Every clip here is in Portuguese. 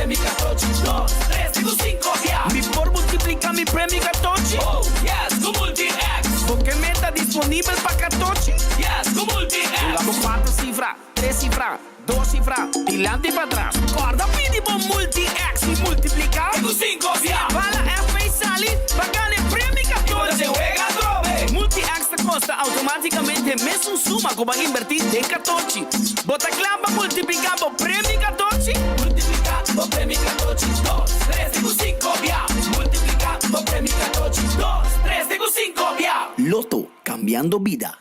premi 14, 2, 3, digo 5, yeah. Mi por multiplica mi premi 14. Oh, yes, con Multi-X. Porque meta disponível para 14. Yes, con Multi-X. Jugamos 4 cifras, 3 cifras, 2 cifras, tilante y para atrás. Corda mínimo Multi-X y multiplica. Digo 5, yeah. Para la F y salir, pagar el premi 14. Se juega doble. Multi-X te costa automáticamente mes un suma que van a invertir de 14. Bota clava multiplicamos premi 14. Multiplicando premi 14, 2, 3, digo 5, yeah. Multiplicando premi 14, 2, 3, digo 5, yeah. Loto, cambiando vida.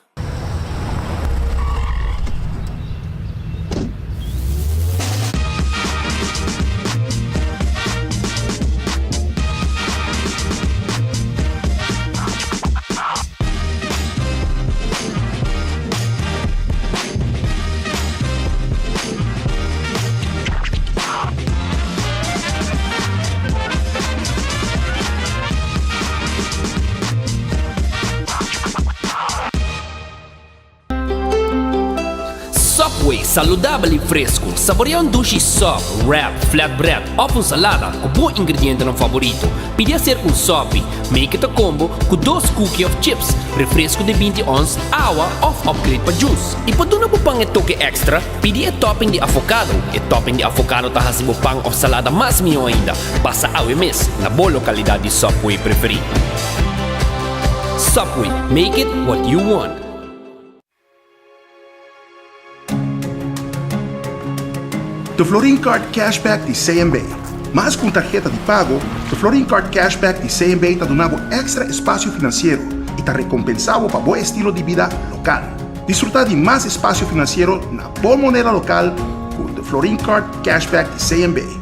Subway, saudável e fresco. Saboreia sushi soft, wrap, flatbread ou com salada com bom ingrediente no favorito. Pide a ser um sopi, make it a combo com 2 cookies of chips, refresco de 20 ons, água ou upgrade para juice. E para dar um pão e toque extra, pide a topping de avocado. E topping de avocado tá fazendo pão ou salada mais melhor ainda. Passa ao mês na boa localidade de Subway preferida. Subway, make it what you want. The Florin Card Cashback de CMB. Mas com tarjeta de pago, the Florin Card Cashback de CMB te donava extra espaço financeiro e te recompensava para bom estilo de vida local. Disfrutar de mais espaço financeiro na boa moneda local com the Florin Card Cashback de CMB.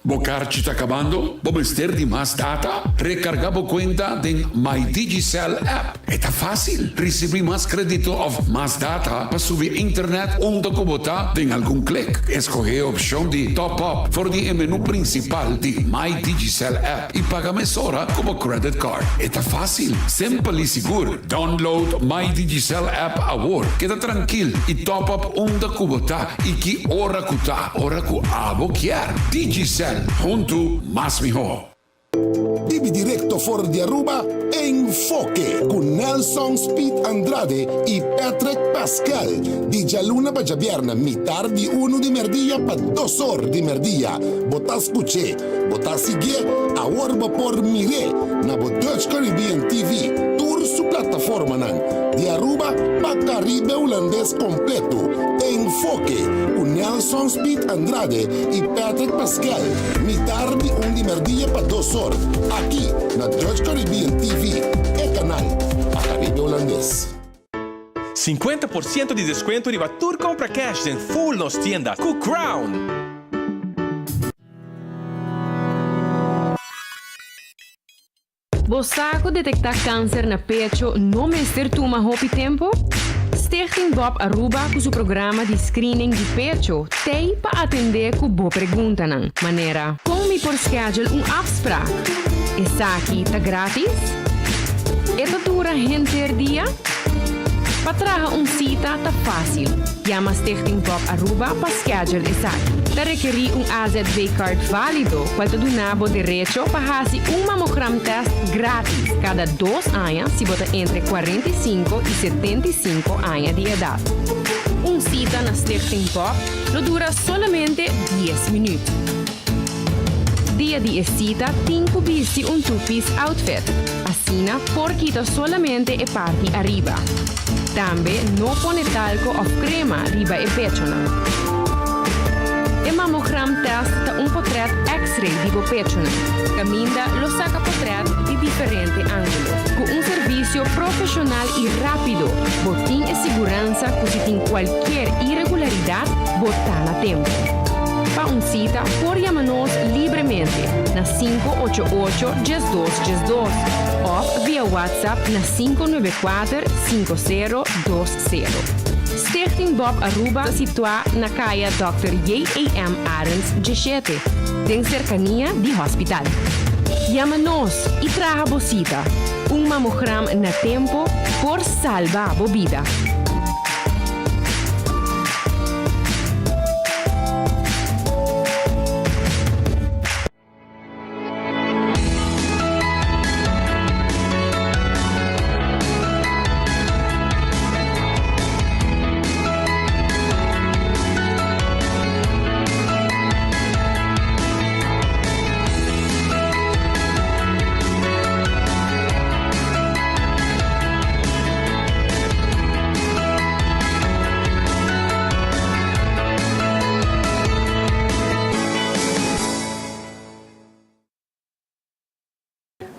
Bocar está acabando? Vamos ter de mais data? Recarga a conta em MyDigicel app. Está fácil. Receber mais crédito ou mais data para subir internet onde botar em algum clique. Escolher a opção de top up for o menu principal de MyDigicel app e pagar mesora como credit card. Está fácil, simples e seguro. Download MyDigicel app agora. Queda tranquilo e top up onde botar e que hora que tá, hora que abo quer. Digicel. Junto más mejor. Vive directo for de Aruba, Enfoque, con Nelson Speed Andrade y Patrick Pascal. Di luna para viernes, mitad de 1 de merdilla para 2 horas de merdilla. Botas escuché, botas sigue, ahora por mire, na Dutch Caribbean TV. Tour su plataforma nan. De Aruba para Caribe holandés completo. Enfoque, con Nelson Speed Andrade y Patrick Pascal. Mitad de 1 de merdilla para 2 horas. Aquí, na Dutch Caribbean TV, el canal para Caribe holandés. 50% de desconto riba tour compra cash em full nos tiendas com Crown. Bosaco detectar câncer na pecho não mestre tuma hopi tempo? Stichting Bob Aruba com seu programa de screening de pecho tem para atender com boa pergunta nan. Maneira, como por schedule afspraak? Essa aqui tá grátis? Esta dura gente dia? Para trazer cita tá fácil. Llama Stichting Bob Aruba para schedule essa aqui. Te requerir AZV card válido, qual te donava direito para fazer mammogram test grátis cada 2 anos se você entre 45 e 75 anos de idade. Cita na Stichting Bob não dura solamente 10 minutos. Dia de cita, tem que vestir two-piece outfit. Assim, por quita solamente a parte arriba. Também não põe talco ou crema riba e pecho. E mammogram test ta portrait X-ray di pecho. Caminda lo saca portrait de diferente ângulo. Com serviço profissional e rápido, botin e segurança que se tem qualquer irregularidade, botar na tempo. Para cita, por llamar-nos livremente na 588-1212 ou via WhatsApp na 594-5020. Stichting Bob Aruba situada na caia Dr. J.A.M. Arends, G7, em cercania de hospital. Llama-nos e traga a cita. Mammogram na tempo, por salvar a vida.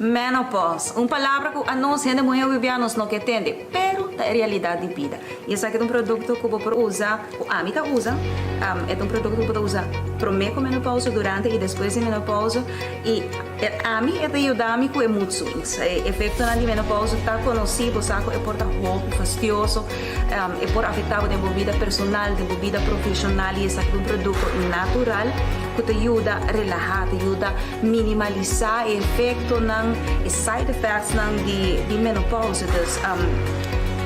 Menopause, uma palavra que a nós ainda muito vivianos não entende, pero é realidade de vida. E esse aqui é um produto que você usa, a Amita usa, é um produto que você usa primeiro com menopausa, durante e depois de menopausa. E a mim é de ajudar-me com muito. O efeito na menopausa está conhecido, sabe? É por roupa fastidioso, é por afetar a vida personal, a vida profissional. E esse aqui é um produto natural que te ajuda a relaxar, te ajuda a minimalizar o efeito e side effects de menopausa. Então,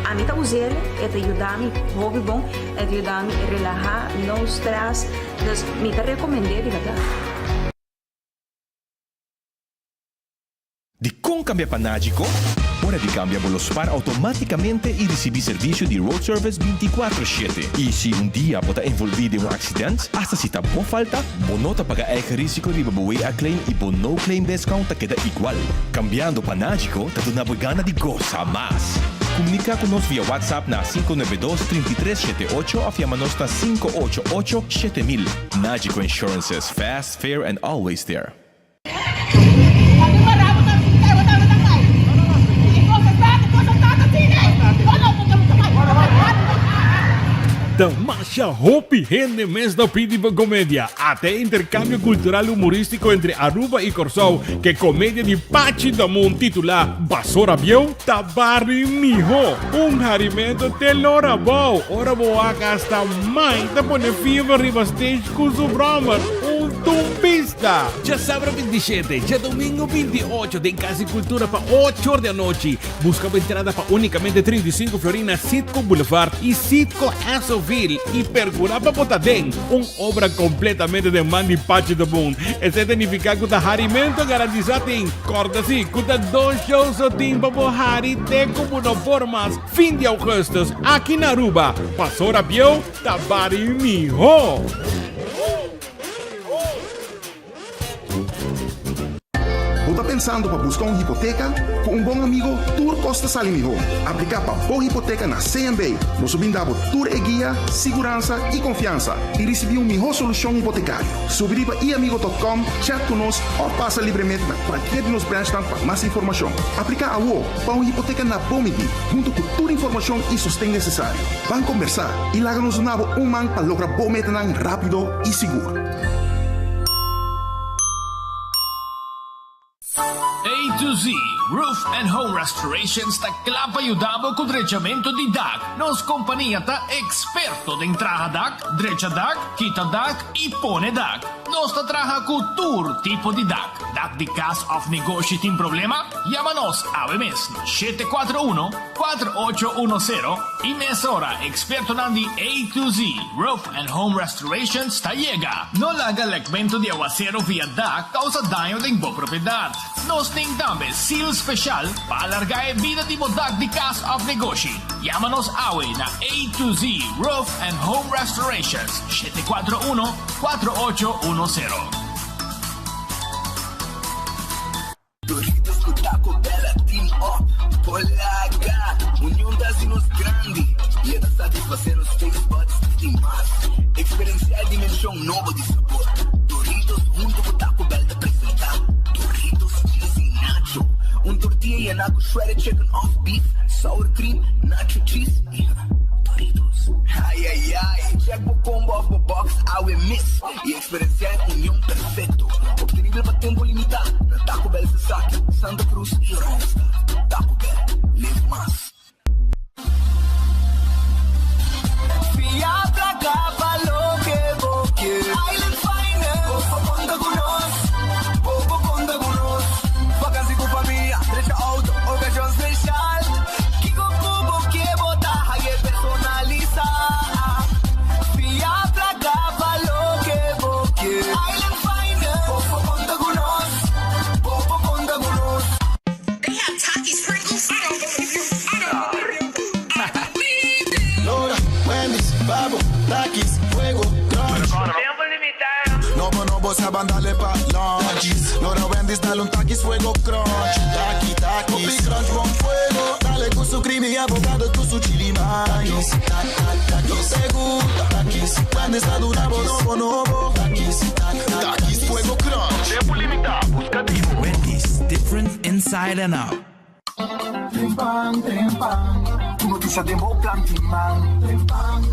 a mim está usando, é te ajudar-me, hobby bom, é te ajudar-me a relaxar, não stress. Então, me recomendei, de verdade. De com cambia para Nagico, hora de cambia los par automaticamente y recibir servicio de road service 24/7. Y si un día bota envolvido en un accidente, hasta si tampoco falta, bonota paga el risco de babué a claim y no claim discount te queda igual. Cambiando para Nagico, te da una gana de gozar más. Comunica con nos vía WhatsApp na 592-3378 o llámanos na 588-7000. Nagico Insurances, fast, fair and always there. Da Masha Hopi rende mês da Pídiva Comédia. Até intercâmbio cultural humorístico entre Aruba e Corsou, que comédia de Pachi Damon titular Basura Biel Tabari Miho. Harimento telora bom. Ora boa gasta mais da pone fever riba stage com o Brahman. Tumpista. Já sábado 27, já domingo 28, tem Casa e Cultura para 8 horas da noite. Busca a entrada para unicamente 35 Florina, Sitco Boulevard e Sitco Assoville. E pergura para Botadém, obra completamente de Mandy Pachi do Boom. Esse significa que o harimento garantizado em corda-se, que o 2 shows o tempo para Hari de como no formas. Fim de agosto, aqui na Aruba. Passou a Biel, Tabari Miho. Você está pensando para buscar uma hipoteca? Com um bom amigo, Tour Costa Salimiho. Aplicar para boa hipoteca na CMB. Nós subimos Tour e guia, segurança e confiança. E receber uma melhor solução hipotecária. Subir para iamigo.com, chat conosco ou passa livremente na qualquer de nos branches para mais informação. Aplicar a UO para uma hipoteca na Bomidi, junto com toda a informação e sustento necessário. Vamos conversar e larga-nos um man para lograr boa meta rápido e seguro. A to Z Roof and Home Restoration sta clapa aiutavo con drecciamento di DAC. Nos compagnia ta esperto de entrada DAC, dreccia DAC, quita DAC e pone DAC. Nos sta traja con tour tipo di DAC. DAC di cas of negoci tin problema? Llámanos a mes 741-4810 y mesora experto nandi A to Z Roof and Home Restoration sta llega. No laga legmento di aguacero via DAC causa daño de bo propiedad. Nos tem tambe seal special para alargar a vida de DAC di cas of negoci. Llámanos awe na A to Z Roof and Home Restorations 741-4810. Doritos com Taco Bella Team Up, Polaga, união das e nos grande. E é da satisfazer os taste buds de mais. Experienciar a dimensão nova de sabor. Doritos junto com Taco Bell te apresentar. Doritos cheesy nacho. Tortilla e naco shredded chicken off beef, sour cream, nacho cheese. Doritos. Ai, ai, ai. Check o combo off the box, I will miss. E experienciar a união perfeito. Obtenível para tempo limitado. Na Taco Bell se saque, Santa Cruz e Rockstar. Taco Bell, live Takis, fuego, crunch. Tiempo limitado. No, vos a bandale pa' lunch. Nora Wendy's, dale un takis, fuego, crunch. Takis, Kopi crunch con fuego. Dale con su crimi, abogado, con su chili maíz. No te gusta, takis. Wendy's, dale un abono. Takis, fuego, crunch. Tiempo limitado, buscativo. Wendy's, different inside and out. Trempang, tu noticia de Mo Plantiman. Trempang,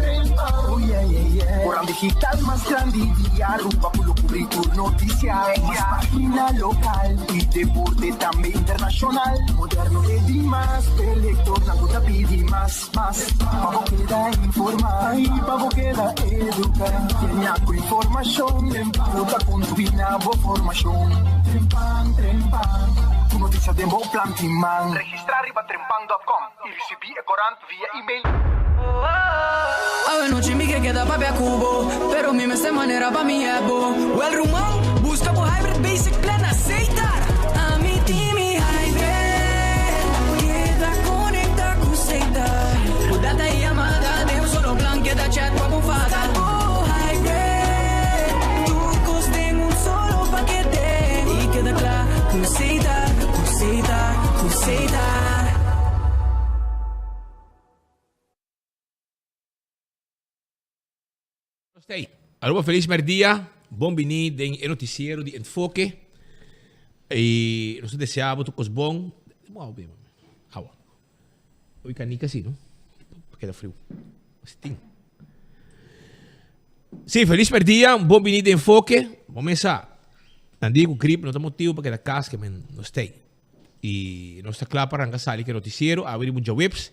oh yeah, yeah, yeah. Orang digital más grande y Aruba pulo cubrir tu noticia. Más página local y deporte también internacional. Moderno de Dimas, elector, la puta pidi más. Pavo queda informar y pavo queda educar. Tiene algo información, puta con tu binabo formación. Trempang, tu noticia de Mo Plantiman. Registrar riba trempang.com y recibí corant via email. A noche mi que queda pa' a cubo, pero mi esta manera pa' mi ebo. Well rumão, busca por hybrid basic plan aceitar. A mi team y hybrid, queda conecta com aceitar. O data e amada, de un solo plan queda chat pa' bufada. Oh hybrid, tu coste un solo paquete y queda claro, aceitar. Allora, feliz merdia, bom venire in noticiero di Enfoque. E nós desejamos tudo bom. Hoje canica assim, não? Porque dá frio. Sim, feliz merdia, bom venire in Enfoque. Vamos começar. Não digo gripe, não tem motivo para que a casca não esteja. E nós está claro para arrancar ali que noticiero, abrir muitas webs.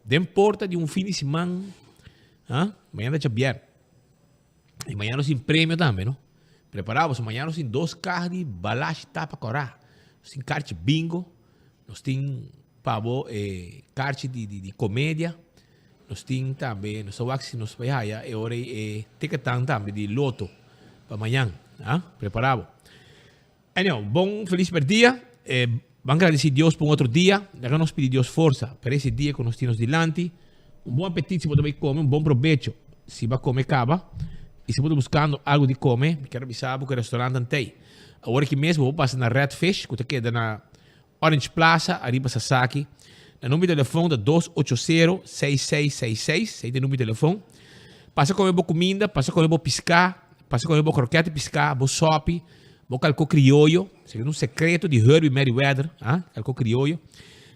Den porta de fim de semana. Amanhã da Xavier. E amanhã nós tem prêmio também, não? Preparados, amanhã nós tem 2 carros de balagem tapa corá. Nós tem kart bingo. Nós tem kart de comédia. Nós tem também, nós sabemos que nós vai aí, é hora ticketão também de loto para amanhã. Preparado. Então, bom, feliz dia. Vamos agradecer a Deus por outro dia. Agora nós pedimos a Deus força para esse dia que nós temos delante. Bom apetite se você vai comer, bom proveito se vai comer acaba. E se você buscando algo de comer, quero avisar que o restaurante tem. Agora que mesmo vou passar na Redfish, que queda na Orange Plaza, arriba Sasaki. O número de telefone é 280-6666. Esse é o número de telefone. Passa comer boa comida, passa comer boa piscar, passa comer boa croquete piscar, boa sopa. Vou calco criollo, segundo um secreto de Herbie Merriweather, calco criollo.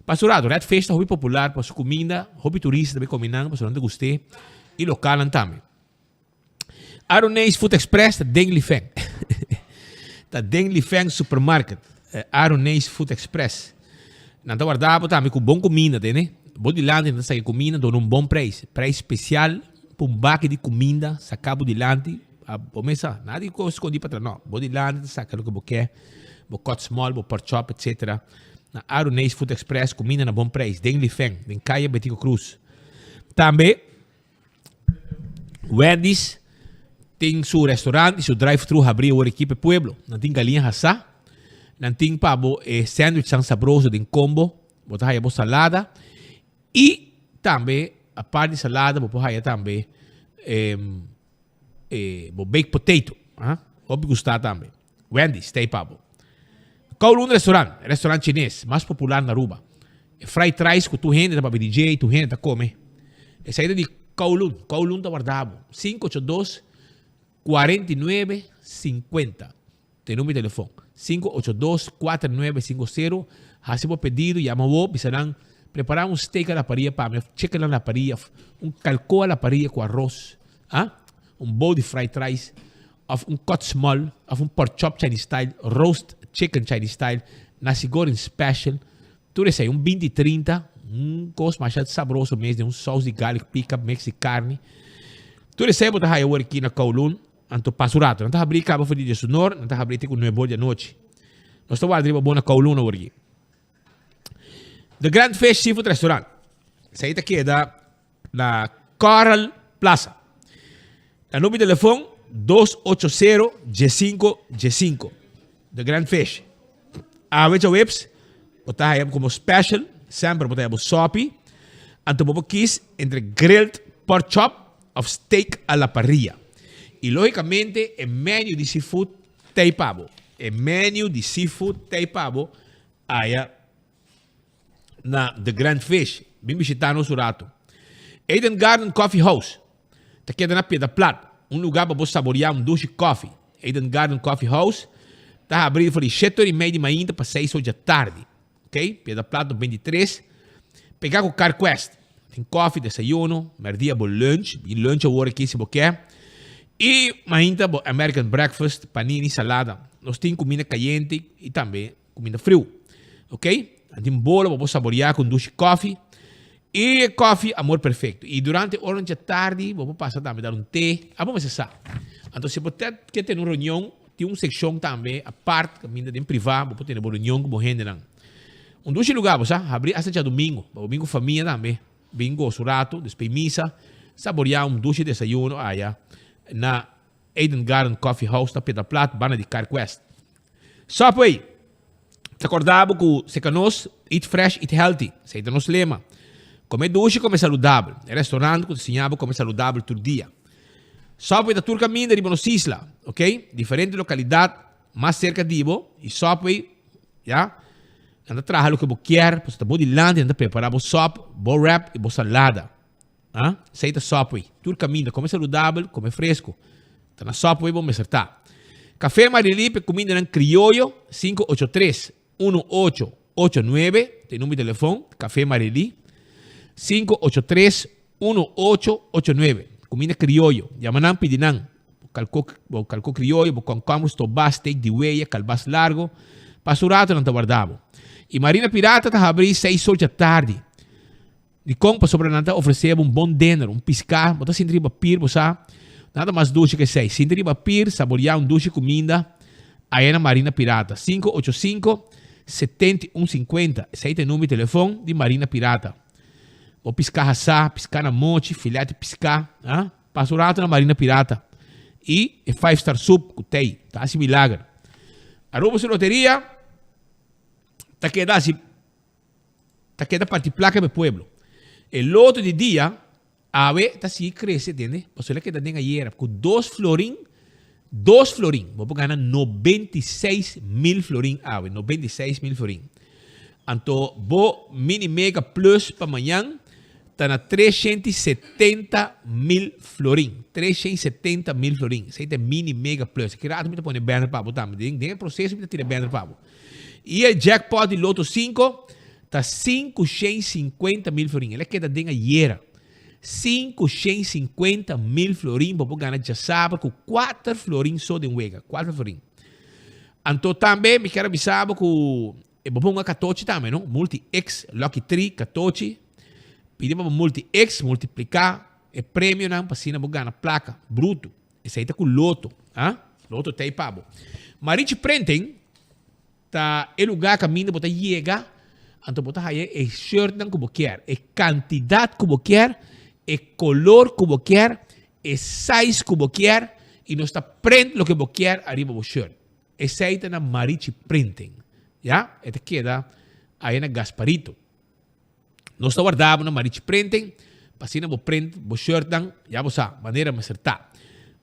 Pastorado, Red Festa, hobby popular, para sua comida, hobby turista, também combinando, para não gostei, e local também. Aronês Food Express, tá Deng Li Feng. Tá Deng Li Feng Supermarket, Aronês Food Express. Não tá guardado também com bom comida, né? Bom de lá, não sai comida, dando bom preço. Preço especial, para baque de comida, sacabo de lante. Começa, nada de esconder para trás, não. Body land, saca o que você quer, o cut small, o pork chop, etc. Na Aronês Food Express, comida na bom preço. Deng Li Feng, em Caia Betico Cruz. Também, Wendy's tem seu restaurante, seu drive-thru abriu a equipe Pueblo. Não tem galinha assá, não tem pabo sandwich tão saboroso de combo, botar aí a salada. E também, a parte de salada, vou pôr aí também baked potato. Óbvio gostar também. Wendy's, stay pabo. Kowloon restaurante chinês, mais popular na Aruba. Fried rice com tu rende para DJ, tu rende para comer. É saída de Kowloon tá guardado. 582-4950. Tem número de telefone. 582-4950. Hacemos pedido, chamamos, precisarão preparar steak à la parrilla para mim, chicken à la parrilla, calcô à la parrilla com arroz. Bowl de fried rice, of cut small, of pork chop Chinese style, roast chicken Chinese style, nasi goreng special. Tudo isso aí, 20-30, gosto mais saboroso mesmo, de sauce de garlic, pica, mix de carne. Tudo isso aí, botar aí aqui na Kowloon, anto pasurato. Não tá abrir cabo de dia sonor, não tá abrir com 9 da noite. Nós estamos a abrir na Kowloon aqui. The Grand Fish Seafood Restaurant. Isso aí aqui é da Coral Plaza. O número de telefone 280-G5. The Grand Fish. A veja webs, botar aí como special, sempre botar aí sopi. Anto bobo quis entre grilled pork chop of steak a la parrilla. E, logicamente, o menu de seafood tem pavo. O menu de seafood tem pavo aí na The Grand Fish. Bem visitando o rato. Eden Garden Coffee House. Tá queda na Pedra Plata. Lugar para você saborear douche coffee. Eden Garden Coffee House. Tá abrindo de 7h30 de manhã para 6 horas da tarde. Ok? Pedra Plata 23. Pegar com Car Quest. Tem coffee, desayuno, merdia bom lunch. E lunch a hora aqui se você quer. E ainda American Breakfast, panini, salada. Nós temos comida caliente e também comida frio. Ok? Tem bolo para você saborear com douche coffee. E coffee, amor perfeito. E durante a hora da tarde, vou passar também dar um té. Vamos acessar. Então, se você quer ter uma reunião, tem uma seção também, a parte, caminho de privado, vou ter uma reunião com você. Douche lugar, você abrir até domingo. Domingo família também. Bingo, surato, depois missa. Saborear douche de desayuno aí na Eden Garden Coffee House, na Pedra Plata, bana de Car Quest. Subway. Te acordava com se conosco, eat fresh, eat healthy. Sei do nosso lema. Comer douche, comer saudável. O restaurante que ensinava comer saudável todo dia. Subway da Turca Minda, de Buenos Isla, ok? Diferente localidade, mais cerca de Ibo. E Subway, já? Anda trabalhar o que você quer, você está bom de land, anda preparar o sop, bom wrap e boa salada. Aceita Subway. Turca Minda, comer saudável, comer fresco. Está na Subway, vamos acertar. Café Marilipe, comida em criollo, 583-1889. Tem número de telefone, Café Marili. 583-1889. Comida criollo. Llaman pedinan. Calco criollo, com como stobas, steak de huella, calbas largo. Pasurato não está guardado. E Marina Pirata está abrindo 6 horas da tarde. De como para sobrenanta oferecer bom dinner, piscar, botar sem triba pir, sabe? Nada mais doce que 6. Sem triba pir, saborear doce comida. Aí na Marina Pirata. 585-7150. Esse aí tem número de telefone de Marina Pirata. Ou piscar assar, piscar na monte, filete piscar. Pasurato na Marina Pirata. E 5-star soup, que tem. Tá assim milagre. Arroba sua loteria. Tá queda parte placa do pueblo. El outro de dia, a ver, tá assim cresce, entende? Você lá que tá dentro ayer, com 2 florin, vou ganhar 96.000 florin, a ver, 96.000 florin. Então, vou mini mega plus para amanhã, tá na 370.000 florin. 370.000 florin. Isso aí é mini mega plus. Que rato me tá pondo banner para botar, mas tem processo me tá tirando banner para. E o jackpot de Loto 5 está 550.000 florin. Ele queda dentro ayer. 550.000 florin. Vou ganhar já sabe com 4 florin só de wega. 4 florin. Então também me quero avisar que vou pôr uma 14 também, não? Multi-X, Lucky 3, 14. Pedimos Multi-X, multiplicar. É prêmio, não? Para cima vou ganhar placa. Bruto. Esse aí está com Loto. Loto tem pabo. Marite Prenten. Tá el lugar que a mina bota chega, então bota aí é shirt que você quer, é quantidade que você quer, é color que você quer, é size que você quer e não está print o que você quer arriba do shirt. Esse aí está na Marichi Printing, já? Este queda aí na Gasparito. Não está guardado na Marichi Printing, passina o print o shirt já você maneira de acertar.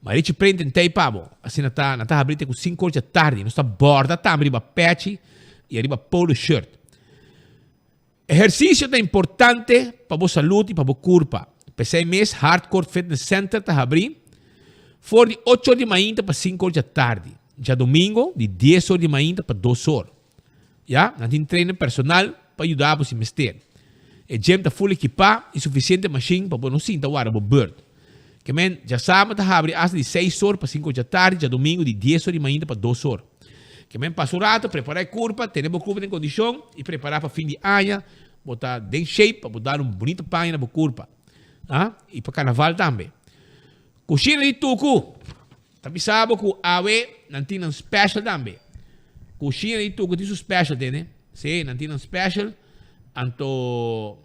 Marichi Printing tem pavo. Assim não está abrindo com 5 horas da tarde. Não está borda, está abrindo patch e arriba polo shirt. Exercício é importante para a saúde e para a corpo. Esse mês, Hardcore Fitness Center está abrindo. For de 8 horas de manhã para 5 horas da tarde. Já domingo, de 10 horas de manhã para 2 horas. Já? Não tem treino personal para ajudar a se mexer. O gym está full equipado e suficiente machine para não sentir o ar do bird. Que men, já sábado está abrindo às de 6 horas para 5 horas da tarde, já domingo de 10 horas de manhã para 2 horas. Que men, passa o rato, preparar a curva, ter a curva em condição e preparar para fim de ano, botar em shape, para botar bonito panho na curva. E para carnaval também. Coxina de tucu. Também sabe que a não tem um special também. Coxina de tucu tem um special, né? Sim, não tem um special. Então,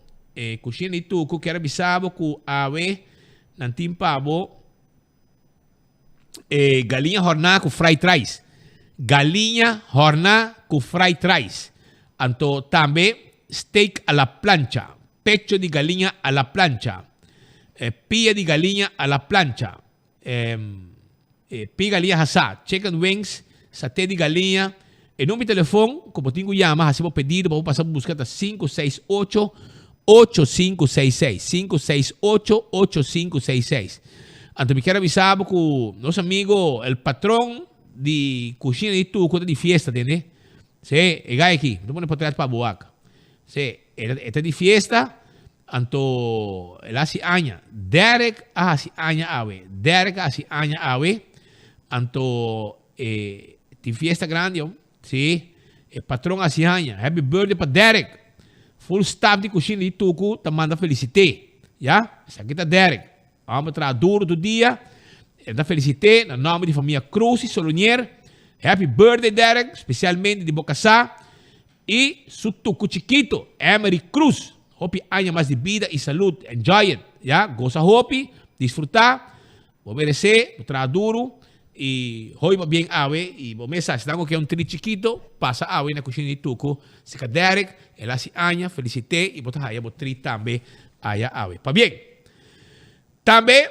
coxina de tucu, quero avisar que a não tem pavo, galinha hornada com fried rice. Galinha hornada com fried rice. Então, também steak a la plancha. Pecho de galinha a la plancha. pia de galinha à la plancha, pia galinha assada, chicken wings, saté de galinha. E número de telefone, como tenho chama, recebo pedido, vamos passar a buscar 568-8566. 568-8566. Então, me quero avisar que o nosso amigo, o patrão de cozinha de Tuco, de fiesta, entende? Sim, é aqui. Não podemos trazer para a boaca. Sim, é de fiesta. Então, ele hace aña. Derek hace aña ave. Derek hace aña ave. Então, de fiesta grande, sim. O patrão hace aña. Happy birthday para Derek. Full staff de cozinha de Tuco, te manda felicité. Já? Esse aqui tá Derek. Vamos trazer duro do dia. Ele dá felicité, no nome de família Cruz e Solonier. Happy birthday, Derek, especialmente de Bocasá. E su tuco chiquito, Emery Cruz. Hope año mais de vida e saúde. Enjoy it. Ya? Goza hope, disfrutar. Vou merecer, vou trazer duro. E hoy va bien ave. E vou mensar, se dá que é um tri chiquito, passa ave na cozinha de Tuco. Se que Derek, ele hace año, felicité. E botar aí, vou tri também aí ave. Pa bien. Também,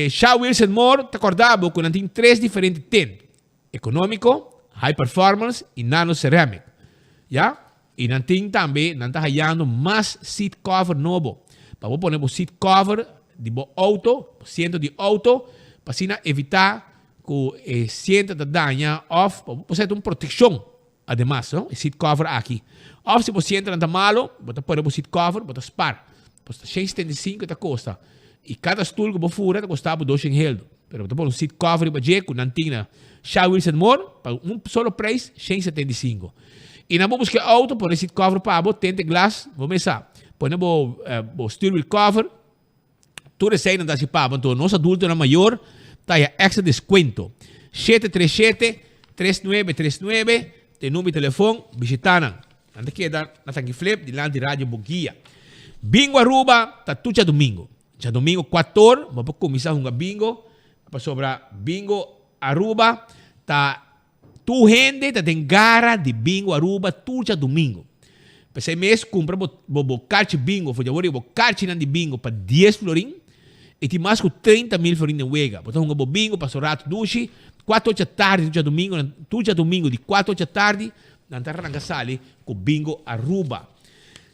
Shaw Wilson Moore, te acordava que tem 3 diferentes tentes. Econômico, high performance e nano ceramic. Já? E não tem também, não está hallando mais seat cover novo. Para você poner o seat cover de auto, asiento de auto, para assim evitar que o asiento te daña off, para você ter uma proteção. Además, ¿no? O seat cover aqui. Ou se você entra não malo, você pode o seat cover, você spar. Custa 175 te custa. E cada stool que você fura te custava 200 euros. Pero você pode um seat cover para jeito, não tinha Shaw Wilson Moore, para um solo preço, 175. E na busca auto, por seat cover para você, tente glass, vou começar. Põe o steel wheel cover, tudo isso aí não dá se paga. Então, nosso adulto na maior, tá aí extra desconto. 737-3939, tem número de telefone, visitana. Anda aqui, na Tanque Flip, de lá de Rádio Buguia. Bingo Aruba, tá tudo já domingo. Já domingo 14, vamos começar com bingo. Para sobrar bingo Aruba, tá tu gente, tá tem gara de bingo Aruba, tudo já domingo. Para esse mês, compra o carte bingo, foi agora o carte de bingo para 10 florim, e tem mais que 30 mil florim de wega. Então, um bingo para sobrar duche, 4 horas da tarde, tudo já domingo, de 4 horas da tarde, na terra na sala, com bingo Aruba.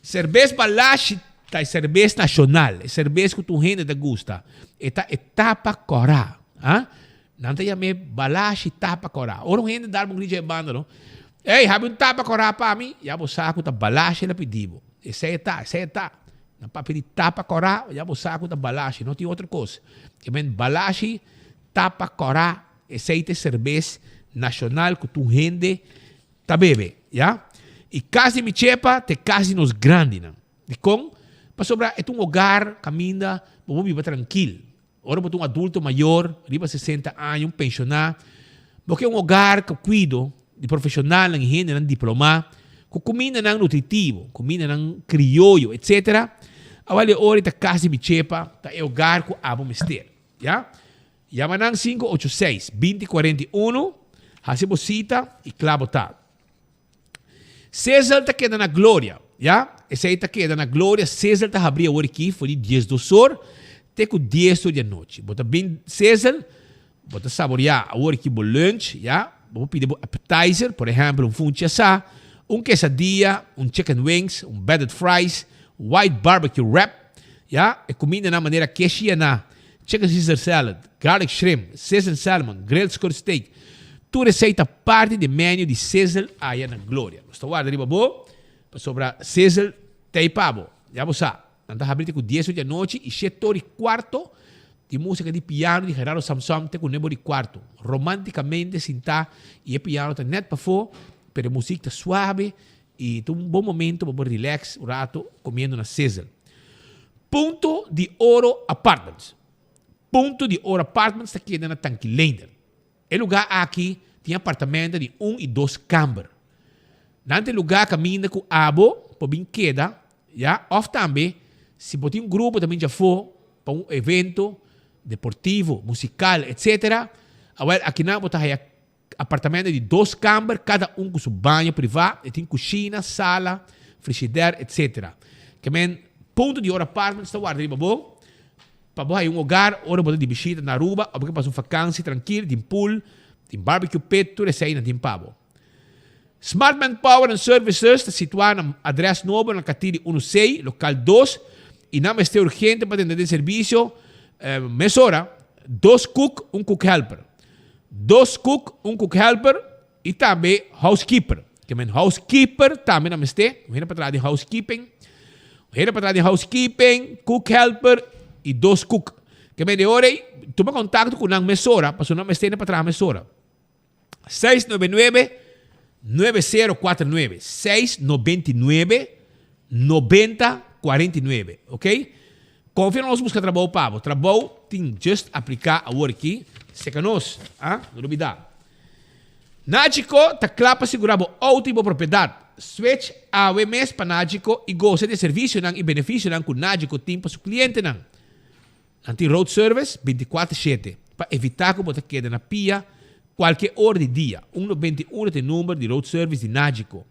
Cerveja Balache, tá cerveja nacional, cerveja que tu gente te gusta. Esta etapa corá, não te chame Balache tapa corá. Ora gente dar um grito de banda, não? Ei, have um tapa corá para mim? Já vou saco da Balache la pedivo. Esse é tá. Não para pedir tapa corá, já vou saco da Balache, não tem outra coisa. Que vem Balache tapa corá, esse é cerveja nacional que tu gente tá bebe, já? E quase me chepa, te quase nos grande, não? De com, para sobrar, é um lugar, caminha, vamos viver tranquilo. Ora, para um adulto maior, riba 60 anos, um pensionar, porque é um lugar que cuido, de profissional, não gente, não diploma, com comida não nutritivo, comida não criollo, etc. Agora, ora, te quase me chepa, tá é o lugar que abo mister, já? Yamanang 586-2041, recebo cita e clavo tá. César está queda na glória, já? Esse aí está queda na glória. César está abrindo hoje aqui, foi 10 do sol, até com 10 da noite. Bota bem César, bota saborear hoje aqui o lunch, já? Vou pedir um appetizer, por exemplo, um funchi assá, um quesadilla, um chicken wings, um battered fries, white barbecue wrap, já? E comida na maneira queixiana, chicken Caesar salad, garlic shrimp, seasoned salmon, grilled Scotch steak. Tu receita parte do menu de César aí na glória. Você guarda ali, babo, para sobrar César, tem pavo. Já você sabe. Nós abrindo com 10 da noite e 7h15 de música de piano de Gerardo Samson, tem com nebo de quarto. Romanticamente, sentar e o piano está net para fora, mas a música está suave e tem um bom momento para relax um rato comendo na César. Ponto de Ouro Apartments. Ponto de Ouro Apartments está aqui na Tanque Lender. O lugar aqui tem apartamento de 1 e 2 câmaras. Nante lugar caminha com abo, para bem queda, já? Ou também, se você um grupo também já for para um evento deportivo, musical, etc. Agora, aqui não, você tem apartamento de 2 câmaras, cada um com seu banho privado, e tem cozinha, sala, frigideira, etc. Que men, ponto de Ouro Apartments, está guardado, bom? para você um lugar, hora de visita na Aruba, ou porque passa uma vacância tranquilo, tem pool, tem barbecue pet, tudo isso aí não tem pavo. Smart Manpower and Services está situado na adresse novo na Catiri 16, local 2, e não é urgente para atender serviço, mesora, 2 cook, cook helper. 2 cook, cook helper, e também housekeeper. Que men housekeeper também não este, o para trás de housekeeping, o para trás de housekeeping, cook helper e 2 cook. Que men de hora aí, toma contato com a mesora, para o nome este para trás mesora. 699-9049, 699-9049, ok? Confia nós busca trabalho pago. Trabalho tem just aplicar a work aqui, seca nós, não dúvida. Nágico está claro para segurar a última propriedade. Switch a mês para Nágico e gosta de serviço e benefício que o Nágico tem para o cliente. Tem road service 24/7 para evitar que você quede na pia qualquer hora de dia. 191 é o número de road service de Nágico.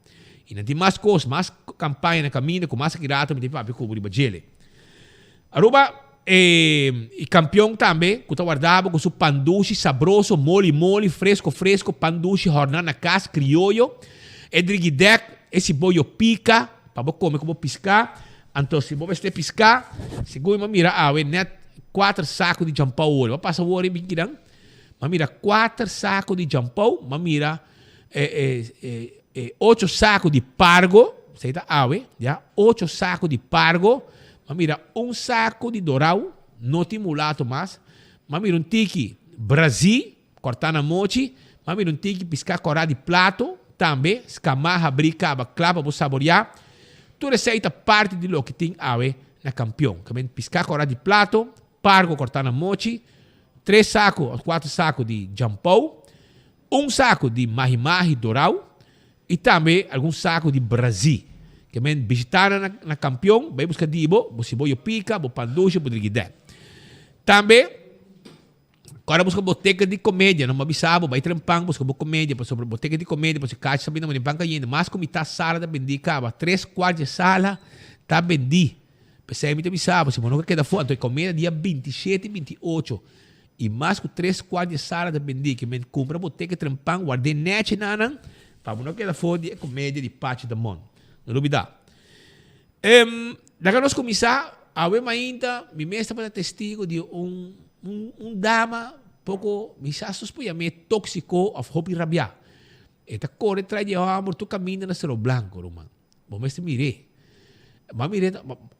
E não tem mais coisas, mais campanha na caminho, com mais grato, me tem para cobrir o gelo. Aruba e campeão também, que está guardado com seu panduche sabroso, mole, fresco, panduche, jornada na casa, criollo, edriguidec, esse boio pica, para você comer como piscar. Então, se você piscar, segura mira, net 4 sacos de jampau ouro. Vai passar o ouro em biquidão. Mira 4 sacos de jampau, mira 8 sacos de pargo, você tá awe, já? 8 sacos de pargo. Mira, 1 saco de dorau, não tem mulato mais. Mira, um tiki Brasil, cortar na mochi. Mira, um tiki piscar corá de plato, também. Escamarra, brica, clava, para saborear. Tudo isso aí parte de lo que tem na campeão. Também piscar corá de plato, pargo, cortar na mochi. 3 sacos, 4 sacos de jampau. 1 saco de mahi-mahi dorau. E também algum saco de Brasil. Que men visitar na campeão, vai buscar dibo, você boio pica, bo panduche, bo driguidé. Também, agora busca boteca de comédia, não me avisava, vai trampang, busca bo comédia, sobre boteca de comédia, você caixa sabendo, mas banca ainda, mas como está sala da bendicava, 3 quartos de sala, tá bendi. Pensei me avisava, se não queda fora, então comédia dia 27 e 28. E mais que 3 quartos de sala da bendi, que men compra boteca trampang, guardei net nanan, para não queda fora dia comédia de parte da mão. Não dúvida. Daí nós começamos a ver ainda, me mestre para testigo de dama pouco, me suspeita me tóxico of hobby rabia. Eta corre trai de amor tu caminha na cero blanco, Roman. Bom, mestre mire. Mas mire,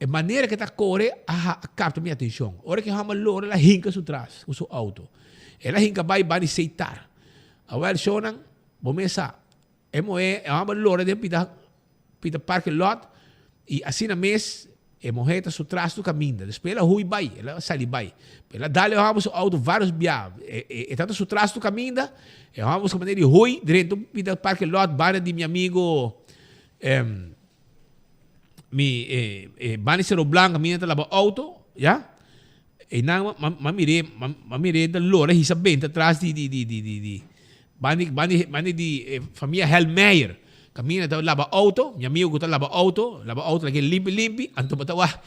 a maneira que tá corre, capta minha atenção. Hora que hama lora, ela hinca su trás, com seu auto. Ela hinca vai aceitar. Agora, shonan, bom, mesa, hama lora de pita parque lot e assim na mês morreta su trás do caminho depois ela hui vai ela sai vai ela dá-lhe vamos auto vários biá e tanto su trás do caminho vamos com maneira hui direto pita parque lot bana de meu amigo bani Cerro Blanco caminho tá lá auto já e não mamire da lora hisa bem atrás de bani de família Helmeyer. Caminha tá lava auto, meu amigo tá lava auto lagi limpi, anto batawa.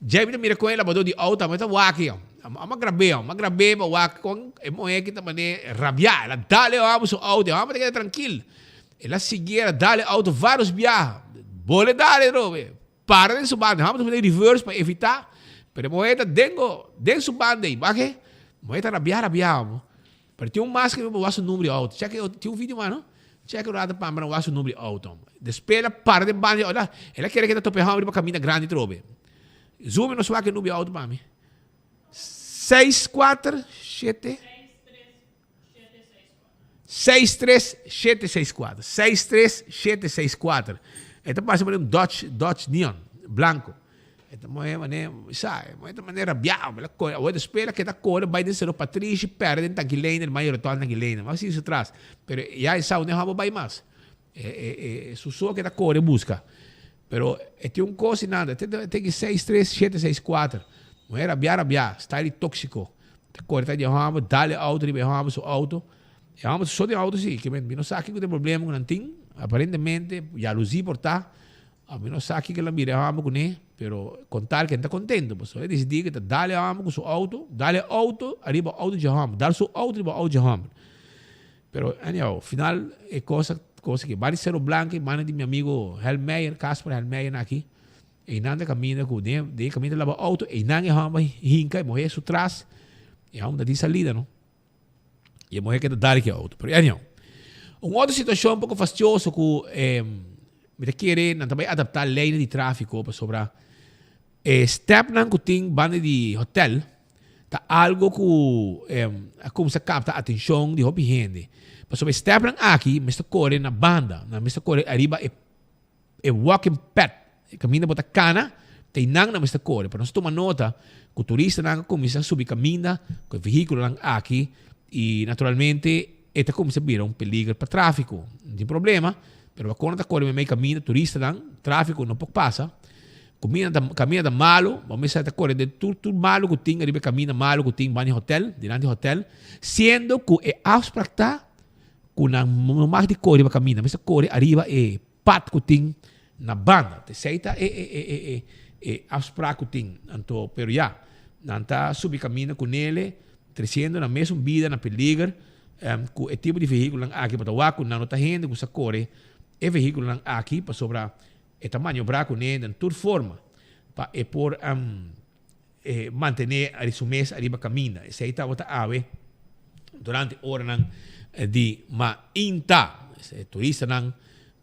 Já mira com ela botou de auto, mas tá waki. Ama grabe, ba waki com kita mane rabia, ela dale vamos auto, vamos ter tranquilo. Ela seguia dale auto vários viajes. Bole dale, robe. Para de subanda, vamos fazer reverse para evitar. Pero moeda dengo subanda aí, baque. Moeda rabia, vamos. Pero tinha mais que eu vou o número de auto. Check tinha vídeo, mano. Check o lado para o número de auto. Depois ela para de banho. Ela quer que eu tope para o caminho grande trobe. Zoom no suave número de auto para mim. 647 63764. 63764. Então passa por um Dodge Neon branco. Então é maneira bial, o espera que tá cor vai de ser o Patrício perde em Taguilene, o maior retorno Taguilene, mas isso traz. Pero já sabe onde vamos vai mais. Sussurro que tá cor busca. Pero tem coisa nada, tem que 63764. Não era biar, style tóxico. Tá cor tá de vamos, dale auto, vamos o auto. Vamos só de auto sim, que não sabe que tem problema com nanting, aparentemente, já luzi portar. A mí no sabe que la mire vamos con él, pero contar que está contento. Pues yo decidí que dale vamos con su auto, dale auto, arriba auto de Hammer, dar su auto arriba auto de Hammer. Pero, anyhow, final, é cosa que vários seres blancos, mano de meu amigo Helmeyer, Casper Helmeyer aqui, e nada caminha com de caminha lava auto, e nada hamba hinca, e morrer su trás, e hamba de salida, não? E morrer que dar aqui auto. Pero, anyhow, uma outra situação um pouco fastidiosa que me querer também adaptar a lei de tráfico para sobre step nan que tem banda de hotel, tá algo que como se capta a atenção de hobby gente. Para sobre step nan aqui, Mr. Corre na banda, na Mr. Corre arriba é walking pet, caminha bota cana, tem nang na Mr. Corre, para nós tomar nota que o turista nan começa a subir caminha com o veículo nan aqui e naturalmente esta começa a virar peligro para tráfico, não tem problema. Pero quando está correndo meio caminho, turista dan, tráfico não pouco passa. Caminha da malo, vamos a correr de tudo malo que tem, arriba caminha malo que tem, banho hotel, diante do hotel, sendo que é abstracta, que não mais de correr para caminha, mas corre arriba é pat que tem na banda, te seita é abstract que tem, então, pero já, não está subir caminho com ele, crescendo na mesma vida, na peligro, com o tipo de veículo aqui para o que não está rende, que se corre, é veículo aqui para sobre o tamanho braco nele de toda forma para por manter a resumés arriba caminha esse aí está outra ave durante hora de ma inta esse turista não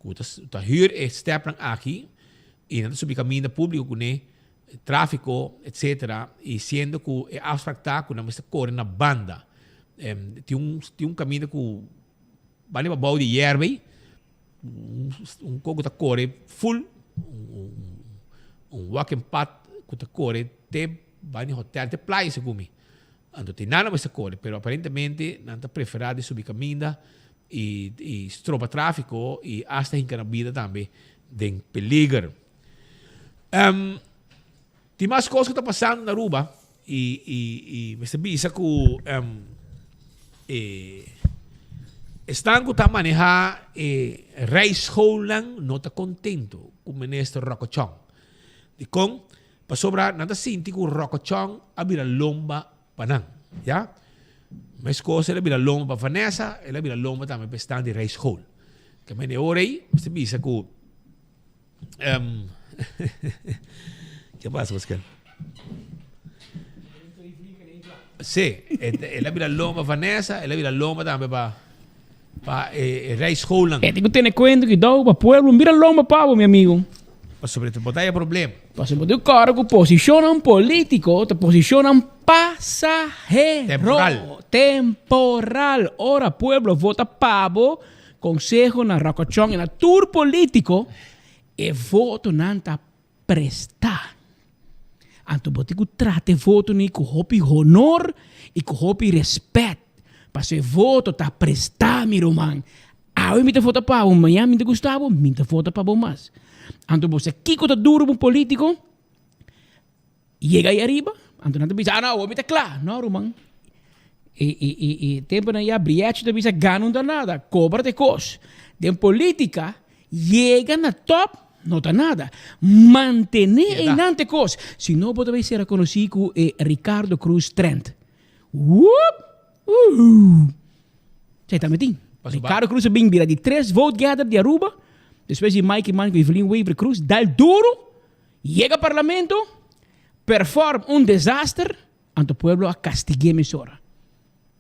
que está hier step aqui e não subir caminho público com ele tráfico etc e sendo que é abstractar que não está correndo na banda tem um caminho que vale para bau de hierve coco tá corre full walking path que tá corre te banho hotel te playa se come ando tem nada mais corre pero aparentemente não tá preferado subir caminha e tropa tráfico e hasta em cada vida também de peligro tem mais coisas que tá passando na Aruba e me sabe isso que estão que está manejar Reis Holland não está contento com o ministro Rocochon. E com, para sobrar, nada sinti que o Rocochon abira lomba para não. Já? Mas coisa, ele abira lomba para Vanessa, ele abira lomba também para estar de Reis Hall. Que me ne ora aí, você bisa que que passa, Pascal? Sim, ele abira lomba para Vanessa, ele abira lomba também para Reis Holland. Tem que ter cuenta que dá para o pueblo, mira lomba pavo, meu amigo. Para sobre te botar problema. Para sobre o cargo posicionam político, te posicionam pasajero. Temporal. Ora, pueblo vota pavo, consejo na Rocochon, na tour político, e voto nanta prestar. Anto botico trate voto ni com hopi honor e com hopi respeito. Para voto tá prestar, mi román. Ahora me te vota para o amanhã me te Gustavo, me te vota para o mais. Anto você kiko tá duro um político. Chega aí arriba, anto não te bisa, não, me te claro, não, román. E tempo na ya briete te bisa ganam da nada, cobra de cos. De política chega na top, não tá nada. Mantener em nante cos. Se não pode ser reconhecido Ricardo Cruz Trent. Você tá metindo? Ricardo Cruz bem vira de 3 vote gather de Aruba, depois de Mike Man com Evelyn Weaver Cruz, dá duro, chega ao parlamento, performa desastre, anto o pueblo a castigue emissora.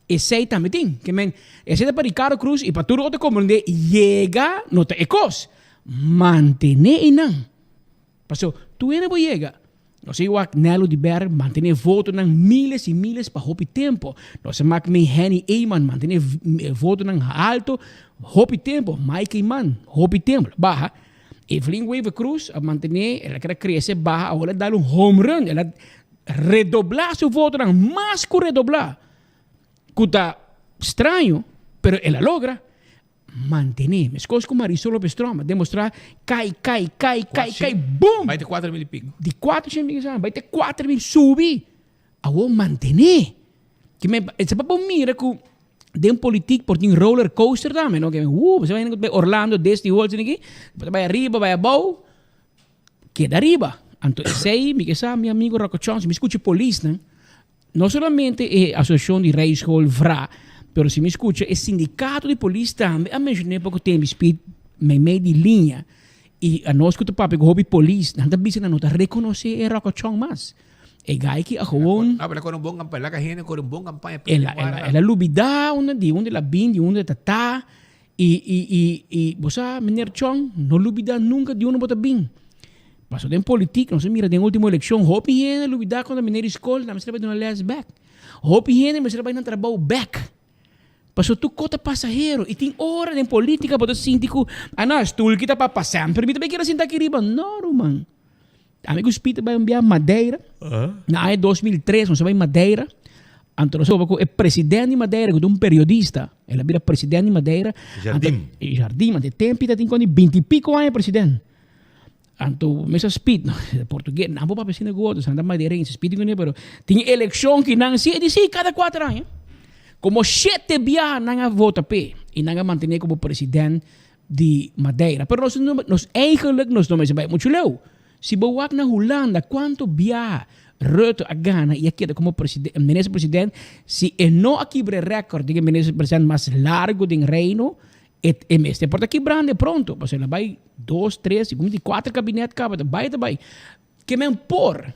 Esse aí tá metindo? Que men, esse é para Ricardo Cruz e para todo outro comandante, chega, não te ecos, mantener e não. Passou, tu ainda vai chegar. Não sei o que Nelo de Berg manter voto nang miles e miles para hopi tempo. Não sei o que Henny Eyman manter voto nang alto hopi tempo. Mike Eyman hopi tempo. Baja. Evelyn Weaver Cruz a manter ela quer crescer baja. Agora dá home run. Ela redoblar seu voto nang mais que redoblar. Cuta estranho, pero ela logra mantener. Mas coisas como Marisol Lopes Troma, demonstrar cai, boom! Vai ter 4 mil e pico. De 400 mil, vai ter 4 mil subir. Agora mantener. Que me, é para bom mira que de político por um roller coaster também, não? Que você vai em Orlando, desde o outro aqui, vai arriba, vai abaixo, queda arriba. Entonces, sei, mi amigo Racochón, si me escucha policía, no solamente la Asociación de Reishol VRA, pero si me escucha, el sindicato de policía también, a mencionar pouco tempo, speed, me meio de linha, e a nós que o papo, que polícia, não está pensando, não está reconhecer o Racochón mais. É gai que a gewoon... Pero con un buen campaña, la gente con un buen campaña. Ela lubida, onde la bin, de onde tata, e você, meneer Chong, não lubida nunca de onde bota bin. Passou em política, não se mira, na última eleição, hopi gente lubida quando a meneer escola, não se vai dar uma les back. Hopi gente, mas se vai dar trabalho back. Passou tu cota passageiro, e tem hora em política, para o síndico, nós, tu que está para passar, permite bem que ela sinta aqui riba. Não, mano. Amigo Spita vai enviar Madeira. Na 2003, nós vai em Madeira. Então, o presidente de Madeira, que é um periodista, ele vira presidente de Madeira. Jardim, mas de tempo, ele tem 20 e pico anos presidente. Então, mesa Spita, português, não vou para piscina gordo, anda madeirense, Spita, mas tem eleição que não se diz cada 4 anos. Como 7 bias não vota P e não manter como presidente de Madeira. Mas nós eigenlijk, nós não vai muito leu. Se bawak na Holanda, quanto bia Rutte a gana e aqui como ministro presidente, se não quebre recorde de ministro presidente mais largo do reino, este porta quebrando pronto, mas ela vai 2, 3, 4 gabinete acaba, vai. Que me por,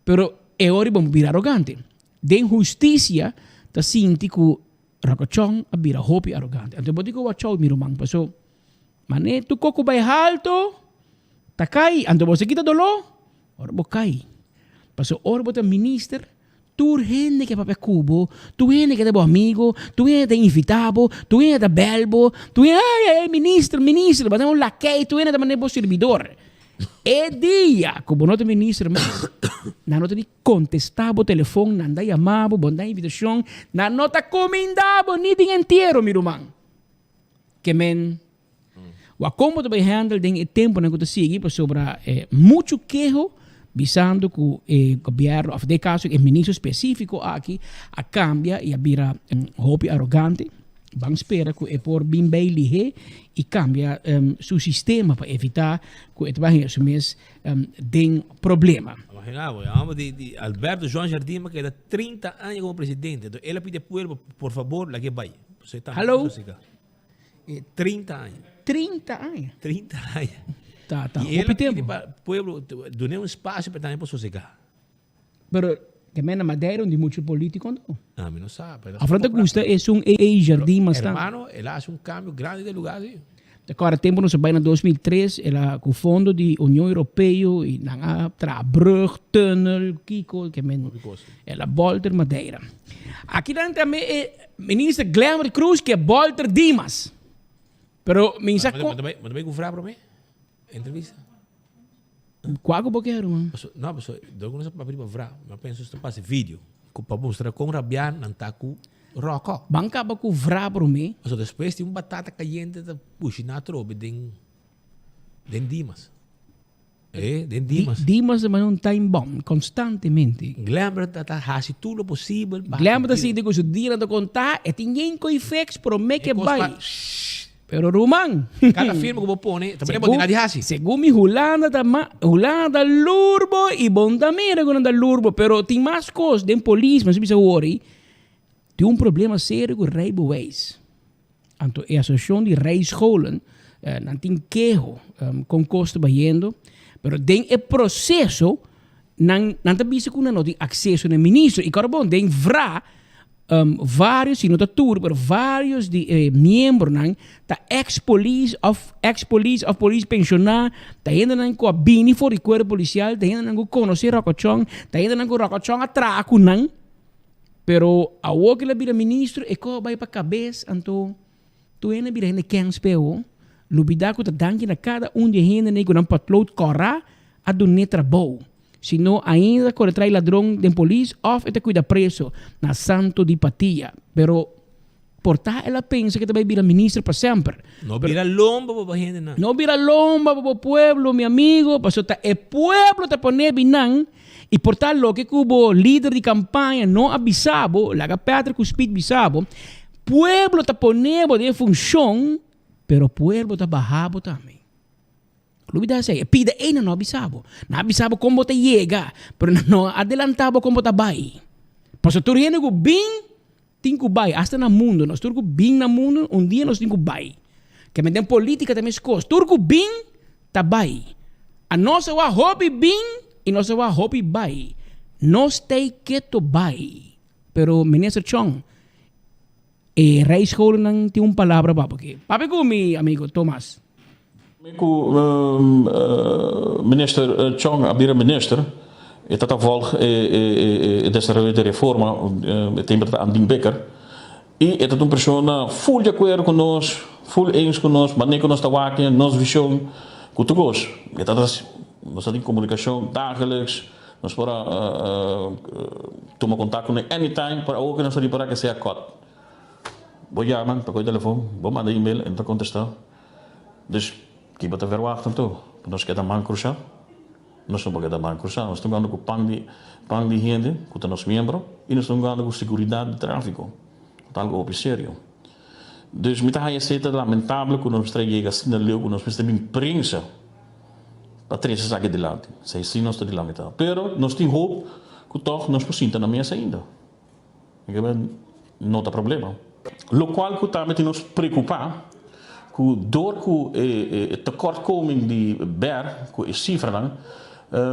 pero é hora vamos virar arrogante. De injustiça, tá sinti que Racochón a vira hopi arrogante. Então, eu digo o achou miro man, paso, mané tu coco vai alto. Takai, ando você kita dolo, ora bokai. Paso ora bota minister, tu gente que papel cubo, tu gente que é bom amigo, tu gente é invitado, tu gente é belbo, tu gente ministro, bota um laquei, tu gente é mané bom servidor. É dia, como não tem ministro, não tem contestado o telefone, não dá chamado, não dá invitação, não tá comendado, nem tem inteiro, meu irmão. Que men o como tu vai handle den tempo na que tu sigue sobre muito quejo visando que o governo, of de caso, o ministro específico aqui, a cambia e a vira hobby arrogante. Vamos esperar que é por bem bem lihe e cambia seu sistema para evitar que ele vai assumir den problema. De Alberto João Jardim, que era 30 anos como presidente. Então, ele pede pueblo, por favor, lá que vai. Hello? 30 anos. 30 anos. Tá. E ele pede para o pueblo, donar espaço para também sossegar. Pero, que na Madeira, onde muito político não. Ah, mas não sabe. A frente custa é jardim, mas tá. Hermano, ele faz cambio grande de lugar. Agora, tempo não se vai na 2003, ela com o fundo da União Europeia e na brug, tunnel, Kiko, que ela volta Madeira. Aqui também é ministro Glamour Cruz, que é Walter Dimas. Pero, mas também com para mim? Entrevista? Qual que eu quero, mano? Não, mas eu não sei para vrar. Mas penso que passa vídeo. Para mostrar como rabiar não está com roco. Banca para com vrar para mim. Mas depois tem batata caliente da puxa na trobe den Dimas. Den Dimas. Dimas é um time bomb, constantemente. Glamour está fazendo tudo possível. Glamour está sendo que o dia não contar e tem ninguém que fez para mim que vai. Pero Roman, cada filme que eu pone, também pode nada assim. Segundo mi Holanda da lurbo e bondamira Holanda lurbo, pero tem mais coisas de polícia, mas bisa worry. Tem problema sério com Railways. Então, a associação de Reischolen não tem queijo com custo baiando, pero tem o processo não tá bisa com não tem acesso no ministro e agora bom tem vra vários, se não está tudo, mas vários de membros da ex-police of police pensionar, está ainda com a bini for o corpo policial, está ainda com conhecer Racochón, está ainda com Racochón atrás com não, pero a o que ele vira ministro e que vai para cabeça, então tu ainda vira ainda quem espeu, lubida que tu danke na cada de ainda nem com um patrulho corra a do netra bom. Sino ainda quando traz ladrão de polícia, ou até cuida preso na Santo de Patia. Pero, portar ela pensa que vai virar ministro para sempre. Não vira lomba para a gente, não. Não vira lomba para o pueblo, meu amigo. Porque o pueblo te pone binan e portar lo que o líder de campanha não avisava, lá Pedro Cuspid avisava, pueblo te pone de função, pero pueblo te bajava também. Lui da say, pida ena no abisabo. Na abisabo como te llega, pero no adelantabo como ta bai. Paso tu riene go bing, tinko bai. Hasta na mundo, nós turco bing na mundo, dia nós tinko bai. Que me den política também escos. Turco bing, ta bai. A nossa wa hobby bing, e nossa wa hobby bai. Nós te quieto bai. Pero ministro Chong, rijscholen nang ti palavra ba porque papi ko mi amigo Thomas. Minister Chong, abira minister, e dat volg de reforma tempo aan Dien Becker. E é uma pessoa full de acordo conosco, full eens conosco, mas nem conosco está aqui, nossa visão, com tudo gosto. E nós temos comunicação dagelijks, nós podemos tomar contato com ele anytime, para ook nós podemos para que seja cot. Vou chamar, para o telefone, vou mandar e-mail e não contestar. Dus que bota verwachten toe. Nós queremos man crucial. Nós não podemos man crucial. Nós estamos com pang de gente, com os membros, e nós estamos com segurança de tráfico. Algo op sério. Dus met hij is het lamentável que nós chega assim na leu, que nós precisamos imprensa para trazer essa aqui adelante. Sei sim nós estamos lamentável. Pero nós temos hope que toch nós possamos na mesa ainda. Não tem problema. Lo qual que também nos preocupa, que door que tekortkoming die BER, que é cifra,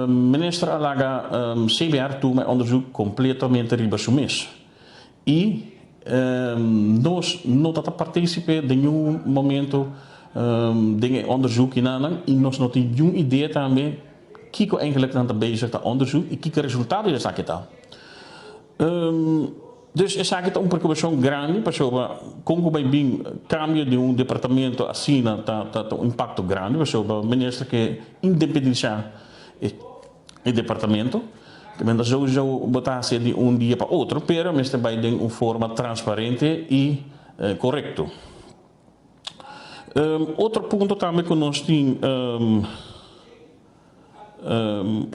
minister Alaga CBR toe met onderzoek completamente ribasumis. E nós não estamos participando de nenhum momento de onderzoek e nós não temos nenhuma ideia também que eigenlijk aan het bezig dat onderzoek e que resultado dessa aqui tá. Dus essa aqui tá preocupação grande, porque como vai vir cambio de departamento assim tá impacto grande, porque o ministro que independencia o departamento. Que men dat sowieso botar de dia para outro, pero mas também de uma forma transparente e correto. Outro ponto também que nós temos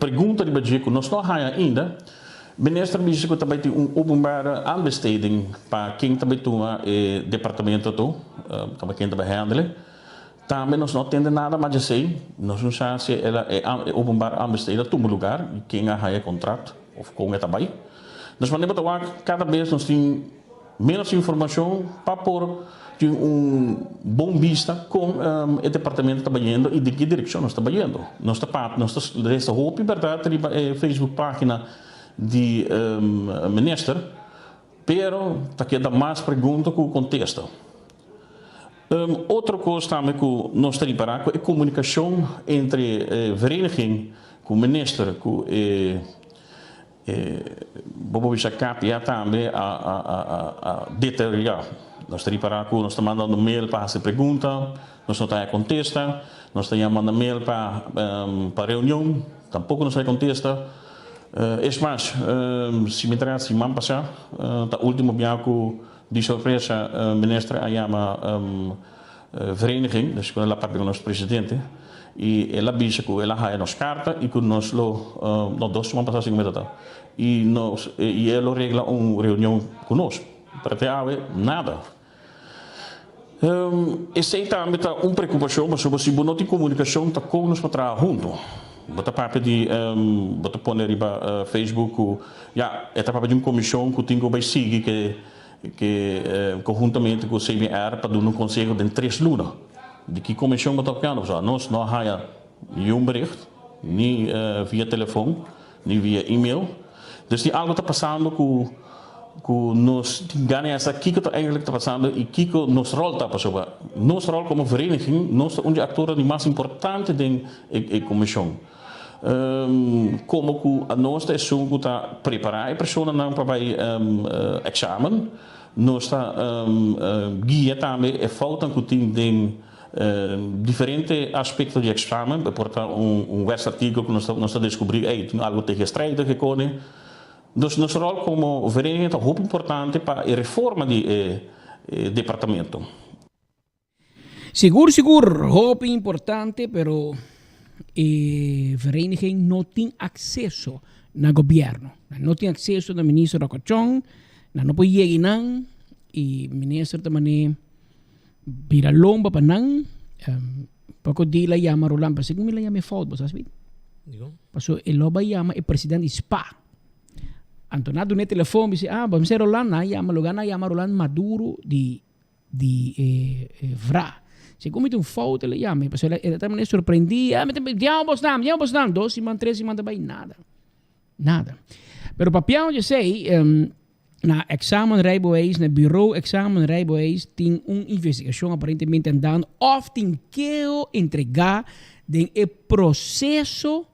pergunta de budget que nós não temos ainda. Minister disse que também tem openbare aanbesteding para quem também tem departamento também quem também handle. Também nós não temos nada mais a dizer. Nós não sabemos se ela é openbaar aanbesteden op um lugar e quem é contrato ou com é também. Nós vamos cada vez nós temos menos informação para pôr de bom vista com o departamento trabalhando e de que direção nós trabalhando. Nós desta hope verdade Facebook página de minister, pero tá queda mais pergunta que o contexto. Outra coisa também que nós temos para é a comunicação entre a vereniging, com o ministro, com Bobo Bichacap e também a deteriorar. Nós temos para que nós estamos mandando mail para essa pergunta, nós não estamos a contestar, nós estamos mandando mail para a reunião, tampouco nós estamos a contestar. É mais, se me traz, se me passar, o último bianco de surpresa, ministra Ayama vereniging, dus com ela parte com nosso presidente, e ela disse que ela vai nos carta e que nós nós dois vamos passar 5 minutos e ela regla uma reunião conosco para ter nada. Esse também está uma preocupação, mas se não tem comunicação, está com nós para trabalhar junto. Bota papo de bota pôr riba Facebook, já é papo de uma comissão que tem que vai seguir que conjuntamente com o CBR para dar um conselho de 3 lunas. De que comissão está tocando? Nós não há nenhum bericht, nem via telefone, nem via e-mail. Dus die algo está passando que nós ganhamos essa que está eigenlijk está passando e que nossa rol está passando. Nossa rol como vereniging, nós um dos atores mais importantes da comissão. Como que a nossa é que está preparar a pessoa não para examen, nós está guia também é falta que tem diferentes aspectos de examen, portanto artigo que nós está descobrir, tem algo tegen strijden gekomen. Dus nossa rol como vereniging é muito importante para a reforma do departamento. Seguro, muito importante, pero vereniging não tem acesso no governo. Não tem acesso do ministro Racochong, não pode chegar e o ministro também vira lomba para não Poco di la llama Roland, pero según me la llame fout, ¿sabes? Paso el loba llama el presidente Spa. Antonado ne telefoon, dice, vamos a Roland, llama Roland Maduro di Vra. Se come un foto le llama, paso ela me sorprendia, diamo Bosnam, 2 semanas, 3 semanas, nada. Pero papião, eu sei, na examen rijbewijs, na bureau examen rijbewijs, tem investigação aparentemente andando, of tem que entregar den processo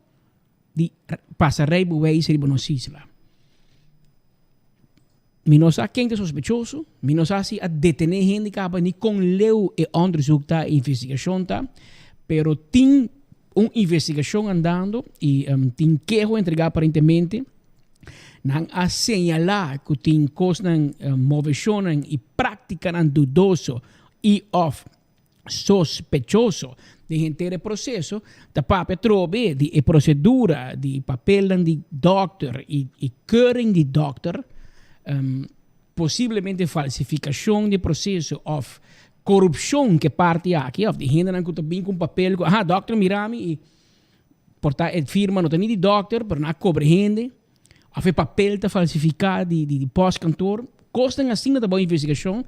de passar rijbewijs riba no Sisla. Mi não sabe quem é sospechoso, mi não sabe se a detener gente que nem com leu e onderzoek tá, investigação tá, pero tem investigação andando e tem que entregar aparentemente. Nang a señalar que tem coisas movecionam e praticam dudoso e of sospechoso de gente processo, da papel trobe de procedura, de papel de doctor e keuring de doctor, possivelmente falsificação de processo of corrupção que parte aqui, of de gente que está bem com papel, doctor mirami e portar firma não tem de doctor, pero não cobre gente. Of papel te falsificar de pós-cantor, costam assim na boa investigação.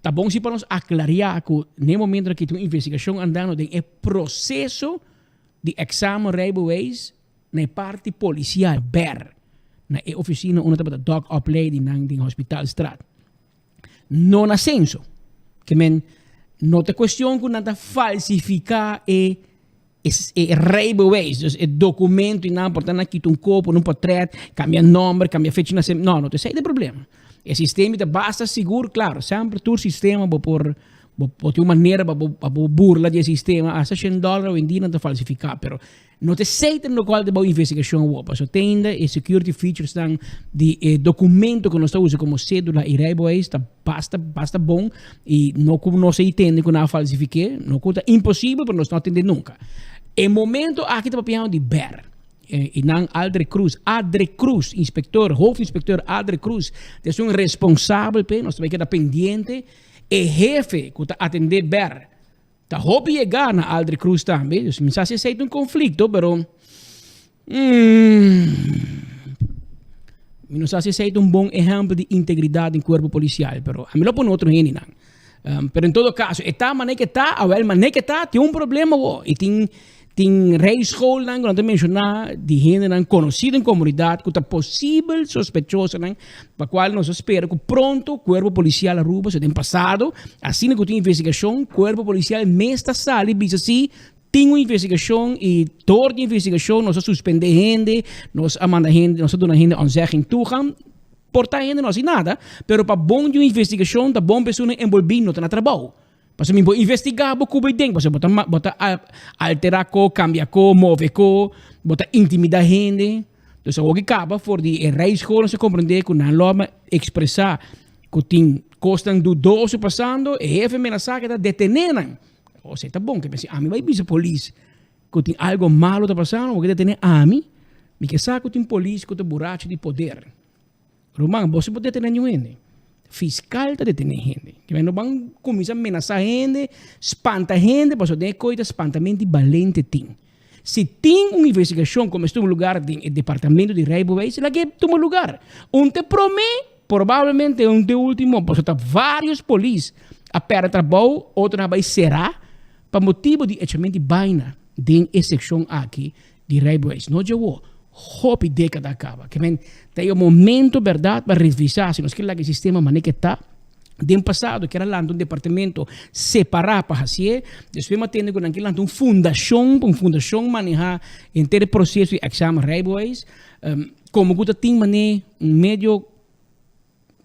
Tá bom se para nós aclarar que no momento que tem uma investigação andando tem processo de exame rijbewijs na parte policial ber na oficina onde está doc opleiding na de hospital straat. Não na senso que men não te questão que nada falsificar rijbewijs, dus het documento e não, portanto, aqui tem corpo, um portret, cambia nome, cambia fecha de nascimento. Não tem saída problema. O sistema te basta seguro, claro, sempre tu sistema por uma maneira para burla do sistema, a $100 vendido não te falsificar, pero não te saída no qual de boa investigação, so tem e security features dan de documento que nós usamos como cédula e rijbewijs, tá basta bom e não se entende que não falsifique, não é impossível, mas nós não entendemos nunca. E momento aqui está papião de ber. E não Adre Cruz, hoofdinspecteur Adre Cruz, é responsável, nós também queda pendente, e jefe que está atender ber. Tá hobby chegar na Adre Cruz também, dus me se aceita conflito, pero não se aceita bom exemplo de integridade em corpo policial, pero a mim lo põe outro gente não. Pero em todo caso, está maneira que está, tem problema, e tem rijschool, que não te mencionar, de gente conhecida em comunidade, que está possível, sospechoso, para qual nós esperamos que pronto o corpo policial Aruba, se tem passado, assim que tem investigação, o corpo policial mesta sala e diz assim, tem uma investigação e toda a investigação, nós suspender gente, nós amanda gente, nós damos gente onzeging toegang, portar gente não assim nada, pero para bom de uma investigação, está bom pessoa envolvida no trabalho. Parce que investigar beaucoup de dingen. Parce que bota alterar cambiar mover bota intimidar gente. Dus ook ik acaba voor die rijschool se compreender que não loma expressar que tem costan dudoso passando e even me saca da deteneram. Ou seja, tá bom que pense a mim vai bisa polícia que tem algo malo tá passando, ou que detener a mim, me que saca que tem polícia que tá buraco de poder. Romão, você pode detener ninguém. Fiscal está detendo gente. Que não vão começar a ameaçar gente, espanta gente, mas tem coisa espantamento valente tem. Se tem uma investigação como este lugar do departamento de rijbewijs, lá que toma lugar. Te promete, provavelmente de último, porque tá vários polícias a perder trabalho, outro vai será, para motivo de echamento de baina, de exceção aqui de rijbewijs. Não jogou. Hope década acaba. Que tem um momento, verdade, para revisar se nós queremos que o sistema maneira está. Do passado, que era lá um departamento separado para fazer, depois matendo com aquele lá uma fundação manejar inteiro processo de exame rijbewijs. Como que tem maneira meio,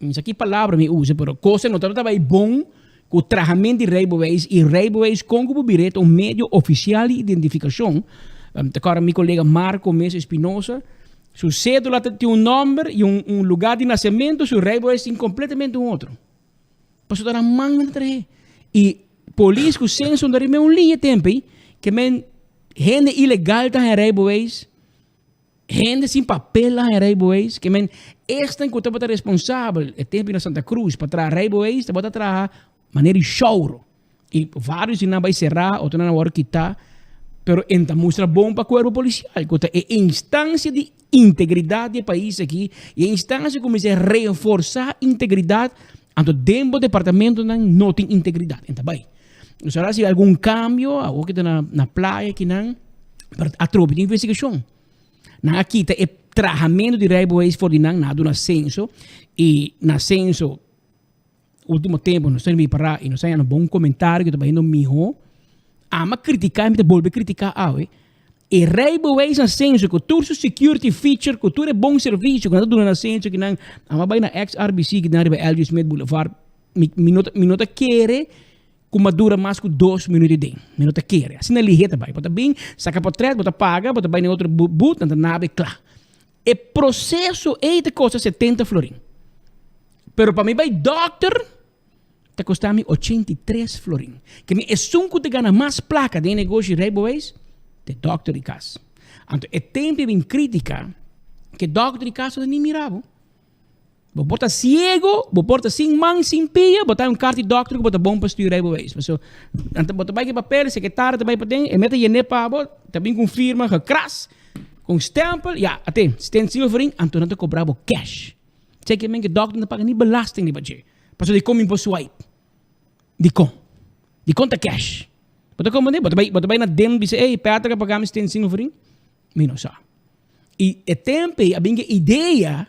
isso aqui palavra me usa, mas coisa não estava bom com o tratamento de rijbewijs e rijbewijs com o bilhete meio oficial de identificação. Agora, meu colega Marco Mesa Espinosa, sua cédula tem um número e um lugar de nascimento, seu rijbewijs tem completamente outro. Para dar a mão entre e polícia que senso dari me linha tempo que gente ilegal tá em rijbewijs, gente sem papel lá em rijbewijs, que esta que está responsável é tempo na Santa Cruz para trazer rijbewijs, está para trazer maneira de choro. E vários não vai cerrar, outros não vai quitar. Pero enta mostra bom para o corpo policial. É instância de integridade do país aqui. E a instância começa a reforçar a integridade. Então, dentro do departamento não tem integridade. Então, bem. Será se algum cambio, algo que está na praia, que não, a tropa de investigação. Não aqui é tratamento de railways for não nada no ascenso. E no ascenso, último tempo, nós estamos parar e nós temos um bom comentário que está indo melhor. Ama criticar, me volve criticar e railways ascenso, que tu security feature, que tu é bom serviço, quando tu não ascenso, que não, ama vai na ex-RBC, que não é LG Smith Boulevard, minuta querer, como dura mais que 2 minutos de minuta querer. Assim na ligeta vai, bota bem, saca para trás, bota paga, bota bem em outro boot, não nada, claro. E processo é de costa 70 florim. Pero para mim vai doctor, está custando 83 florim. Que me é sunco de ganhar mais placa de negócio de railways, de doctor e casa. Então, é tempo de crítica que doctor e casa não mirava. Vou botar cego, vou botar sem mão, sem pia, botar carta de doctor que bota bom para estudar railways. Então, botar bem que papel, secretário também para ter, e mete aí para também confirma, que crash, com stempel, até, tem silvering, então não te cobrava cash. Sei que o doctor não paga nem belasting, nem budget. Passo de como imposto swipe. De conta cash. Bota como nem, bota bem na dem, diz, ei, peta que pagamos tem silvering, menos só. E é tempo, a minha ideia,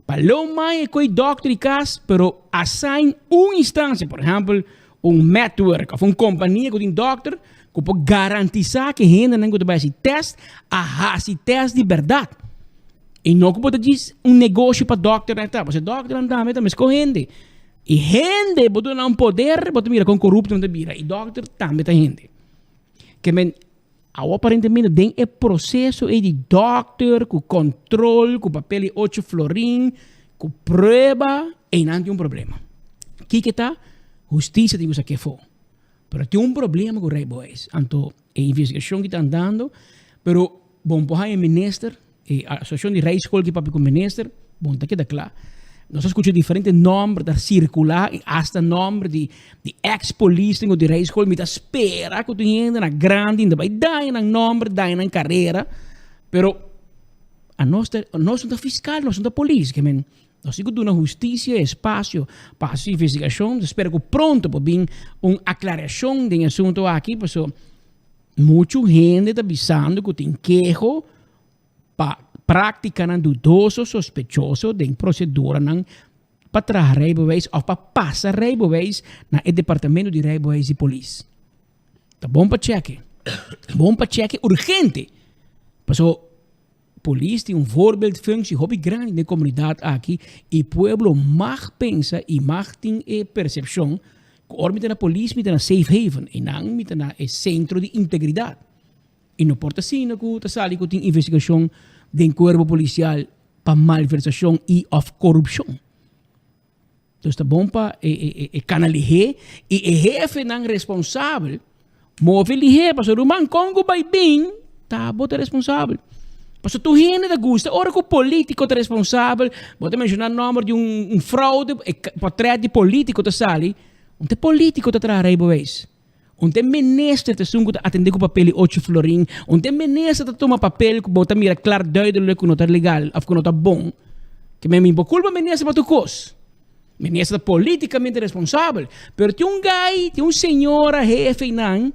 para não mais com o doctor e cas, pero assign uma instância, por exemplo, network, ou uma companhia que tem doctor, que pode garantizar que a gente não vai fazer teste, fazer teste de verdade. E não que pode dizer negócio para doctor, porque doctor não dá, mas com gente. E gente, pode dar poder, pode mirar com corrupto, não mira. E doctor também tem gente. Que aparentemente tem o processo de doctor, com controle, com papel de 8 florim, com prova, e não tem um problema. O que está? Justiça tem que for. Mas tem um problema com o railways. Então, a investigação que está andando, mas bom, por aí o ministro, a associação de rail school que papi com o ministro, bom, está aqui claro. Nós escutamos diferentes nomes da circular e até nome de ex-polícia de rail school, me espera que tu ainda na grande, ainda vai dar na nome, dar na carreira, pero nós somos fiscal, nós somos polícia, que nós temos uma justiça, espaço para a investigação, espero que pronto para vir uma aclaração do assunto aqui, porque muita gente está avisando que tem queijo para prática dudoso, sospechoso de procedura para trazer railways ou para passar railways no departamento de railways e polícia. Tá bom para cheque. Bom para cheque urgente. Porque polícia tem voorbeeld functie hobby grande na comunidade aqui e o povo mais pensa e mais tem percepção que o na polícia é na safe haven e não é na centro de integridade. E não importa se que sali que tem investigação do corpo policial para malversação e of corrupção. Então está bom para canalizar e o jefe não responsável move ele para o man Congo vai bem, tá bota responsável. Porque tu gente da gusta, ora que o político é responsável, bota mencionar o nome de um fraude, portrait de político tá sali, onde político tá traz railways. Onde ministro te sungo atender com papel 8 florim, onde ministro te toma papel que bota mira claro duidelijk que não tá legal, af que não tá bom, que me culpa ministro para tu cos. Ministro politicamente responsável, pero tem um guy, tem um senhora jefe não,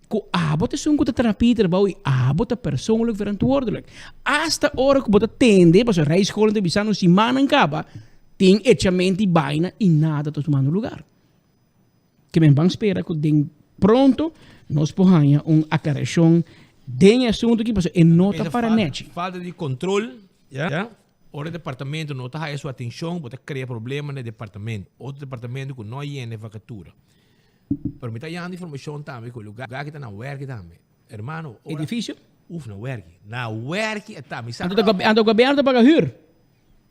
que bota sungo te terapia, boi, bota persoonlijk verantwoordelijk. Hasta hora que bota tende, para a escola de bisano semana em capa, tem echamento e baina e nada tá tomando lugar. Que me vamos esperar que pronto nós possamos uma aclaração de assunto que é nota para a net. Falta de controle, já? O departamento não está a sua atenção, pode criar problema no departamento. Outro departamento que não tem vacatura. Para mim está dando informação também que o lugar que está na UERC também. Hermano, edifício? Na UERC. Na UERC está. Ando governo para hyr?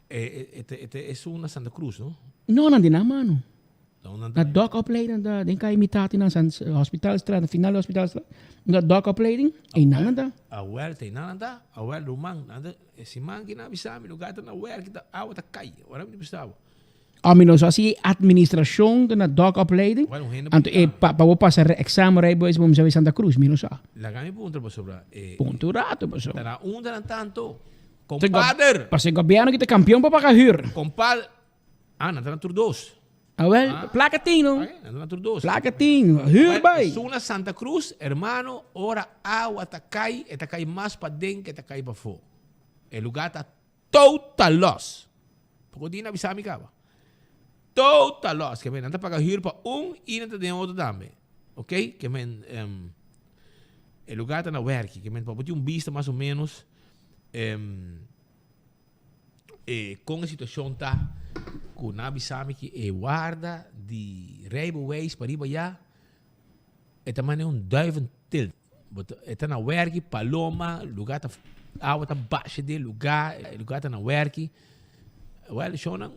É uma Santa Cruz, não? Não, não tem nada, mano. Na doc-opleiding, den kan je imitatie na hospitalstraat, na finale hospitalstraat. Na doc-opleiding, nada. Awel, nada. Awel, rumang, nada. Si man, kinabisa, mi lugar na awel, kita awat kay. Wala mi bisaw. Amino so si administração da doc-opleiding. Anto para passar exame rijbewijs vamos ver Santa Cruz, mino sa. La gami punto pa sobra. Punto rato pa so. Tara dan tanto. Compadre. Para ser governo que te campeão para pagar huur. Compadre. Natan tur dos. Placatino. Natan tur dos. Placatino. Huur bay. Suna Santa Cruz, hermano, ora agua takay, etakay mas pa den que takay pa fo. El lugar ta total loss. Poko di na bisami ka ba? Total loss. Que men, anta paga huur pa e nanta den outro dame. Ok? Que men, el lugar ta na werki. Que men, pa poti vista mais ou menos com a situação tá com na bisami que guarda de rijbewijs para riba já é também duiven tilt. É na werki, paloma, lugar tá água tá baixa de lugar tá na werki. Well, shonan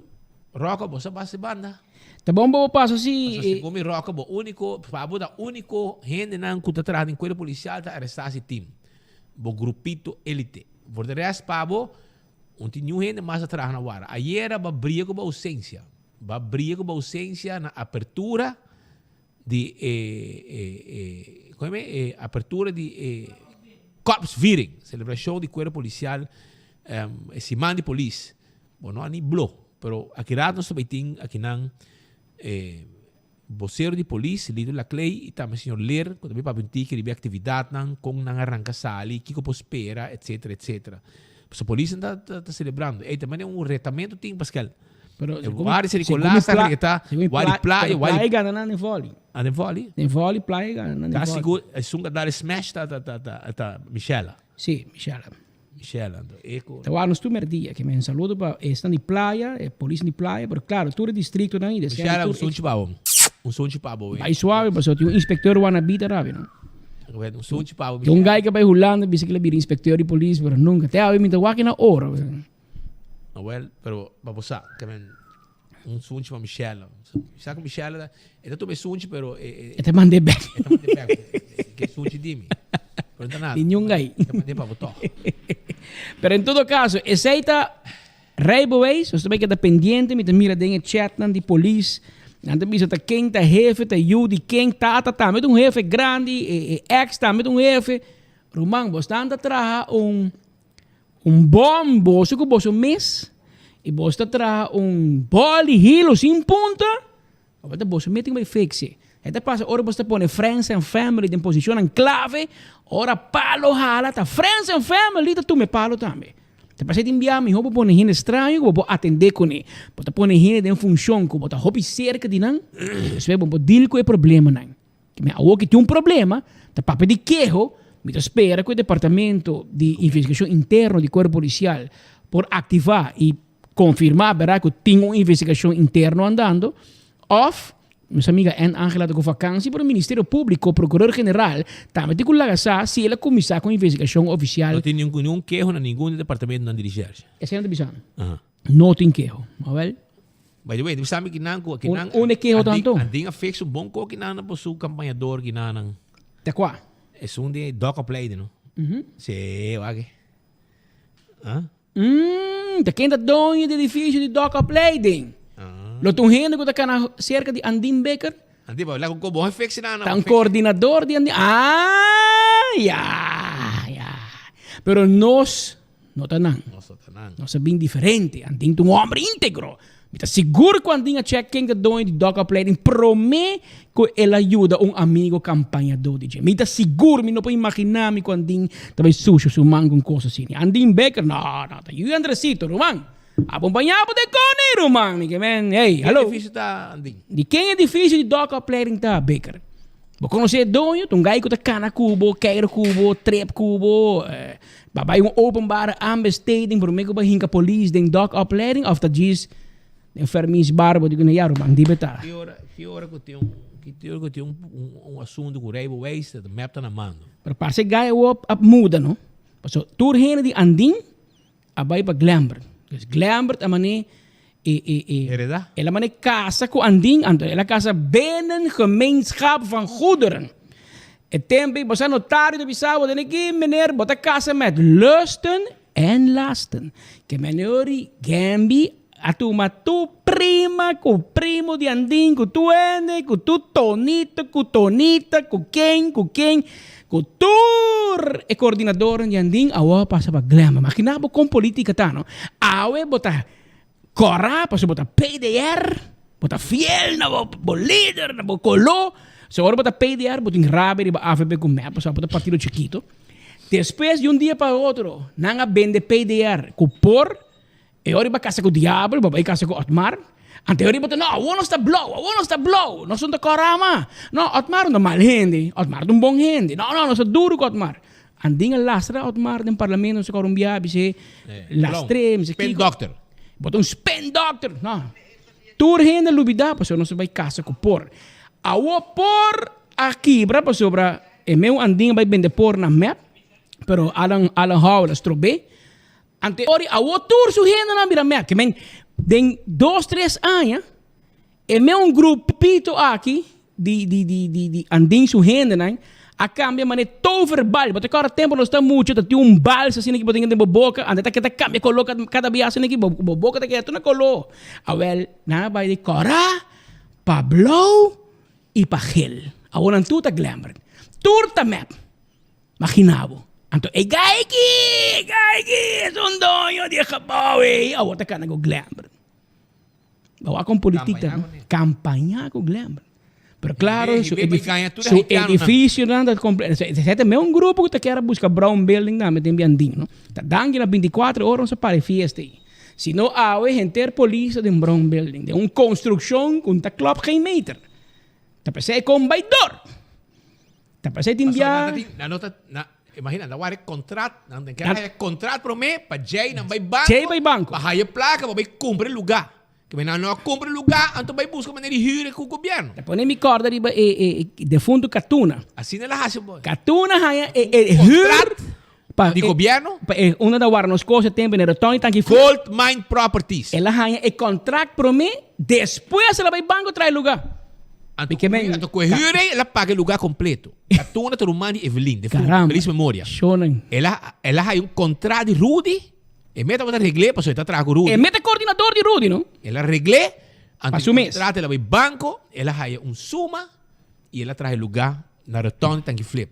roca bossa base banda. Tá bom, bom passo se como roca bo único, pabo da único gente nan kuta trás em coisa policial tá arrestar esse time. Bo grupito elite. Por de resto, pabo, tinha gente mais atrás na hora. Ayer va briga com a ausência. Va briga com a ausência na apertura de apertura de Corps Viring, celebração de corpo policial, semana de polícia. Bom, não há nem bloco, pero aqui lá nós também tem aqui não vocero de polícia, líder da Clay, e também o senhor Ler, quando também para permitir que ele atividade não com não arranca sali, que espera, etc, etc. A polícia está celebrando. E também é retamento tem Pascal. Pero vários se recolar sabe que está wali playa, wali gana na vôlei. A vôlei? Na vôlei playa gana na vôlei. Seguro, é sunga dar smash tá Michela. Sim, Michela. Michela, eco. Então, nós tu merdia que me saludo para estar de playa, polícia de playa, pero claro, todo distrito não ainda. Michela, um som de pabo. Vai suave, mas tem inspector wannabe da rádio, não? Um som de pabo. Tem guy que vai rolando, bicicleta vir inspector de polícia, pero nunca. Até aí me dá na hora. Well, pero vamos a un sunchi para Michelle. Sa com Michelle, ele também sunchi, pero te mandei back. Que sunchi dimi. Pero não nada. Nenhum gai. Te mandei para botar. Pero em todo caso, aceita rijbewijs, você também que está pendiente, me mira dentro chat de polícia. Nanti bisa ta quem tá jefe, tá Yudi, quem tá met jefe grande, ex tá met jefe. Rumang, você tá atrás bom bolso que bolso mês e você traz bola hilo sem ponta. Você bolso meeting vai fixe. Até passa ora você põe friends and family em posição em clave, ora palo hala, tá friends and family, tá tu me palo também. Te passa de enviar me roubo põe hin estranho, vou atender com ele. Você põe hin em função que você roubo cerca de não. Você vai deal com o problema não. Que me algo que tem problema, tá papo de queijo. Me espera que o Departamento de Investigação Interna do Corpo Policial por ativar e confirmar que tem uma investigação interna andando, ou, minha amiga Angela está com vacância, para o Ministério Público, o Procurador-Geral, também tem que lagar se ele começar com a investigação oficial. Não tem nenhum queijo em nenhum departamento não dirigir. Essa é a divisão. Não tem queijo. By the way, sabe que não queijo tanto? Andinha fez bom que não para o campanhador que não. Tá qual? É um de doc-opleiding, não? Sim, wag. Tá quem tá dono do edifício de doc-opleiding. Lo tão rendo que tá na cerca de Andin Becker. Andin, vai lá com o bom fix na. Tá coordenador de Andin. Pero nós não tá não. Nós é bem diferente. Andin é homem íntegro. Me tá seguro que Andin a check quem tá dono de doc-opleiding promete que ele ajuda amigo campanhador de gente. Me tá seguro, me não pode imaginar me que Andin talvez sujo seu mango com coisa assim. Andin Becker, não, tá eu Andresito, Román. Acompanhado de Cone, Román, me que man, hey, hello. Que edifício tá Andin? De quem edifício de doc-opleiding tá Becker? Vou conhecer dono, um gajo que tá cana cubo, queiro cubo, trep cubo, babai open bar ambesteding, por meio que vai hinka police den doc-opleiding of the diz enfermis barbo de ganhar o di betar. Que hora que tem um assunto com o rijbewijs, dat de map tá na mão. Pero parece que gai muda, não? Paso tur heen die Andin, abai pa Glambert. Dus Glambert a mane Hereda? Ela mane casa com Andin, ela casa binnen gemeenschap van goederen. Het tempo, você notário de Bissau, dan ik meneer, bota casa met lusten en lasten. Que meneer Gambi A tu prima, com primo de Andin, com tu ene, com tu Tonito, com Tonita, com quem, com tu coordenador de Andin, awa passa para Glema. Makinabo com política tá, não? Awe bota Cora, passa bota PDR, bota fiel na bo líder, na bo colo. Se agora bota PDR, bota enrabe, bota AFP com mapa, passa bota partido chiquito. Depois de dia para outro, nanga vende PDR, com por. E ora vai casa com o diabo, vai casa com o Otmar. Ante ora vai não, o não está blow. Nós somos da Corama. Não, Otmar não mal gente. Otmar não bom gente. Não, nós somos duro com Otmar. Andinga lastra Otmar no parlamento, se Columbia, se lastre, se Spin doctor. Bota spin doctor. Não. Tur gente lubida, para nós vai casa com por. Awo por aqui, para sobra, e meu Andinga vai vender por na map, pero Alan Howell estrobe. Ante ori a tour su gente na mira me que men den 2-3 anos e me grupito aqui de Andin su gente na a cambia mane toverbal but agora tempo não está muito tá tem balsa assim que botinha de boca ante tá que tá cambia coloca cada vez assim que boca tá que tu na colo awel na vai de Cora Pablo e Pagel a one tu tá glamour tour ta map imaginavo. Anto, gaiki, es un doño de Japawe. A outra cara com glamour. Bawa com política, campanha com glamour. Pero claro, su edifício nada completo. Você tem um grupo que quer buscar brown building na tem Andin, não? Tá dando na 24 horas para fiesta aí. Se não há gente polícia de brown building, de uma construção com tá club geen meter. Tá pensei com baidor. Tá pensei tem Imagina, não há contrato, não tem que haver contrato para mim, para Jay, não vai banco. Jay vai banco. Para a placa, vai cumprir lugar. Que não cumpre lugar, então vai buscar maneira de rir com o governo. Depois me corda de fundo Catuna. Assim ela hace, boy. Catuna é contrato de governo. Uma da warnos coisas tem no retorno tanque Gold Mine Properties. Ela é contrato para mim, depois ela vai banco traz lugar. Então, com a Hure, ela paga o lugar completo. A tuna do Mani Evelyn, de feliz memória. Ela tem um contrato de Rudy, e meta para arreglar, para você trago Rudy. E meta coordenador de Rudy, não? Ela arregla, antes do contrato, ela vai banco, ela tem suma, e ela traz lugar na retorno, tem que flip.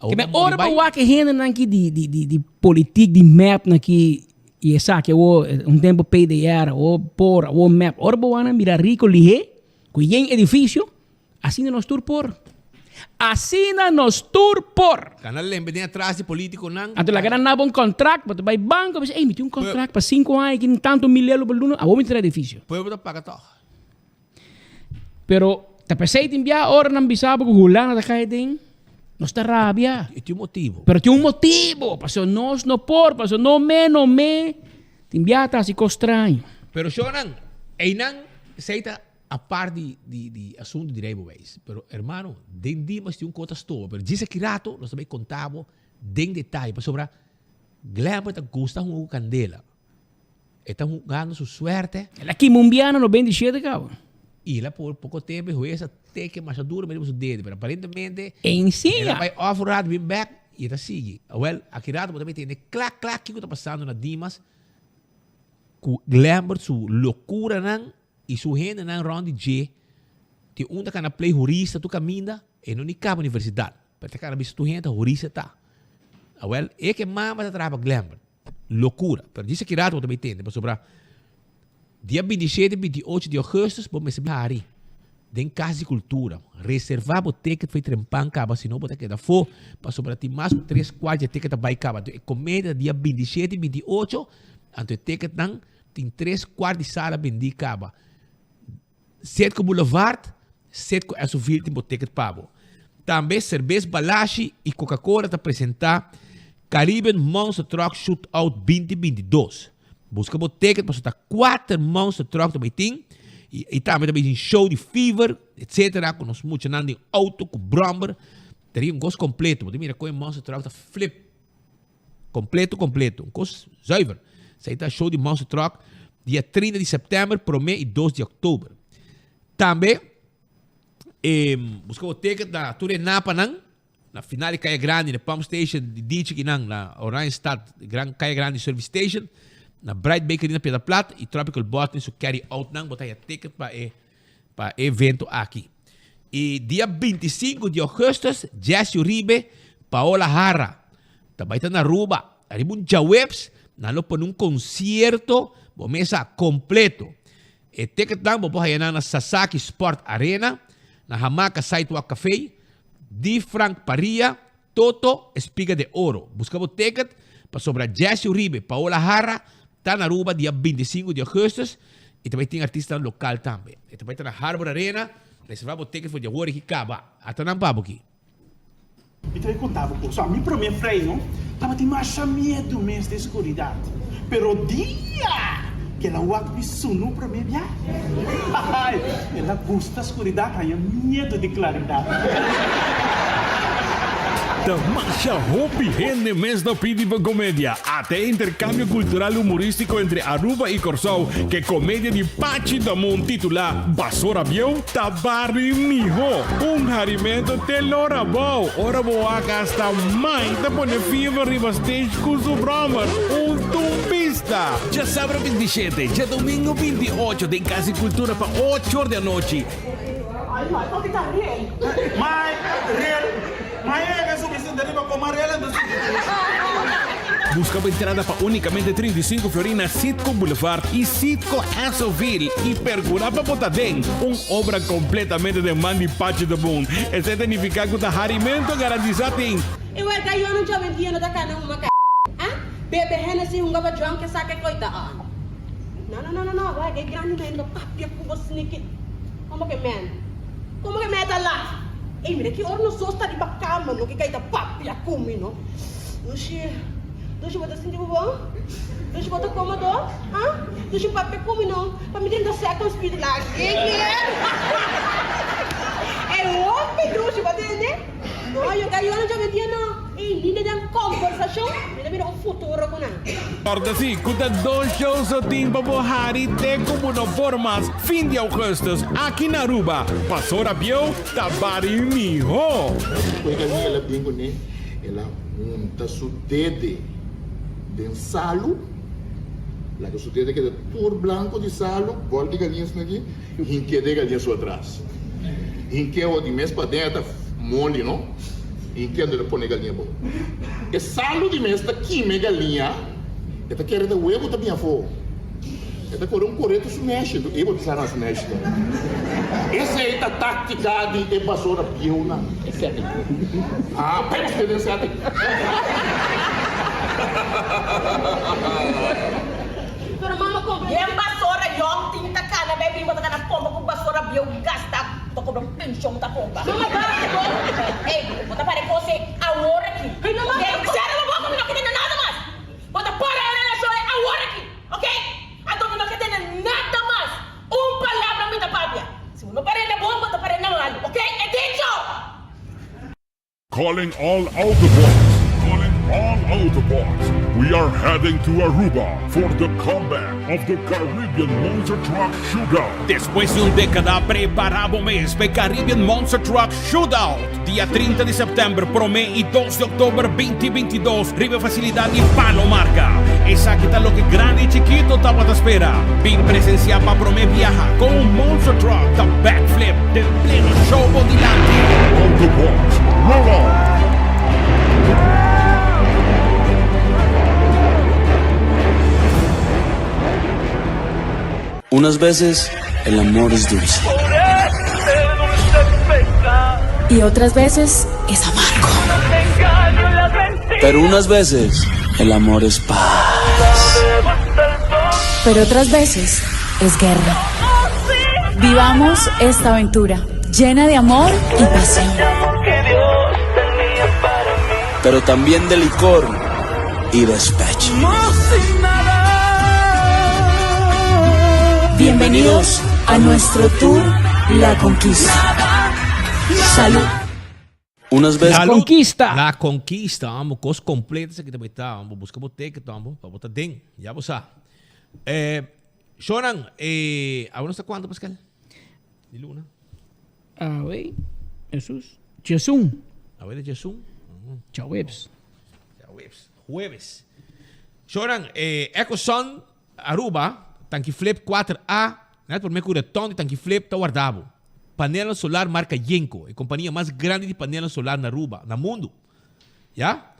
Que me ora para que gente aqui de política, de map, aqui, e essa que é tempo PDR, ou por, ou map, ora para mirar rico, lihe, com edifício, assina nos tour por. Assina nos tour por. Canal lembra de atrás de político não. Então la gran nabo contrato, mas vai banco, mas me tem contrato para 5 anos, que não tanto milhão por ano, a vou me ter edifício. Pueblo paga todo. Pero te pensei de enviar hora não bisabo com hulana da caia den. Não está rabia. E tem motivo. Pero tem motivo, passou nós no por, passou no me. Te enviar tá assim estranho. Pero shonan, não seita a parte de assunto de railways. Pero, hermano, den dimas tem conta estou. Pero diz que rato, nós também contamos den detalhe. Para sobrar, Glamour está gostando de candela. Está jugando sua suerte. Ela aqui mumbiana no 27, cabrón. E ela por pouco tempo, jueza até que mais duro, mesmo o dedo. Pero aparentemente, ela vai off-road, bem back, e ela sigue. Well, aqui rato também tem clac, o que está passando na dimas. Glamour, sua loucura, não. E sua gente não round de tem que na play jurista tu caminha e não cabe universidade para ter visto tu gente jurista tá well é que mama tá trabalha Glamour loucura pero disse que rato também tem para sobrar dia 27 28 de agosto vamos se bari den casa de cultura reservar o ticket foi trempan caba se não botar que da fo para sobrar ti mais 3/4 de ticket vai caba então comédia dia 27 28 anto ticket não tem 3/4 de sala vendi caba 7 Boulevard, 7 com essa vil tem ticket pago. Também cerveja Balashi e Coca-Cola está apresentar Caribbean Monster Truck Shootout 2022. Busca o ticket para soltar 4 Monster Truck também tem. E também tem show de Fever, etc. Com nós muitos andando em auto, com Bromber. Teria gosto completo. Mas mira, com o Monster Truck está flip. Completo. Gosto zuiver. Isso aí está show de Monster Truck. Dia 30 de setembro, promê e 2 de outubro. Também, busca o ticket da Ture Napa, na final de Caia Grande, na Pump Station de Ditch, na Orange Stad, Caia Grande Service Station. na Bright Bakery na Pedra Plata e Tropical Boston so carry out nang botaya ticket para evento aqui. E dia 25 de agosto, Jesse Uribe, Paola Jara, também tá na Aruba, aribun Jawebs, nalo pa num concerto, mesa completo. E ticket lang bobohayan na Sasaki Sport Arena, na Hamaka Sidewalk Cafe, Di Frank Paria, Toto, Espiga de Oro. Buscamos ticket para sobra Jesse Uribe, Paola Jara, tá na Aruba dia 25 de agosto, e também tem artista local também. E também tá na Harbor Arena, reservamos ticket para o que acaba. Até não pabo aqui. Então eu contava com só mim para mim freio, tava de mais medo mesmo da escuridão. Pero dia que ela me sunou para mim, ela gosta da escuridão, tem medo de claridade. Tamasha Hopi Rende mês da Pídiva Comédia. Até intercâmbio cultural humorístico entre Aruba e Corsou, que comédia de Pachi Damon titular Basura Biel Tabari Miho. Harimento telora bom. Ora boa hasta mãe da pone fever riba stage com o Brahman. Tumpista. Já sábado 27, já domingo 28, tem Casa e Cultura para 8 horas da noite. Ai, pode estar real. Mas é que suficiente para comer ela do Busca a entrada para unicamente 35 Florina, Sitco Boulevard e Sitco Hassoville. E pergurar para Botadem, obra completamente de Mandy Pachi do Boom. Esse significa que o harimento garantizado em... Eu é que eu não estou vendendo da cana uma c... Bebe Hennessy, gaba drunk, essa que coisa. Não, vai, que grande man, papi, com você nique. Como que meta lá? Ei, mira, que hora não sou está de bacama, não que cai da papi a comer, não? Deixa eu botar assim de bom? Deixa eu botar cômodo? Deixa eu papi comer, não? Para me tentar second speed lá. Que é? É homem, deixa eu botar, né? Não, eu não já vendia, não. Ei, linda de conversação, mira futuro com ela. Porta sim, com dois shows o tempo para e te como no formas fim de agosto aqui na Aruba. Passou a Biel Tabari Miho. Porque ela bem com ela monta seu dedo de salo. Lá que seu dedo que é tur branco de salo, volta de galinhas aqui, e que de galinhas atrás. E que o de mês para dentro mole, não? E que anda põe galinha bom. E salo de mês tá aqui me galinha. Esta quer da huevo também a fo. Esta corre correto su mexe, eu vou precisar nas mexe. Essa é a tática de invasora piona. Esse é. Pega os dedos certo. Pero mama ko, yang basura yung tinta kana, baby mo ta kana pomba kung basura bio gasta. Toko do pensyon ta pomba. Mama ba? Eh, bota pare ko se awora aqui. Hey, não, sério, não vou não quer nada mais. Bota para ela na show awora aqui, OK? Então não quer nada mais. Palavra me da pábia. Se não pare na bomba, bota pare na lado, OK? É dicho. Calling all Autobots. All Autobots, we are heading to Aruba for the comeback of the Caribbean Monster Truck Shootout. Después de una década, preparamos mês para Caribbean Monster Truck Shootout. Dia 30 de setembro, Promé e 2 de outubro 2022, Ribe Facilidade e Palomarca. Essa aqui tá lo que grande e chiquito estava à espera. Vim presenciar para Promé viajar com um Monster Truck da backflip de pleno show dilante. Autobots, roll on! Unas veces el amor es dulce. Y otras veces es amargo. Pero unas veces el amor es paz. Pero otras veces es guerra. Vivamos esta aventura llena de amor y pasión. Pero también de licor y despecho. Bienvenidos a nuestro tour La Conquista. Salud. Unas veces Salud. Conquista. La Conquista, vamos, cos completas aqui também tá, vamos buscar boteca, vamos, para botar dentro, já vou saber. Shonan, ¿ahora está cuándo, Pascal? De luna. A ver, Jesús. Jesús. A ver, Jesús. Jueves. Jueves. Shonan, Echo Sun, Aruba, tanque flip 4A, né, por meio de tom de tanque flip, está guardado. Panela solar marca Yenko, a companhia mais grande de panela solar na Aruba, no mundo. Já?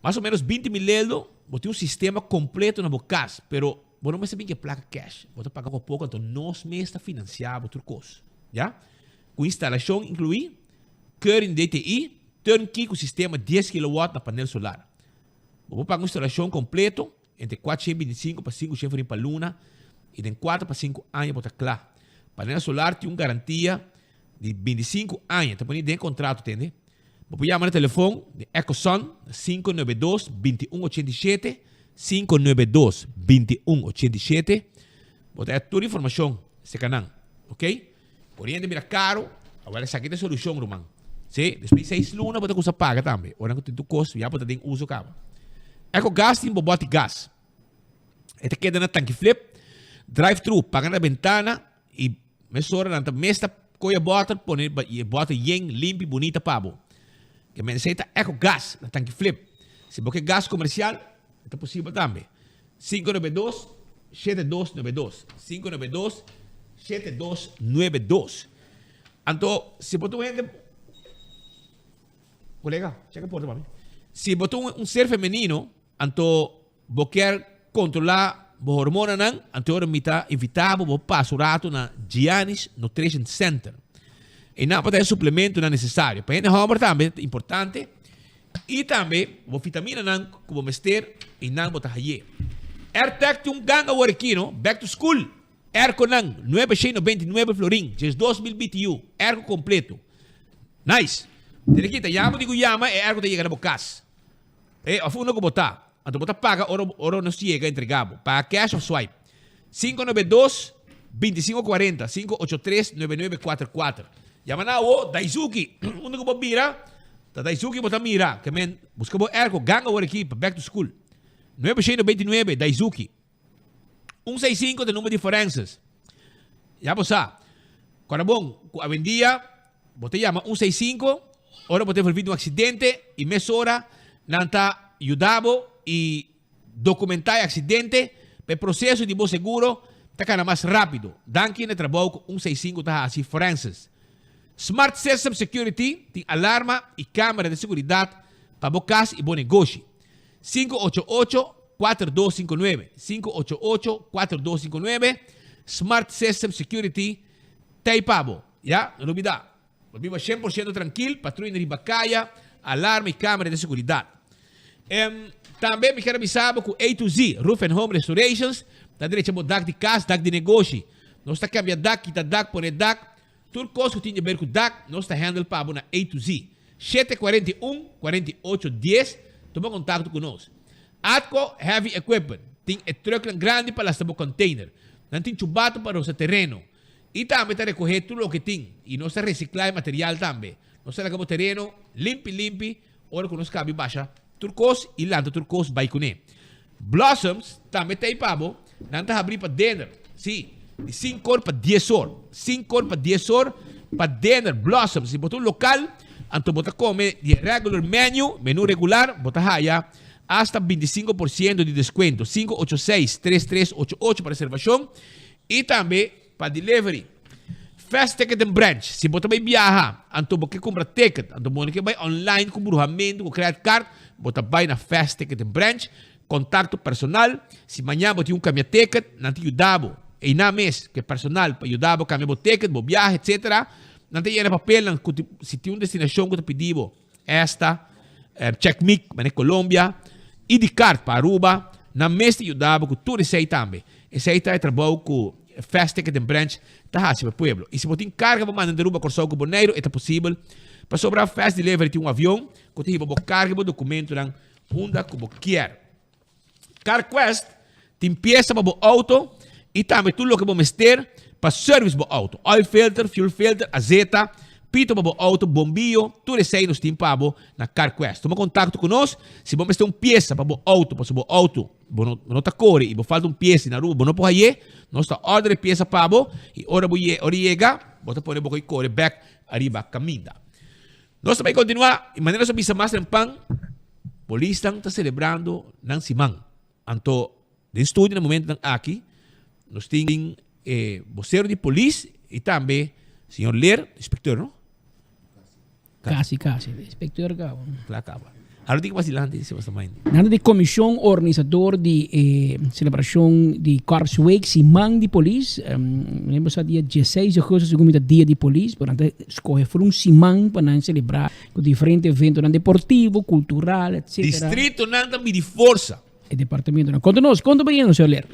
Mais ou menos 20 mil euros, você tem um sistema completo na casa, pero você não sabe que é placa cash. Você paga um pouco, então nós mesmos está financiado por coisa. Já? Com instalação inclui current DTI, turnkey com sistema 10 kW na panela solar. Você paga uma instalação completa, entre 425 para 500 para Luna, e de 4 para 5 anos para claro. Panela solar tem uma garantia de 25 anos. Então, dentro do contrato, entende? Você chamar no telefone de EcoSun 592-2187, 592-2187. Você tem toda a informação, se canal, ok? Corriente mira caro, agora essa aqui é a solução, Roman. Sim, depois 6 lunas, você usa paga também. Ora, que tem o custo, já você tem uso cabo. EcoGas tem bobote gás. Este queda na tanque flip, drive-thru, paga na ventana, e mesora na mesta, coia bota, põe bota yen, limpa e bonita pabo. Que me necessita EcoGas na tanque flip. Se você quer gás comercial, é possível também. 592-7292. 592-7292. Então, se você tem... Colega, checa a porta para mim. Se você tem um ser feminino, então, você quer controlar a hormona, então, você evitar o passo rato na Giannis Nutrition Center. E não pode ter suplemento não necessário. Para a homem também é importante. E também, a vitamina não, que você ter, e não botar aí. AirTag tem um gang agora aqui, no? Back to school. Airco não, 999 florin, 2.000 BTU. Airco completo. Nice. Tem que llama, digo llama, é airco que chega na bocas. A fundo que botar. Então, botar paga, oro não chega entregado. Paga cash ou swipe. 592-2540, 583-9944. Llama na o Daisuke. Onde que você mira? Da Daisuke você mira. Que men, busca o ergo, ganga agora aqui, para back to school. 929 Daisuke. 165 de número de diferenças. Já você sabe. Quando bom, a vendia, você chama 165, ora você foi vídeo um acidente, e meia hora, não está ajudado e documentar o acidente, para o processo de bom seguro, está mais rápido. Danke na trabalho com 165 está as diferenças. Smart System Security tem alarma e câmera de segurança para bom casa e bom negócio. 588-4259. 588-4259. Smart System Security tem pabo. Já? Não duvida. Viva 100% tranquilo, patrulha de bacaia, alarma e câmera de segurança. Também me quero avisar com A2Z, Roof and Home Restorations, da direita do DAC de casa, DAC de negócio. Nós está cambiando DAC, quita DAC, põe DAC. Tudo coisa que tem a ver com DAC, nós está handle para na A2Z. 741-4810, toma contato conosco. Atco Heavy Equipment, tem um truck grande para o container. Não tem chubato para o seu terreno. E também está recolher tudo o que tem. E nós está reciclar material também. Nós está levando o terreno, limpe, ora que nós cabe baixa. Turcos e lá turcos vai com ele. Blossoms também tem pabo, não está abrir para dinner. Sim, de 5 horas para 10 horas. 5 horas para 10 horas para dinner. Blossoms, se botar um local, então você come de regular menu regular, você haya hasta 25% de desconto. 586-3388 para reservação. E também para delivery. Fast Ticket and Branch. Se você vai viajar, então você compra ticket, então você vai online com burramento, com credit card, você vai na Fast Ticket and Branch, contato personal. Se amanhã você tem um caminho ticket, não te ajudava. E na mês que personal para ajudar a cambiar o ticket, o viagem, etc. Não tem papel, se tem uma destinação que te pediu, esta, check-me, na Colômbia, ID card para Aruba, na mês te ajudava com tudo isso aí também. Esse aí é trabalho com Fast Ticket and Branch, tá assim para o pueblo. E se você tem carga para mandar de Aruba, Corsão, com Boneiro, é possível. Para sobrar Fast Delivery, tem um avião, que tem para carga, para documento, onde que você quer. CarQuest tem peça para o auto, e também tudo o que você ter para service para o auto. Oil filter, fuel filter, azeta, pito para o auto, bombillo, tudo isso aí nós temos para na CarQuest. Toma contato conosco, se você tem uma peça para o auto, você não está core, e você falta uma peça na rua, você não pode ir, nós está ordem de peça para você, e hora você chega, você pode pôr o core back, arriba, caminha. Nós também continuar, de maneira sobre essa massa em pão, Polícia está celebrando Nancy Man. Então, De estúdio, no momento aqui, nós temos vocero de polícia e também senhor Ler, inspector, não? Casi. Inspector Cabo. Acaba. Agora tem que vacilante, se você mãe. Nada de comissão organizador de celebração de Corps Week, Simão de polícia. Lembro só dia 16 de agosto, segundo dia de polícia. Portanto, escolhe for um Simão para celebrar com diferentes eventos deportivo, cultural, etc. Distrito nada me de força. O departamento. Conta bem, senhor Ler.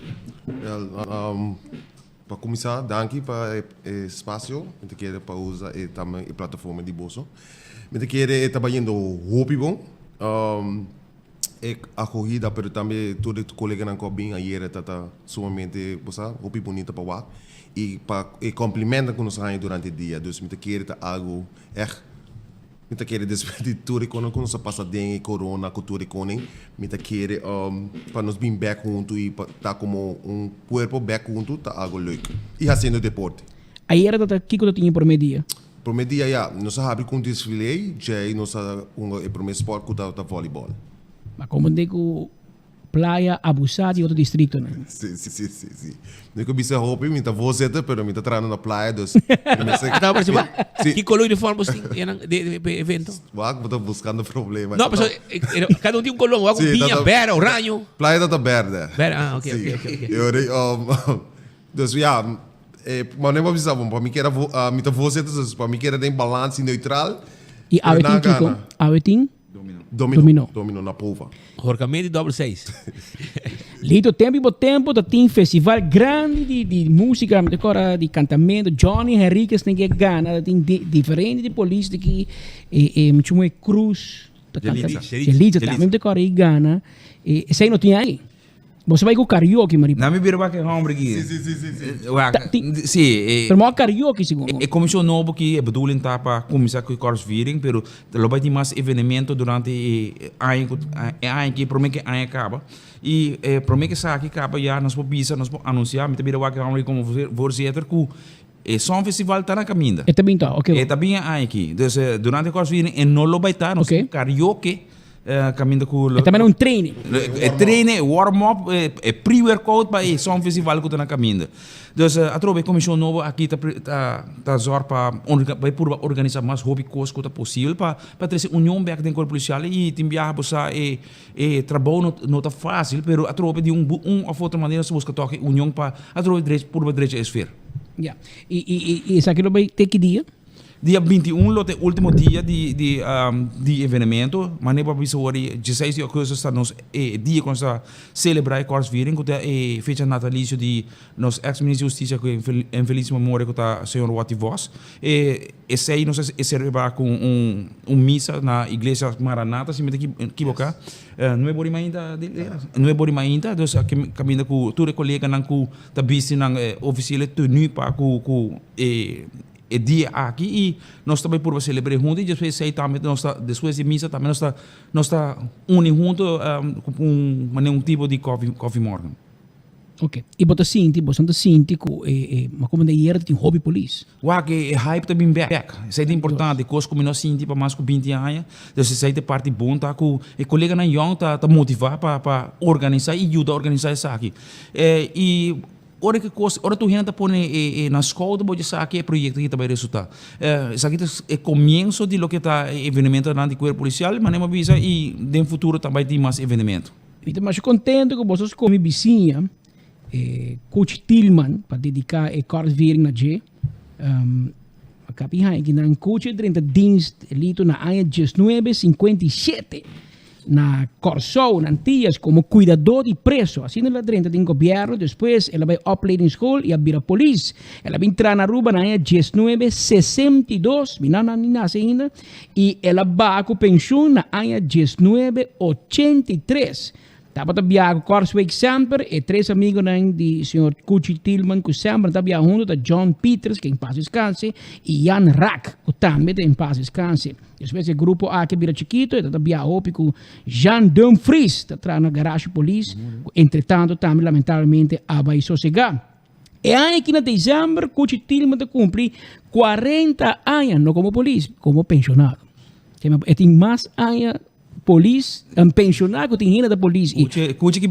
Para começar, danke para o espaço, eu quero para usar também a plataforma de bolso. Eu quero trabalhando roupa bom. A corrida, mas também todo colega na Cobin ayer está sumamente roupa bonita para lá e para complementa com nós durante o dia. Então, eu quero algo eu quero despedir tudo quando nós passa dengue, corona, cultura economia. Eu quero para nós vir back junto e estar como corpo back junto, tá algo leuk. E fazendo deporte. Ayer era que eu tinha por meio-dia. Por meio-dia, nós abrimos com desfile, já nós o primeiro esporte que tá voleibol. Mas como digo, praia abusada e outro distrito, né? Sim. Não é que eu me roupa, eu estou vozeta, mas eu estou treinando na praia, então... Não, mas que color de uniforme de evento? Eu estou buscando problemas. Não, mas cada um tem color, o vinha, verde, orange. Praia está verde. Ok. Então, mas não é avisar, para mim que era vozeta, para mim que era em balanço neutral. E Avetin? Dominó na prova. Orcamente doble 6. Lito tempo, tem festival grande de música, de cantamento. Johnny Henriquez tem que ganhar, tem diferente de polícia que é Cruz. Elite também tem que ganhar. Esse aí não tinha aí. Você vai com karaoke, Maripa? Não me vira para que homem aqui. Sim. Pero mo karaoke segundo. É comissão nova que é bedoeling para começar com o Corps Viering, pero lo vai ter mais evento durante ano que promete que ano acaba. E promete que sa aqui acaba já nós podemos anunciar, me vira para que homem como voorzitter que só festival está na caminho. É também tá, ok. É também aqui. Então durante o Corps Viering não lo vai estar, nós karaoke. Caminho com também um treino. Treino, warm-up, pre-workout para um festival que está na caminho. Então, a tropa comissão nova aqui está zor para organizar mais hobby coisas que possível para trazer união back dentro do policial e enviar para trabalho não está fácil, mas a tropa de ou outra maneira se busca toque união para a tropa por direita esfera. Yeah. E isso aqui vai ter que dia? Dia 21, o último dia de evento, mas nem para pensar 16 de agosto está nos dia quando está celebrar o Corps Viering, que é fecha natalício de nosso ex-ministro de Justiça, que em feliz memória, que está o senhor Wati Voss. Esse aí nós celebrar com missa na igreja Maranata, se me equivocar. Não é bom ainda, não é bom ainda, então caminha com todo colega que está visto na oficial tenu para dia aqui e nós também por celebrar juntos e depois sei também depois de missa também nós está unindo junto um tipo de coffee morgan. Ok. E você sente mas como daí era tem hobby police? Uau, que hype também back. Isso é importante, coisa como nós sente para mais com 20 anos, então isso é parte bom tá com o colega na young tá motivar para organizar e ajudar a organizar isso aqui. E ora tu renda põe na escola pode ser que é projeto que vai resultar. Isso aqui é começo de lo que está evento na de corpo policial, mas não avisa e no futuro também tem mais evento. Então, mas contente que vocês como vizinha, coach Tillman para dedicar a Corps Viering na G. A capihan que na coach 30 dienst lito na ano 1957. Na Corsou, na Antillas, como cuidador de preso. Assim ela dentro do governo, depois ela vai opleiding school e a vira polícia. Ela vai entrar na Aruba na ano 1962, não nasce ainda, e ela vai com pensão na ano 1983. Estava trabalhando com Corsweg sempre e três amigos de senhor Cuchi Tillman, que sempre trabalham junto, John Peters, que em paz descanse, e Jan Rack, que também em paz descanse. Depois o grupo A que vira chiquito, e trabalhando com Jean Dumfries, que está na garagem polícia, entretanto, também lamentavelmente, vai sossegar. E aí que em dezembro, Cuchi Tillman cumpre 40 anos, não como polícia, como pensionado. Ele tem mais anos polícia, pensionário que tem renda da polícia. Kuchi que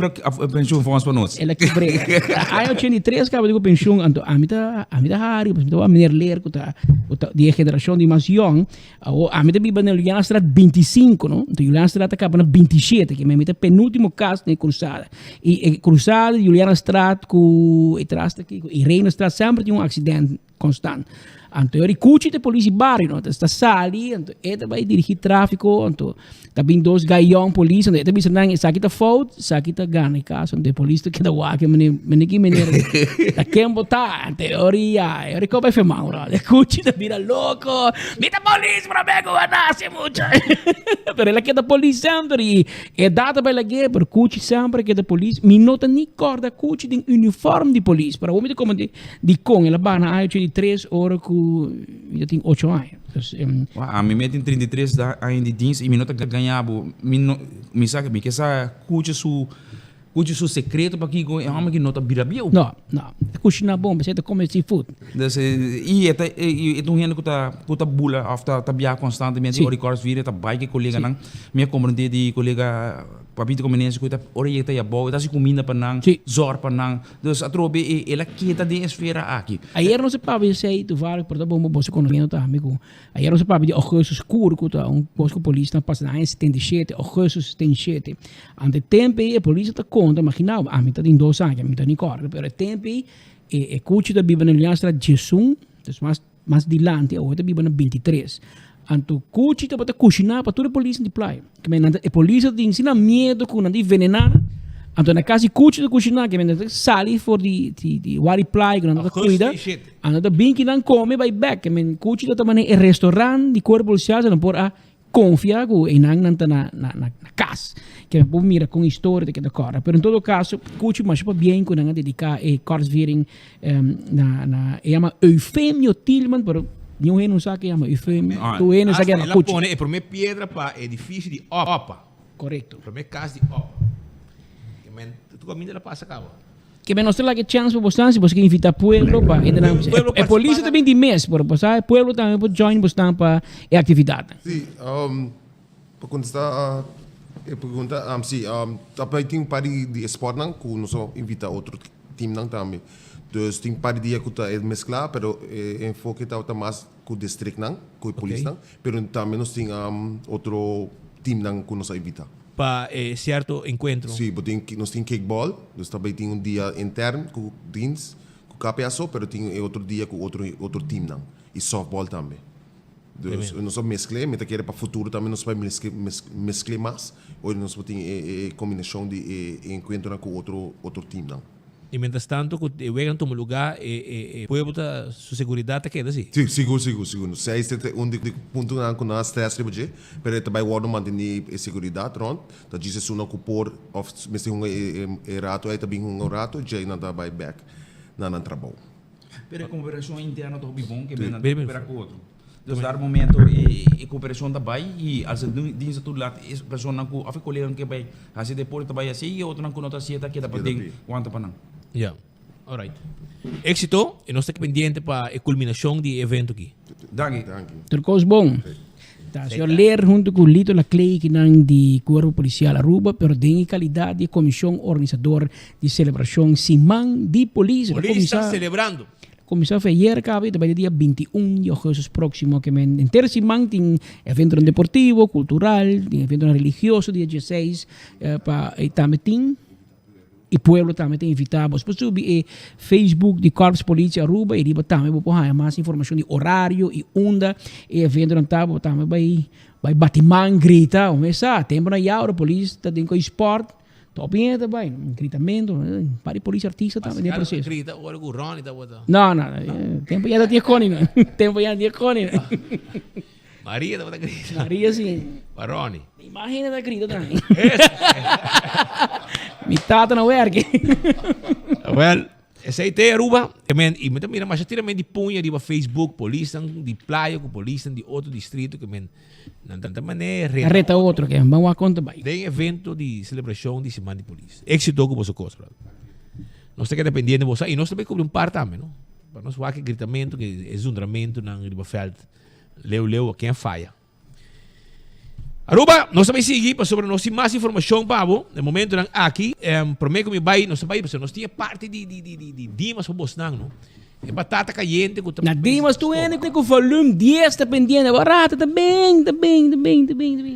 pensão fomos para nós. Ela que brega. Aí 83 acaba de pensão, então a mim tá hari, então a mulher ler que tá de geração de mais young, a mim tá vive na Juliana Strat 25, não? Então Juliana Strat acaba na 27, que me mete penúltimo caso de cruzada. E cruzada Juliana Strat com atrás aqui, e Reina Strat sempre tem acidente constante. Então, eu ricucci de polícia barrio, não? Está sali, então, ele vai dirigir tráfico, então, também dois gaião polícia, então, ele bisa nang, sa kita fault, sa kita gana, caso, então, polícia que da wake, meniki menir, da kembo ta, teoria, eu rico vai femar, não? Ricucci da vira louco, mita polícia para me guardar-se muito. Pero ele que da polícia sempre, e data vai lagé, pero cucci sempre que da polícia, mi nota ni corda cucci de uniforme de polícia, para o homem de comando de com, ela bana, aí, 3 horas com eu tenho 8 anos. A mim metem 33 anos de dienst e minuto que ganhava, me sabe que essa cuja su secreto para que é uma que nota birabiu. Não, cozinha bom, você tá comendo seafood. E é um que tá bula after tabia constantemente o records vir tá bike colega nang minha compreender de colega papito comenense que tá orienta ya boa tá se comida para nang zor para nang dus atrobe ela que tá de esfera aqui. Ayer não se pode sei tu vale por bom você conhecendo tá amigo. Ayer não se pode de oggeus escuro que tá bosco polícia passa na 77 oggeus 77. Ante tempo a polícia tá conta imagina a mim tá em 2 anos a mim tá nem corre pero tempo e cuchi da biba na Liastra Jesus dus mais dilante ou tá biba na 23. Anto cuchi tá para cozinhar para toda a polícia de playa. Que me a polícia te ensina medo com não envenenar. Anto na casa cuchi de cozinhar que me sali for de wari playa que não tá cuida. Anto tá bem que não come vai back que me cuchi tá também é restaurante de corpo policial não por a confiar com e não tá na casa. Que me mira com história que decorre. Pero em todo caso, cuchi mas para bem com não dedicar e Korsviering na chama Eufemio Tillman pero nenhum não sabe que é uma eufêmio. Tu não sabe que é uma cuchi. Ela põe a primeira pedra para edifício de Opa. Correto. Primeira casa de Opa. Tu caminho ela passa cá. Que menos tem lá que chance para você se você invita pueblo para a polícia também de mês por você pueblo também pode join você para a atividade. Sim, para contestar a pergunta, sim, também tem pari de esporte não, que nós invita outro time não também. Dus tem par dia que tá mesclar, pero enfoque tá mais com o distrito não, com a polícia não, pero também nós tem outro time não que nós invita. Para certo encontro. Sim, nós tem kickball, dus também tem dia interno com dienst, com KPSO, pero tem outro dia com outro time não, e softball também. Dus nós mesclar, mas quer para futuro também nós vai mesclar mais, ou nós tem combinação de encontro com outro time não. E mientras tanto, que llegan a tu lugar, pueblo su seguridad te queda assim? Sim, seguro. Se este ponto não com nós stress ribe, pero também o manter a seguridade rond, da diz se não ocupar of mesmo rato aí também rato, já não tá by back na trabalho. Pero a cooperação interna do bom que bem para com outro. Dus daar momento e cooperação também e als dienst tu laat is persoon ku of colega que vai as depois também assim e outro não conota sieta que dá para ter quanto para não. Yeah. All right. Éxito e nós estamos pendiente para a culminação do evento aqui. Danke. Turcos bom. Tá, senhor ler junto com o Lito la Clay que não de Corpo Policial Aruba, pero tem qualidade de comissão organizador de celebração Simão de Polícia. Polícia está celebrando. Começou a ayer cabe também dia 21 de agosto próximo que men inteiro Simão tem evento deportivo, cultural, tem evento religioso dia 16 para também e pueblo também tem invitados para subir Facebook de Corpus Polícia Aruba e riba também vou pôr mais informação de horário e onda e evento não tá também vai batimang grita o mesa tempo na yaura polícia tem com esporte top bem também gritamento para polícia artista também é processo grita agora o Ronnie tá botando não tempo já tinha cone tempo já tinha cone Maria tá botando grita Maria sim Ronnie imagina da grita também mitad na werk. Well, essa ideia Aruba, e me também mas tira de punha de Facebook, polícia de playa, com polícia de outro distrito que men não tanta maneira reta outro que vamos a conta bem. Tem evento de celebração de semana de polícia. Éxito com você coisa. Nós temos que depender de você e nós também cobrir parte também, não? Para nós fazer gritamento, que exundramento na riba feld. Leu quem falha. Aruba, nós também seguimos sobre nós mais informação para o momento nang aqui, prometo que me vai, nós vai, porque nós tinha parte de Dimas para Bosnang, não? É batata caliente com na Dimas tu é com volume 10 dependendo, barato também.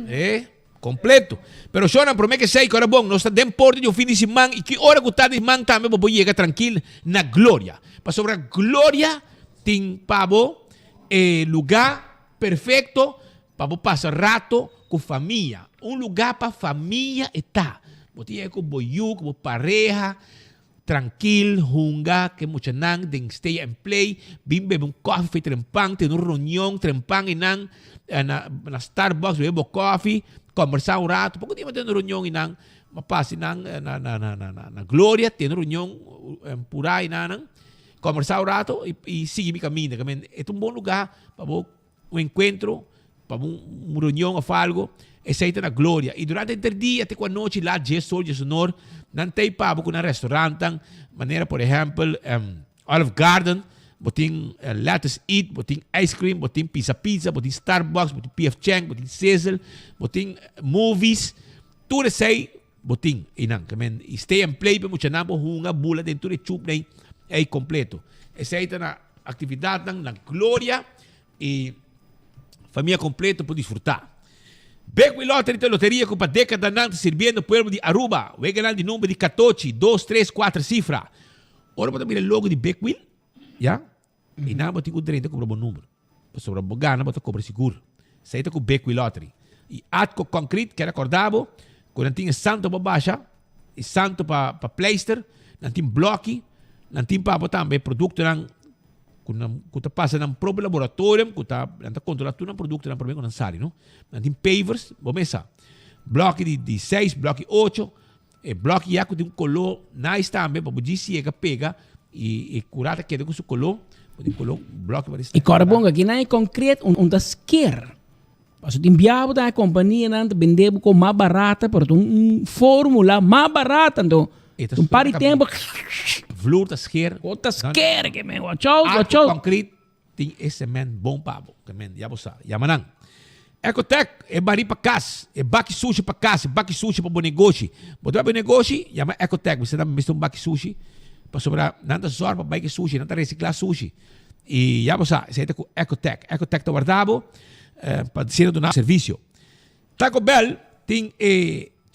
É, completo. Pero Shona, prometo que sei que era bom, nós está dentro porto de um fim de semana e que hora que está de semana também para chegar tranquilo na glória. Para sobre a glória tem para lugar perfeito para passar rato com família. Lugar para família está. Você com boiú, com pareja, tranquilo, junga, que mucha nang, den stay and play, bim bebe coffee, trempang, tem reunião, trempang inang, na Starbucks, bebe coffee, conversar rato, pouco tempo tem reunião inang, mapasi nang, na Glória, tem reunião, pura inang, conversar rato, e sigue mi caminho, é bom lugar para um encontro, para uma reunião ou algo, aceita na Glória. E durante o dia, até com a noite, lá, de sonor, não tem para com um restaurante, maneira, por exemplo, Olive Garden, botin lettuce eat, botin ice cream, botin pizza, botin Starbucks, botin P.F. Chang, botin Cecil, botin movies, tudo isso aí, botin, e stay and play, para muita nabo, uma bula dentro de chup, é completo. Aceita na atividade, na Glória, e família completa para desfrutar. Beckwith Lottery tem loteria com para década nante servindo o povo de Aruba. O ganhar de número de 14, 2, 3, 4 cifras. Ora para mirar logo de Beckwith, já? E não botar com 30 cobra bom número. Para sobre a bogana botar cobra seguro. Saída com Beckwith Lottery. E Atco Concrete que era acordado, quando tinha santo para baixa, e santo para pleister, não tinha bloque, não tinha para botar também produto não. Quando passa num próprio laboratório, quando está controlando todo o produto, não problema com não sai, não? Tem pavers, vamos começar. Bloco de 6, bloco 8, e bloco já com um color nice também, para poder se pega e curar que com seu color, pode color bloco para e agora bom aqui não é concreto, das quer. Mas tem biabo da companhia não vender com mais barata, porque fórmula mais barata, então pare tempo. Vloer te scheer. Wat te scheer, que men. Wat concreet, tem esse men bom pabo. Que men, já você, já manang. Ecotec, é bari para casa, é baki sushi para casa, baki sushi para bom negócio. Botar bom negócio, chama Ecotec. Você dá um baki sushi, para sobrar, nada só para baki sushi, nada reciclar sushi. E já você, você tem com Ecotec. Ecotec tá guardado, para ser do nosso serviço. Taco Bell tem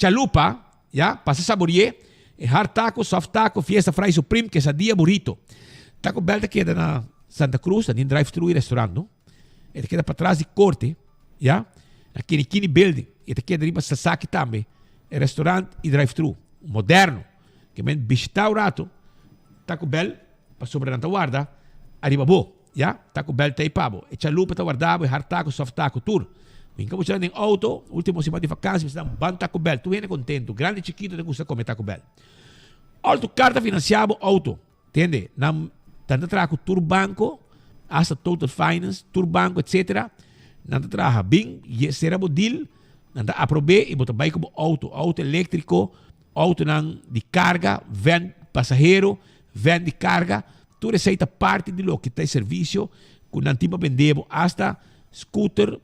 chalupa, já, para se saborear. Hard taco, soft taco, fiesta fry supreme, quesadilla, burrito. Taco Bell te queda na Santa Cruz, tem drive-thru e restaurante, não? E te queda para trás de corte, já? Na Kini Building. E te queda ali para Sasaki também. É restaurante e drive-thru. Moderno. Que men visitar o rato. Taco Bell, para sobre a guarda, arriba bo, já? Taco Bell te pabo. E chalupa te guardado, hard taco, soft taco, tour. Vinca você em auto, último semana de vacança, você dá um bom Taco Bell. Tu viene contento, grande e chiquito, te gusta comer Taco Bell. Auto carta financiado, auto. Entende? Tanto trago Tour Banco, hasta Total Finance, Tour Banco, etc. Nanto traga bem, e será o deal, nanto aprove e bota vai como auto elétrico, auto de carga, van passageiro, van de carga, tu receita parte de lo que tem serviço, com nantipa vendebo, hasta scooter,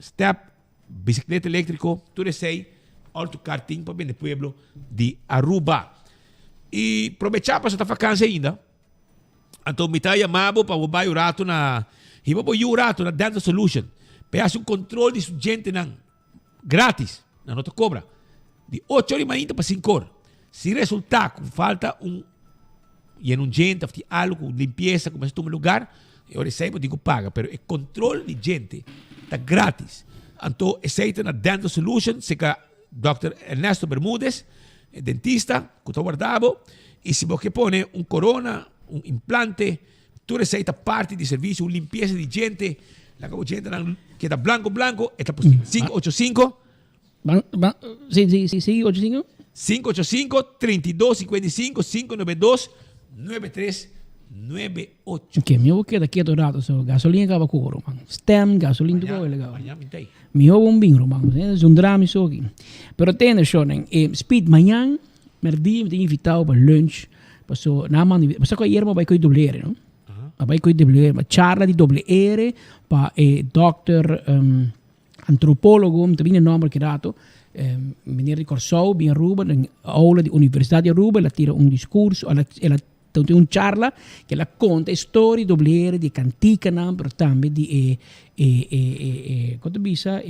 step, bicicleta elétrico, tudo isso aí, autocarting para vender pueblo de Aruba. E aproveitar para essa vacância ainda. Então, me está chamando para o bairro rato na... E vou o rato na Dental Solution. Para fazer controle de gente grátis, na nota cobra. De 8 horas ainda para 5 horas. Se resultar com falta e em gente, algo, limpeza, como este lugar, eu recebo, digo paga, mas o controle de gente está grátis. Então, aceita na Dental Solution, se que Dr. Ernesto Bermúdez, dentista, que está guardado, e se você põe corona, implante, tu receita parte de serviço, limpeza de gente, la gente que está blanco, está por 585. Sí, 85. 585 3255 592 9398. Que meu que daqui dourado, so gasolina acaba coro, man. Stem, gasolina do legal. Mi ho un bingo, man. É um drama isso aqui. Pero tem shonen, speed manhã, merdi, me invitado para lunch. Passo na man, passo com irmão vai com doblere, não? Vai com doblere, uma charla de doblere para Dr. antropologo, mi viene il nome che dato, meneer di Corsou, in Aruba, nell'aula di Università di Aruba, la tira un discorso, un charla che la conta storie dobliere di cantica, però anche di cosa bisa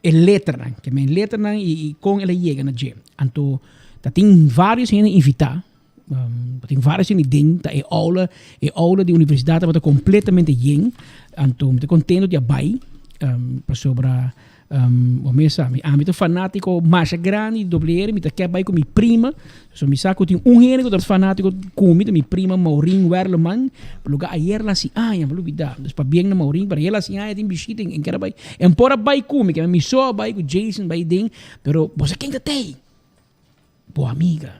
letteran, che men letteran con la llega na je. Anto tatin varios invita, tatin varios ding ta aula di università wat completamente jeng. Anto me contento di abai per sopra mi ambito fanatico mais grande dobliere mi che abai con mi prima so mi sa che un enico del fanatico come mi prima Maureen Werleman lugar ayer la si ya me olvidar después bien na Maureen para ela si tem bichito em que era bai é um pora bai come que me só bai com Jason bai ding pero você quem tem boa amiga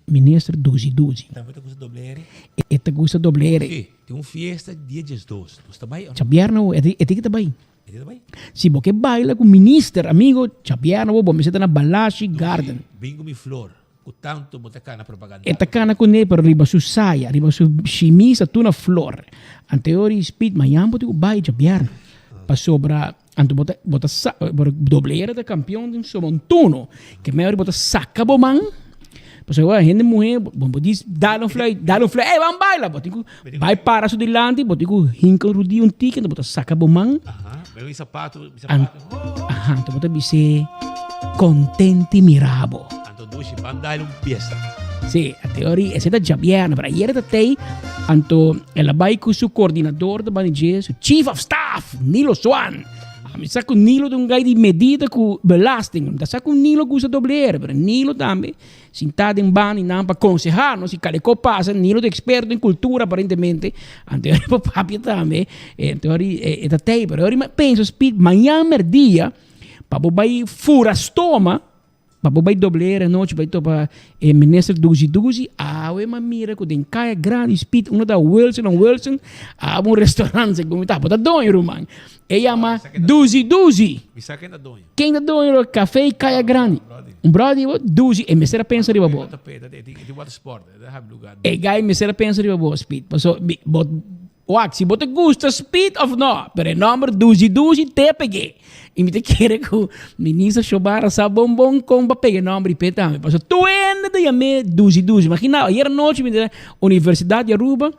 ministro 12 Também gusta dobliere? Eta gusta dobliere Sim, tem fiesta dia 12 está bem? Chabierno que tá bai si bo che baila con minister amigo Chapiano bo mi seta na Balashi Garden bingo mi flor o tanto botacana propaganda e tacana con ne per riba su saia riba su chimisa tu na flor anteori speed mayambo tu bai Chapiano pa sopra anto bota doblere da campeão de Somontuno que maior bota saca boman Pues agora gente mulher, bom diz, dá um fly, vamos baila, botico, vai para su dilante, botico, hinca rudi um ticket, bota saca bomang. Meu sapato. Tu bota bise contenti mirabo. Anto dushi bandai fiesta. Sì, a teoria è stata già piena, però ieri da te, anto ela vai con su coordinador da Banijé, su chief of staff, Nilo Swan. Mi sa che Nilo è un guy di medida con belasting, da sa che Nilo usa dobliere, però Nilo também sentado in bani non per aconsejar, si calico passa, Nilo è esperto in cultura apparentemente, in teoria papà também, in teoria è da te, però ora penso speed, manhã dia, papo vai fura stoma, papo vai dobliere noite, vai topa ministro 12, ma mira que tem caia grande speed, uno da Wilson, un ristorante come tá, bota donho, Roman. E chama 12. Mi sa che è da donho. Quem da donho é café caia grande. Um brother 12 e me será pensa riba bo. Di water sport, lugar. E gai me será pensa riba bo speed. So se você gosta speed of no, pero o número 12 te peguei. E me te quer que o ministro Chobara sa bombom com para pegar o número petame. Passo tu ainda de me 12. Imagina, ayer noite me da Universidade de Aruba.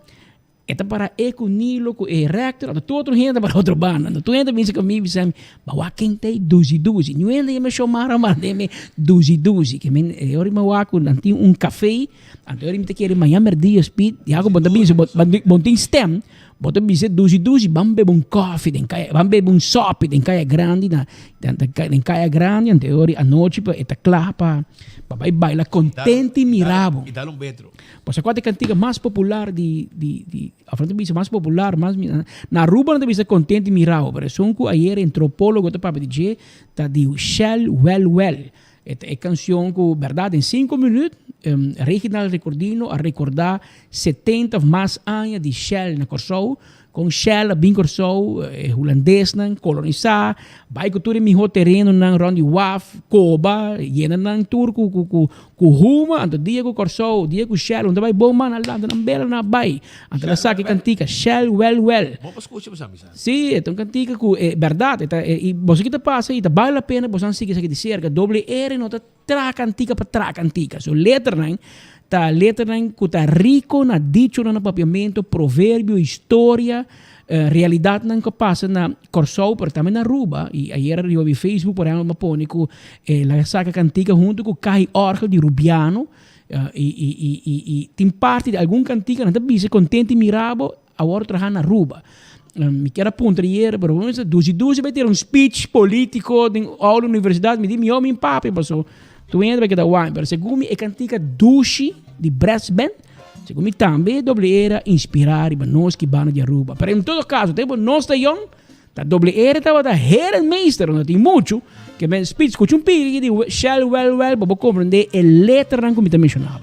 Eta para com Nilo, com o rector, da todo gente para outro banda. Tu ainda pensa comigo, sabe? Bawa quem tem 12. Não ainda me chamaram mais de me 12. Que men ori me waku nanti café, ante ori me te quer manhã merdia speed, e algo bom também, bom tem stem. Bota bise 12, vamos beber coffee, vamos beber sopa, tem caia grande, tem caia grande, ante ori a noite, eta clapa, vai baila contente mirabo. E dá betro. Pois qual é a cantiga mais popular a frente bisa mais popular, mais na Aruba não bisa contente mirabo, pero son que ayer antropólogo tá para dizer, tá de Shell Well. É canção que, verdade, em 5 minutos, Reginald Recordino a recordar 70 mais anos de Shell na Corsou, com Shell, bem Corsou, holandês, colonizar, vai com tudo em terreno, Rondi Waf, Coba, yena nang tour com Ruma, ando dia com Corsou, dia com Shell, onde vai bom man, ando na bela na bai, ando la saque cantica, Shell Well. Bom, escuta, você sabe? Sim, é uma cantica que é verdade, e você que tá passa, e tá vale a pena, você não siga de cerca, doble R, não tá tra cantica para tra cantica, so letra não, tá que tá rico na dicho na papiamento, provérbio, história, realidade não que passa na Corsou, pero também na Aruba. E ayer eu vi Facebook, por exemplo, põe que la saca cantica junto com Kai Orgel de Rubiano, e tem parte de algum cantica, não tá bem contente e mirabo, agora trabalhar na Aruba. Me quero apontar ieri, pero vamos dizer, 12 vai ter speech político em aula universidade, me diz, meu homem papi, passou. Tu entra perché da wine, però segundo me cantica Dushi di Brass Band, segundo me também doble era inspirare i nós que bana de Aruba. Pero em todo caso, tempo nós da young, da doble era tava da Herrenmeister, não tem muito, que me speech escuta pico de Shell Well, para compreender a letra como te mencionava.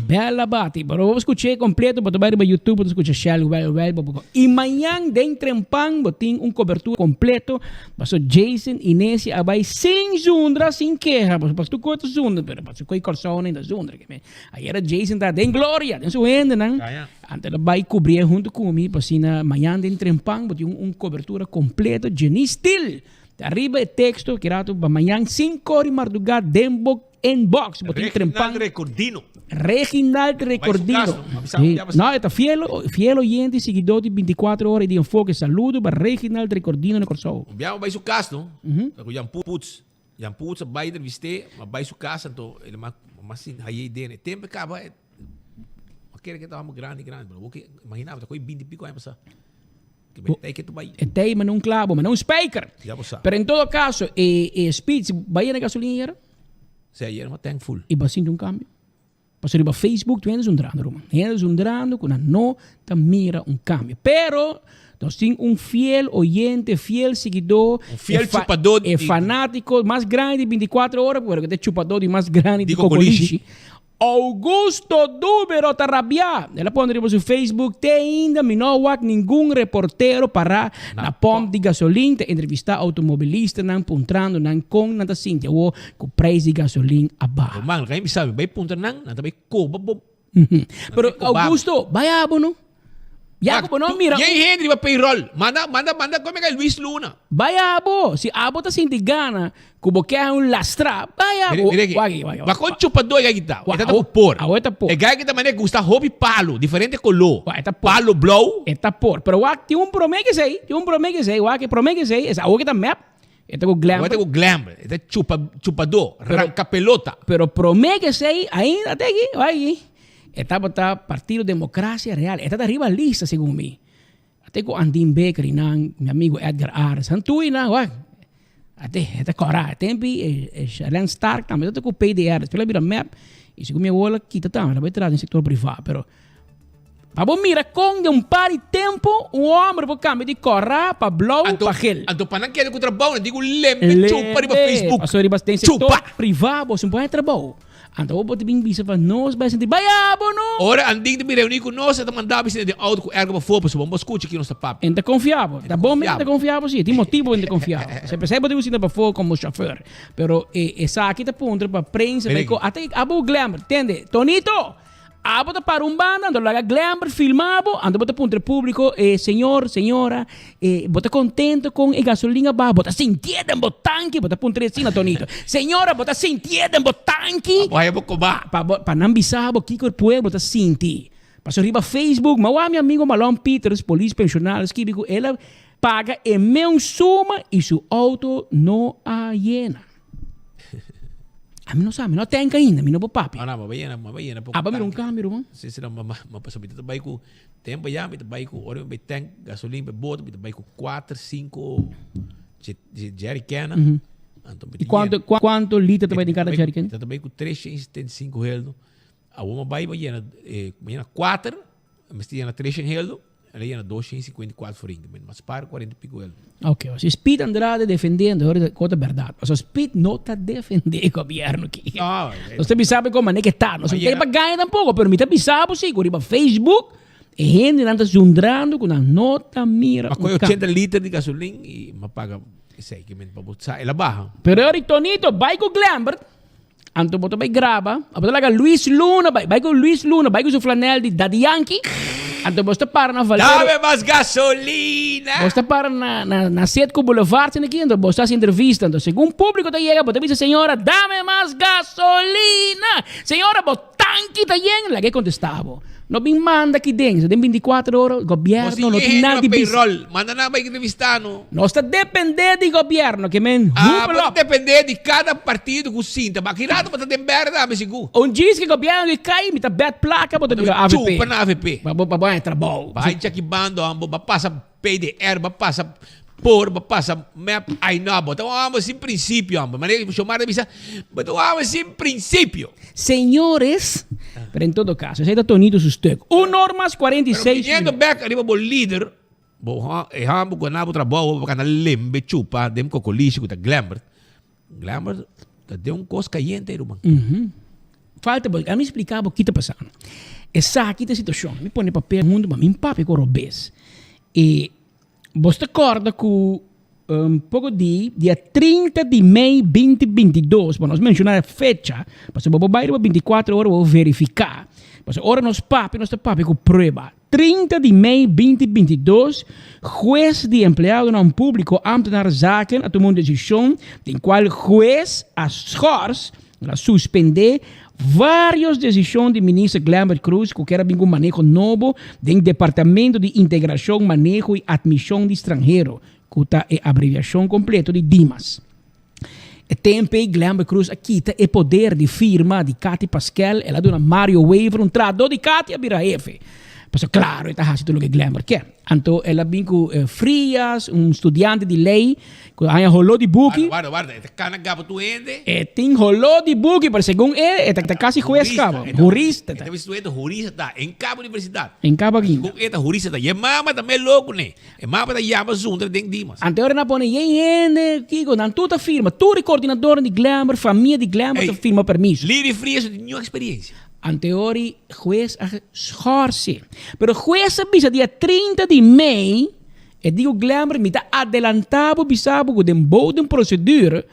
Bela bati. Pero vou escutar completo, para tomar no YouTube, para escutar Shell, well. E amanhã, dentro em Pang, tem cobertura completo. Passou Jason, Inésia, abai, sem zundra, sem queja. Mas tu conta zundra, pero passou com Corsão ainda zundra. Aí era Jason, tá, tem glória, tem sua enda, não? Antes vai cobrir junto comigo, para assim, amanhã, dentro em Pang, tem cobertura completa, Jenny Still. Arriba el texto, que era para amanhã, 5 horas de madrugada, dentro inbox. Reginaldo Recordino. Reginaldo Recordino. No, está fiel oyente, seguidor de 24 horas de enfoque. Saludo para Reginaldo Recordino no Corsão. Biamo vai su casa, no? Ko Jan Puts vai entreviste, mas vai su casa, então ele mas aí ideia, tempo acaba. Aquele que estava grande, porque imaginava, com 20 e pico anos passar. Tem, mas não clavo, mas não speaker. Pero em todo caso, Speed, vai na gasolina? Se ayer uma tank full. E vai sentir câmbio. Passou para Facebook, tu andas undrando, Roma. Andas undrando, com a nota mira câmbio. Pero, nós temos fiel oyente, fiel seguidor. Fiel chupador. Fanático, mais grande de 24 horas, porque é chupador de mais grande de Cocoliche. Augusto Dúbero Tarrabia. Ela pode ir para o Facebook. Tem ainda, não há nenhum reportero para na pompa de gasolina entrevistar automobilista, não puntrando, não com nada assim. O preço de gasolina abaixo. Mano, quem sabe, vai puntar não também coba bom. Pero Augusto, vai abono. Ya como não mira. E aí Henry vai payroll. Manda como é que é Luis Luna. Vai abo. Se abo tá sem de gana, como que é lastra. Vai abo. Vai com chupador aí tá. Está por por. Tá por. É que da maneira que gusta hobby palo, diferente color. Palo blow. Está por. Pero o tem promete sei. O que promete sei. Essa o que tá map. Está com glamour. Está com glamour. Está chupador, arranca pelota. Pero promete sei ainda até aqui, vai. Estava Partido Democracia Real. Está arriba a lista, segundo mim. Até com Andim Becker e meu amigo Edgar Aras. Antui, até coragem. Tempi, Lance Stark também. Até com o PDR. Pela vira map. E segundo minha aula, quita também. Ela vai entrar no setor privado. Pero, para bom mira, com par de tempo, homem para câmbio de correr, para blow, para gel. Então, para não querer com o trabalho, digo, lembre, chupa para Facebook. Passou de bastante setor privado, você não pode trabalhar. Então, eu vou te vir para nós, vai sentir, vai não. Ora, anding de me reunir com nós, eu mandava visita de auto com ergo para fora, para vamos escutar aqui no nosso papo. Ainda confiável. Tá bom mesmo, confiável, sim. Tem motivo ainda confiável. Você percebe que eu visita para fora como chofer. Pero, essa aqui tá ponto para prensa, até abo glamour, entende? Tonito! Abo tá para banda, ando lá glamour, filmado, ando bota ponto público, senhor, senhora, bota contento com a gasolina, bota sentido em botanque, bota ponto assim na Tonito. Senhora, bota sentido em botanque. Vai boco ba. Para não bisabo, que o pueblo bota sentir. Passou riba Facebook, mas meu amigo Malon Peters, polícia pensional, que ela paga em meu suma e seu auto não a llena. A mim não sabe, não tem ainda, a mim não vou papi. Não, mas vai na. Ah, mas um câmbio, mano. Se não, mas passou bem também com tempo já, também com óleo, bem tanque, gasolina, bem bota, também com 4, 5 jerrycan. E quanto litro também tem cada jerrycan? Também com 375 reais. A uma vai na 4, mas tem na 300 reais. Ela na 254 forinhos, mas para 40 pico reais. Ok, o Speed Andrade defendendo, agora conta a verdade. O Speed não está defendendo o governo aqui. Você sabe como é que está. Não tem para ganhar tampouco, mas você sabe, sim, por Facebook, a gente anda jundrando com a nota mira. Mas com 80 litros de gasolina e me paga esse aí, que me para botar, ela barra. Pero ahora, Tonito, vai com o Glambert, Anto boto vai grava, após lá Luis Luna, vai com Luis Luna, vai com o flanel de Daddy Yankee. Anto bosta para na Valero. Dame mais gasolina. Bosta para na Setco Boulevard aqui, então bosta essa entrevista, então segundo o público tá chega, bosta diz senhora, dame mais gasolina. Senhora, botanque tá chega, lá que contestava. Não me manda aqui dentro, tem 24 horas, governo não tem nada de payroll, manda na vai entrevistar no. Nós está dependendo do governo, que men. Pode depender de cada partido que sinta, mas que lado para ter merda, me seguro. Diz que o governo cai, me tá bet placa, bota de AVP. Chupa na AVP. Vai trabalho. Vai aqui bando, vai passa PDR, vai passa por, vai passa map, ai não, bota vamos sem princípio, mas chamar de visa, bota vamos sem princípio. Senhores, pero em todo caso, esse é Tonito Sustec. O normas 46. Pero back arriba bo líder, bo hambo com nabo trabalho, para na lembe chupa, dem cocoliche com glamour. Glamour, tá de um cos caliente, irmão. falta, a me explicar o que está passando. Essa aqui é a situação. Me põe papel no mundo, mas me papo com robês. E você acorda com pouco dia 30 de maio 2022, para nós mencionar a fecha, para se você vai 24 horas, vou verificar. Para ora nós papo com prova. 30 de maio 2022, juez de empleado não público ambtenaar zaken a tomar uma decisão em qual juez a schors a suspender várias decisões de ministro Glambert Cruz que era um manejo novo do Departamento de Integração, Manejo e Admissão de Estrangeiro, que é a abreviação completa de DIMAS. E tempo Glambert Cruz aqui é poder de firma de Cathy Pascal, ela dona Mario Waiver, tradutor de Cathy a Biraefe. Mas claro, está fazendo o que Glambert quer. Então, ela vem com Frias, estudante de lei, que rolou de buque. Guarda, esta cana gabo tu ende. Tem rolou de buque, pero segundo está quase juez cabo. Jurista. Esta estudante jurista está em Cabo Universidade. Em Cabo aqui. Segundo esta jurista está. E mama também louco, né? E mama está yama zundra dentro de Dimas. Ante hora na pone, ende, Kiko, não tudo firma. Tu é coordenador de Glambert, família de Glambert, firma permisso. Liri Frias tem nenhuma experiência. Anteori, juez a schorse. Pero juez bisa dia 30 de maio, e digo Glambert, me está adelantado, bisabo, com um bom procedura,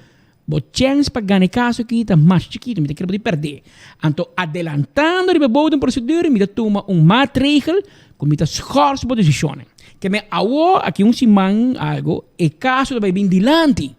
bo chance para ganhar caso aqui está mais chiquito, me está querendo perder. Então, adelantando o bom procedura, me está toma maatregel, que me está schorse por decisão. Que me awo aqui semana algo, e caso também bem dilante.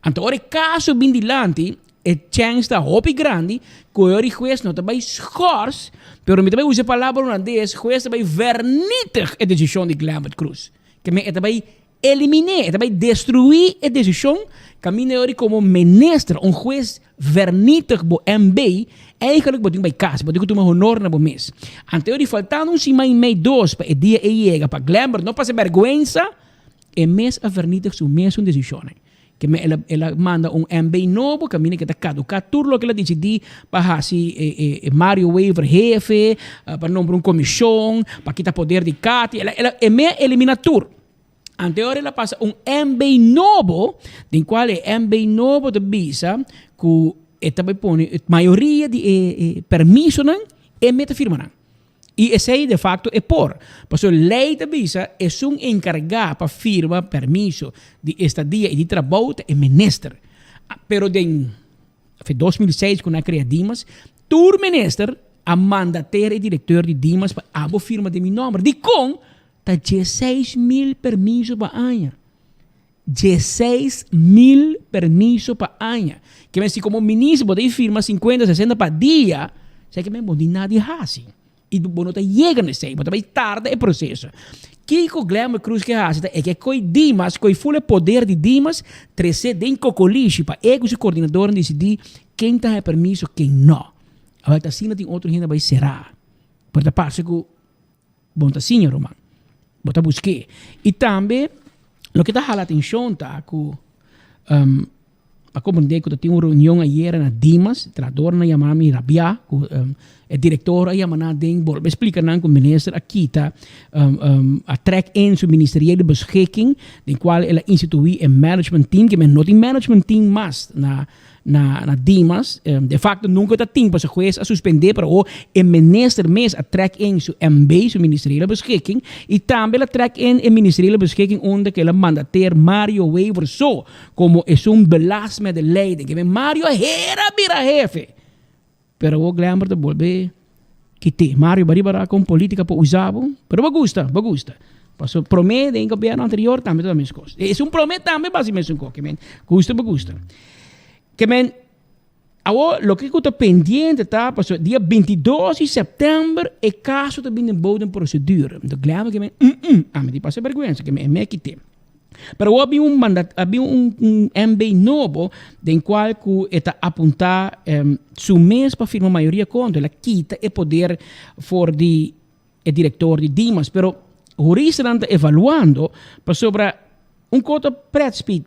Então, ora caso bem dilante, e chance da hopi grande, que o juez não também schors, pero me também usa a palavra holandês, juez também vernietig a decisão de Glambert Cruz. Que me também eliminar, também destruir a decisão, que a minha como ministro, juez vernietig bo MB, eigenlijk boting bij casa, boting tu honor na bo mes. Anteori faltando semana e meio dos para o dia e chega para Glambert, não passa vergüenza, e mes a vernietig su mes decisão. Que ela manda MB novo, que que está caducado tudo o que ela decidi para Mario Waiver jefe, para nombrar comissão, para quitar poder de Cathy, ela elimina tudo. Anterior ela passa MB novo, em qual MB novo de visa, que também põe a maioria de permisso e meta firma. E esse aí, de facto, é por. Porque a lei da visa é encarregado para firma permisso de estadia e de trabalho é ministro. Pero em 2006, quando criou Dimas, o ministro a mandatar e diretor de Dimas para a firma de meu nome. De com, está 16.000 permissos para ano. 16.000 permissos para ano. Que vem se como ministro, pode firma 50, 60 para dia, sei que não de nada assim. E do bono chega nesse aí, mas também tarde é processo. Kiko Glambert Cruz que hace é que coi Dimas, coi full poder de Dimas, trece den cocoliche para ego o coordenador decidir quem tem permisso, quem não. Agora tá assim tem outro gente vai será. Por da parte que bom tá assim, Roman. Bota busque. E também o que tá hala atenção tá que a compreender que tem uma reunião ayer na Dimas, tradutor na Yamami Rabia, o diretor Yamana Den Bolbe explica que o ministro aqui está a track in seu ministeriële beschikking, de qual ela institui um management team, que men não tem management team mais na Dimas, de facto nunca está tempo para o juez a suspender para o ministro mesmo a track in seu MB, seu ministeriële beschikking, e também a track in o ministeriële beschikking onde que ela mandateer Mario Waiver so, como é belasting de lei, de que Mario era bira jefe. Pero o Glambert volve que Mario baribara com política para usar, pero me gusta. Passou promete em governo anterior também todas as coisas. É promete também basicamente que me gusta. Que men o que eu estou pendiente tá, passou dia 22 de setembro é caso de bem boa procedura. Então Glambert que me te passa vergonha que me quite. Pero havia havia MB novo, em qual que está apontar seu mês para firmar a maioria contra, ela quita o poder for de diretor de Dimas, pero o restaurante evaluando para sobre coto pré-speed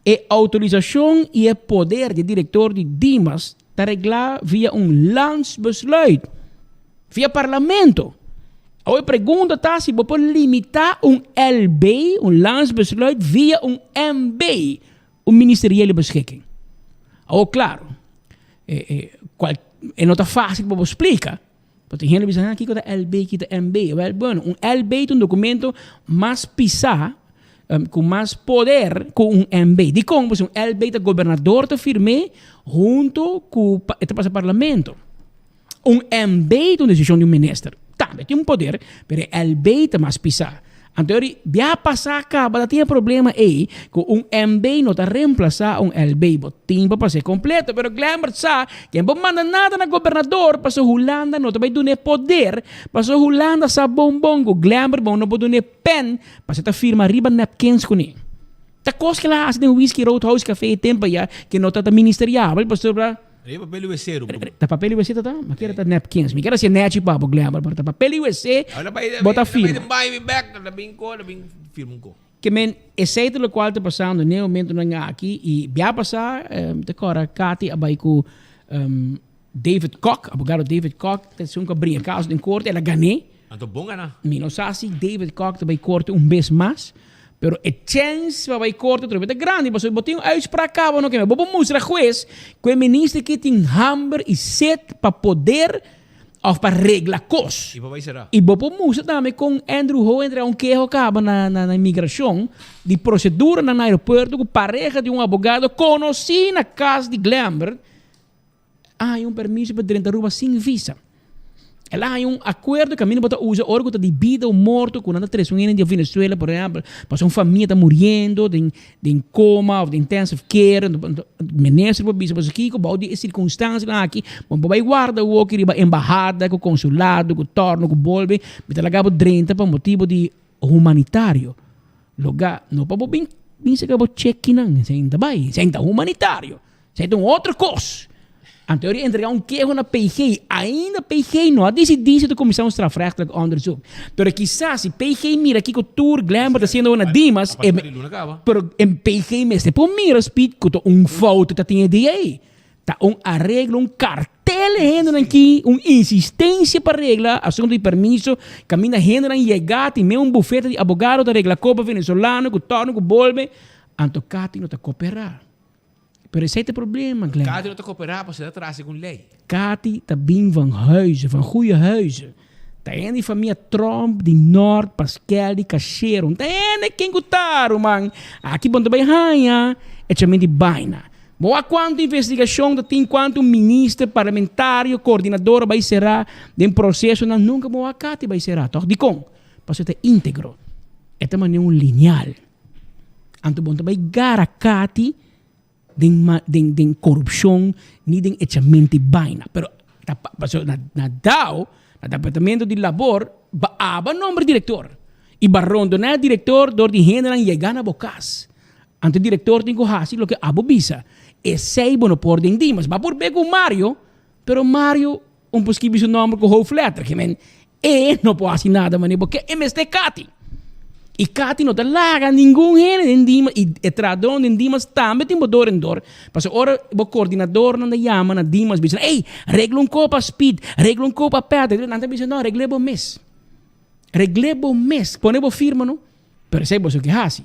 e autorização e o poder de diretor de Dimas está reglado via landsbesluit, via parlamento. Hoje pergunta tá se você limitar LB, landsbesluit, via MB, ministeriële beschikking. Claro, e não tá fácil para explicar. Porque gente diz, aqui que é LB, aqui é MB. Well, bueno, LB é documento mais pisar, com mais poder que MB. De como LB é governador te firme junto com o parlamento. MB é uma decisão de ministro. Também tem poder, mas LB é mais pisar. Então, já passar acaba, tem problema aí, que MB não está reemplaçar LB, o tempo para ser completo, mas Glambert sabe que não manda nada na governador, para a Holanda não vai dar poder, para a Holanda sabe bom, o Glambert não pode dar pen, para você firma riba napkins com ele. Tá coisa que lá faz no Whisky Roadhouse Café tempo já, que não está ministerial, para papel UC, tá papel UC tá? Mas quero tá napkins. Me quero ser net para o Glamour, tá papel UC. Bota firma. Que men esse é o qual tá passando no momento não aqui e vai passar decora Cathy abai com David Koch, abogado David Koch, tem um cabrinha caso em corte, ela ganhou. Anto bom gana. Não sabe se David Koch também corte vez mais. Pero a chance para ir corte outra vez é grande, mas eu botei para cá, não que me vou mostrar juiz que o ministro que tem hambre e sede para poder ou para reglar cos. E vai será. E vou mostrar também com Andrew Ho entre que acaba na imigração de procedura no aeroporto com pareja de advogado conheci na casa de Glambert. Permisso para 30 ruas sem visa. Ela há acordo que a minha bota usa órgão de vida ou morto quando anda três em Venezuela, por exemplo, para uma família está morrendo, de coma ou de intensive care, ministro para bisa, mas aqui com balde circunstâncias lá aqui, vai guarda o que riba embajada, com consulado, com torno, com bolbe, mas ela acaba 30 por motivo de humanitário. Lugar não para bem se acabou check não, senta vai, senta humanitário, senta outra coisa. Aan teorie entregar queijo na PG, ainda PG não há decidido da Comissão Strafrechtelijk Onderzoek. Pero quizás se PG mira aqui que o Tour Glambert está sendo uma Dimas, pero em PG me se pode mirar speed que foto tá tinha ideia aí. Tá arreglo, cartel rendo aqui, insistência para reglar, assunto de permisso, caminha rendo chegar, tem meio bufete de advogado da regla copa venezolano, que torna que bolbe, anto Cathy não está cooperar. Pero esse é o problema, Glenn. Cathy não está cooperando para se atrasar com lei. Cathy está bem van huizen, van goede huizen. Está indo de família Trump, de Noord, Pascal, de Cacheiro. Está indo quem gostaram, man. Aqui, quando vai ganhar, é chamado de baina. Boa quanto investigação tem quanto ministro, parlamentário, coordenador vai ser de um processo, não nunca boa Cathy vai ser. Toch? De como? Para ser íntegro. É também lineal. Então, quando vai ganhar a Cathy, den corrupção, nem den echamento de baina. Pero na DAO, no Departamento de Labor, aba nome diretor. E barrondo na diretor, door die heen en llegan a bocas. Ante diretor tem que hacer lo que abo visa. E sei bono por den dimas. Va por ver com Mario, pero Mario, posquibi seu nome com hoofdletter. Que men, não pode fazer nada, man, porque é mestre Cathy. E Cathy não laga nenhum gene em Dimas e tradon em Dimas também tem dor em dor. Porque ora o coordenador não chama na Dimas diz, ei, regla copa speed, regla copa pedra. Não tem não, reglebo mês. Reglebo mês, ponebo firma não. Pero sei você que hace.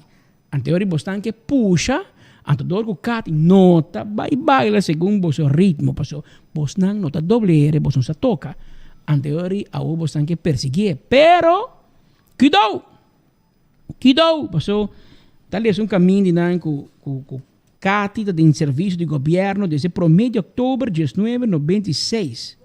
Anteori bostan que puxa, antodor com Cathy nota baila segundo o seu ritmo, porque bostan nota doble, bostan se toca. Anteori a bostan que perseguir, pero cuidado, passou, talvez caminho de não com Cathy em serviço de governo desde 1 de outubro de 1996.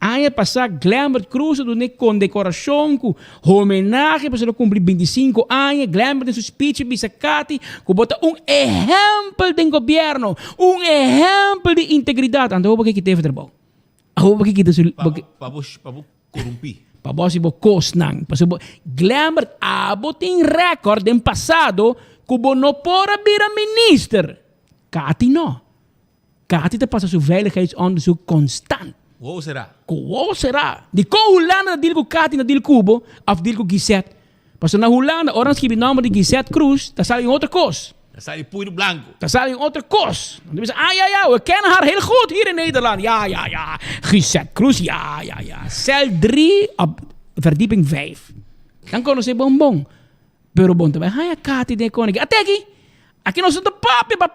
Ano passado, Glambert Cruz do com decoração, com homenagem para cumprir 25 anos. Glambert em seu speech disse Cathy que bota exemplo de governo, exemplo de integridade. Então, o que teve trabalho? O que teve para corromper. Para você bo cosnan, para Glambert tem recorde em passado que não pode vir ministro. Cathy não. Cathy te passa sua veiligheidsonderzoek constante. Qual será? Qual será? De qual Holanda deel com Cathy na deel Cubo, of deel com Gisette? Parce na Holanda, orang schrijf de naam de Gisette Cruz, dan zal je outra koos. Dan zal je puur blanco. Dan zal je outra koos. Dan zeggen ja, we kennen haar heel goed hier in Nederland. Ja. Gisette Cruz, ja. Cel 3 op verdieping 5. Dan konden ze bonbon. Pero bon, wij gaan Cathy de koning. Ateki! Aqui nós somos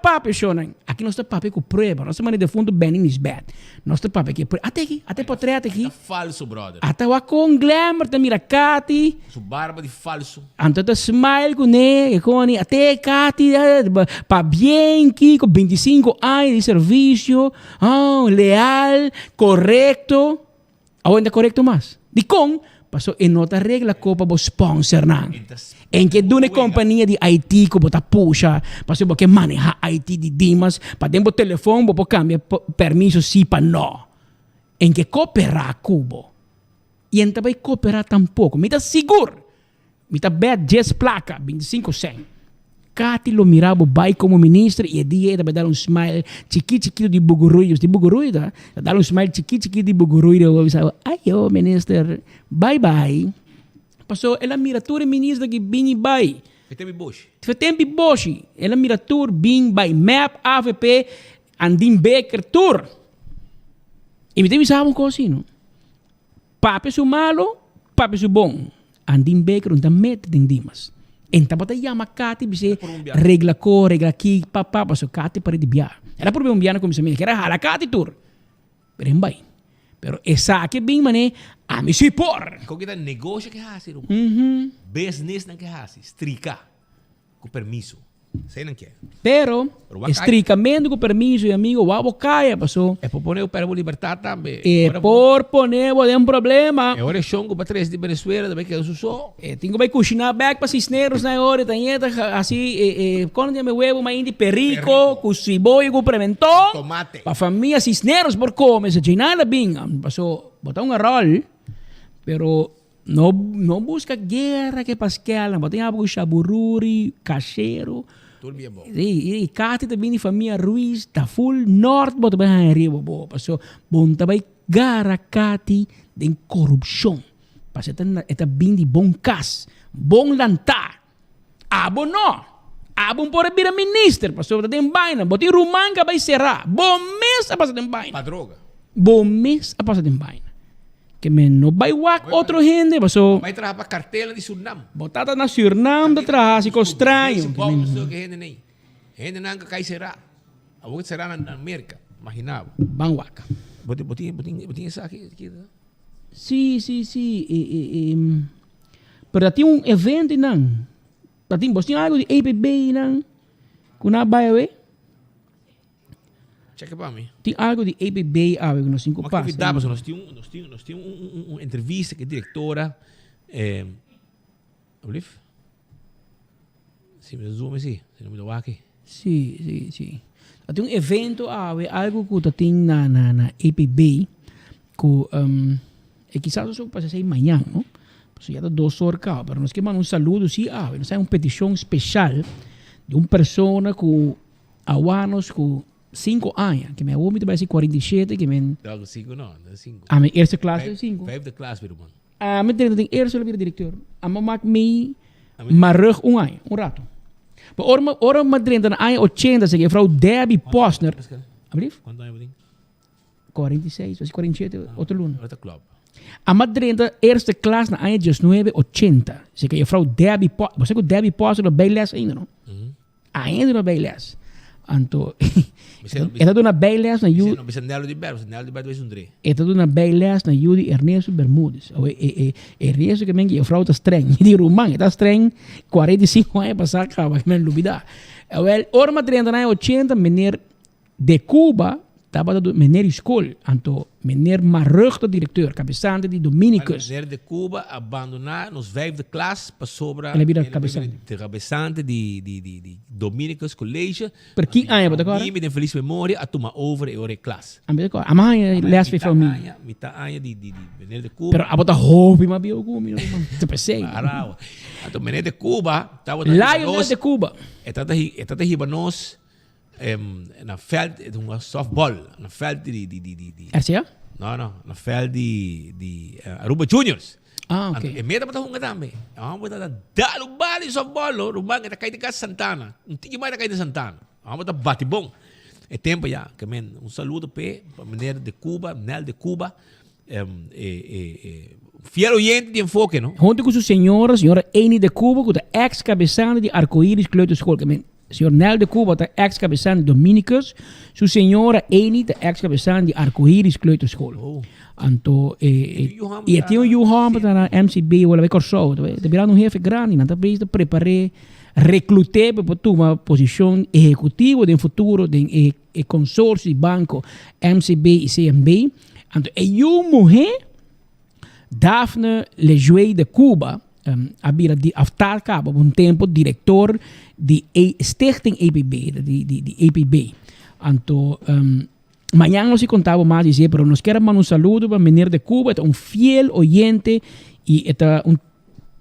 papi, shonen. aqui nós papo com prova, nossa maneira de fundo bem is bad. Nós papo aqui, até portrait aqui. Falso, brother. Até o com glamour, tá mira Cati. Su barba de falso. Anto tá smile com né, com até Cati, pa bem aqui com 25 anos de serviço, leal, correto. Ainda correto mais. De com passou em outra regra copa bo sponsor não. Em que dune companhia de IT que bota puxa, passou porque maneja IT de Dimas, para tempo telefone bo cambia permisso sim para não. Em que cooperar cubo. E então vai cooperar tampouco. Me tá seguro. Me tá bad 10 placa, 25 100. Cati lo mirava vai como ministro e dia vai dar smile chiquito de buguruidos, tá? Dar smile chiquito de buguruidos, eu ai eu minister, bye bye. Passou ela miratura ministra que bem bye. Foi tempo Bosch. Ela miratura bem bye map AVP Andim Becker tour. E me tem sabe coisa assim, não? Pape su malo, pape su bom. Andim Becker não tá mete em Dimas. Então, bota chama Cati, você regla aqui, papá, passou Cati para de biar. Era por um biar como se me quer a Cati tour. Pero em bem. Pero essa que bem mané, a me se por. Com que negócio que há, business não que há, estrica com permisso. Sei não que. Pero estricamente com permisso, amigo, o abocaia passou. É por poner o perbo liberdade também. É por poner um problema. É hora chongo para 3 de Venezuela, também que eu sou. Tenho que cozinhar back para cisneros na hora, tanheta assim, quando eu me huevo mais de perico, com cebola, com preventor. Tomate. Para família cisneros por comer, se nada bem, passou, botar um rol, pero não busca guerra que Pascal, botar algo chabururi, cacheiro. E Cati também de família Ruiz, tá full norte, bota bem arriba, passou, bom também gara Cati de corrupção, passou tá bem de bom cas, bom lantar, abo não, abo por vir a minister, passou tá tem baina, bota rumanga vai serrar, bom mês a passar tem baina, para droga, bom mês a passar tem baina. Que men no vai wak outro gente, passou. Vai trabalhar para cartela de Suriname. Botada na Suriname da trabalho, ficou estranho. Que gente nem. Gente não cai será. A boca será na América, imaginava. Bang wak. Botinha isso aqui. Sim. Pero tem evento não. Tem algo de APB não. Kuna vai Checa para mim. Tem algo de APB que nós cinco passos. Nós tínhamos uma entrevista com a diretora. Olif? Sim, mas zoom assim. Se não me dá aqui. Sim. Tem evento, algo que tem na APB. Que quizás isso passa a ser amanhã, não? Já está 2 horas cá. Mas nós queremos saludo, sim. Nós temos petição especial de uma pessoa com anos com 5 anos, que meu homem vai ser 47, que meu... Não, 5 não, 5. A minha erste classe é 5. 5 de classe, meu irmão. A minha tem eerste vira diretor. A minha maak me marug um ano, rato. Mas ora madrinha na ano 80, se que vrouw Debbie Posner. Alsjeblieft? Quanto ano tem? 46, was 47, outro luno. Dat klopt. A madrinha eerste classe na ano 19, 80. Se que vrouw Debbie Posner, você que Debbie Posner bij les ainda não? Ainda não bij les. Anto, esta dona bijles na Judy. Nelo de Berro is um 3. Esta dona bijles na Judy Ernesto Bermudes. Ernesto que men que vrouw tá streng. Die Roman tá streng 45 anos passar acaba que men lubida. Wel, orma 30 80 meneer de Cuba estava do meneer escola. Anto meneer Marugto diretor, cabeçante de Dominicus. Meneer de Cuba abandonar nos 5de klas para sobra. Ele vira cabeçante. De cabeçante de Dominicus College. Per que ano você agora? E me tem feliz memória a tomar over e ore classe. A mãe les foi família. Mita ano de meneer de Cuba. Pero a bota hobby ma bio gumi no. Te pensei. Arau. Anto meneer de Cuba estava Lionel de Cuba. Eta hibanos na veld, een softball, na veld RCA? No, na veld de Aruba Juniors. Ok. E meta bata hunga tambe. Bata dalo bali softball, Aruba kita kay de Santana. Tigi mais kay de Santana. Bata batibong. É tempo já, que men, saludo para meneer de Cuba, Nel de Cuba. Fiel oyente de enfoque, não? Junto com sua senhora Eni de Cuba, com a ex-cabeçante de Arco-Íris Kleuterschool, que men senhor Nel de Cuba, tá ex-cabeçante Dominicus, sua senhora Eni, tá ex-cabeçante de Arco-Íris Kleuterschool. Anto, e tem um Johan na MCB, ou vai corso, tá virando um chefe grande, não tá precisando preparar, reclutar para uma posição executiva no futuro, de consórcio de banco MCB e CMB. Anto, e uma mulher, Daphne Lejuey de Cuba, habia de aftar cabo um tempo diretor de Stichting APB, de APB. Anto, amanhã não se contava mais dizer, pero nos queremos mandar um saludo para o menino de Cuba, é um fiel oyente e é um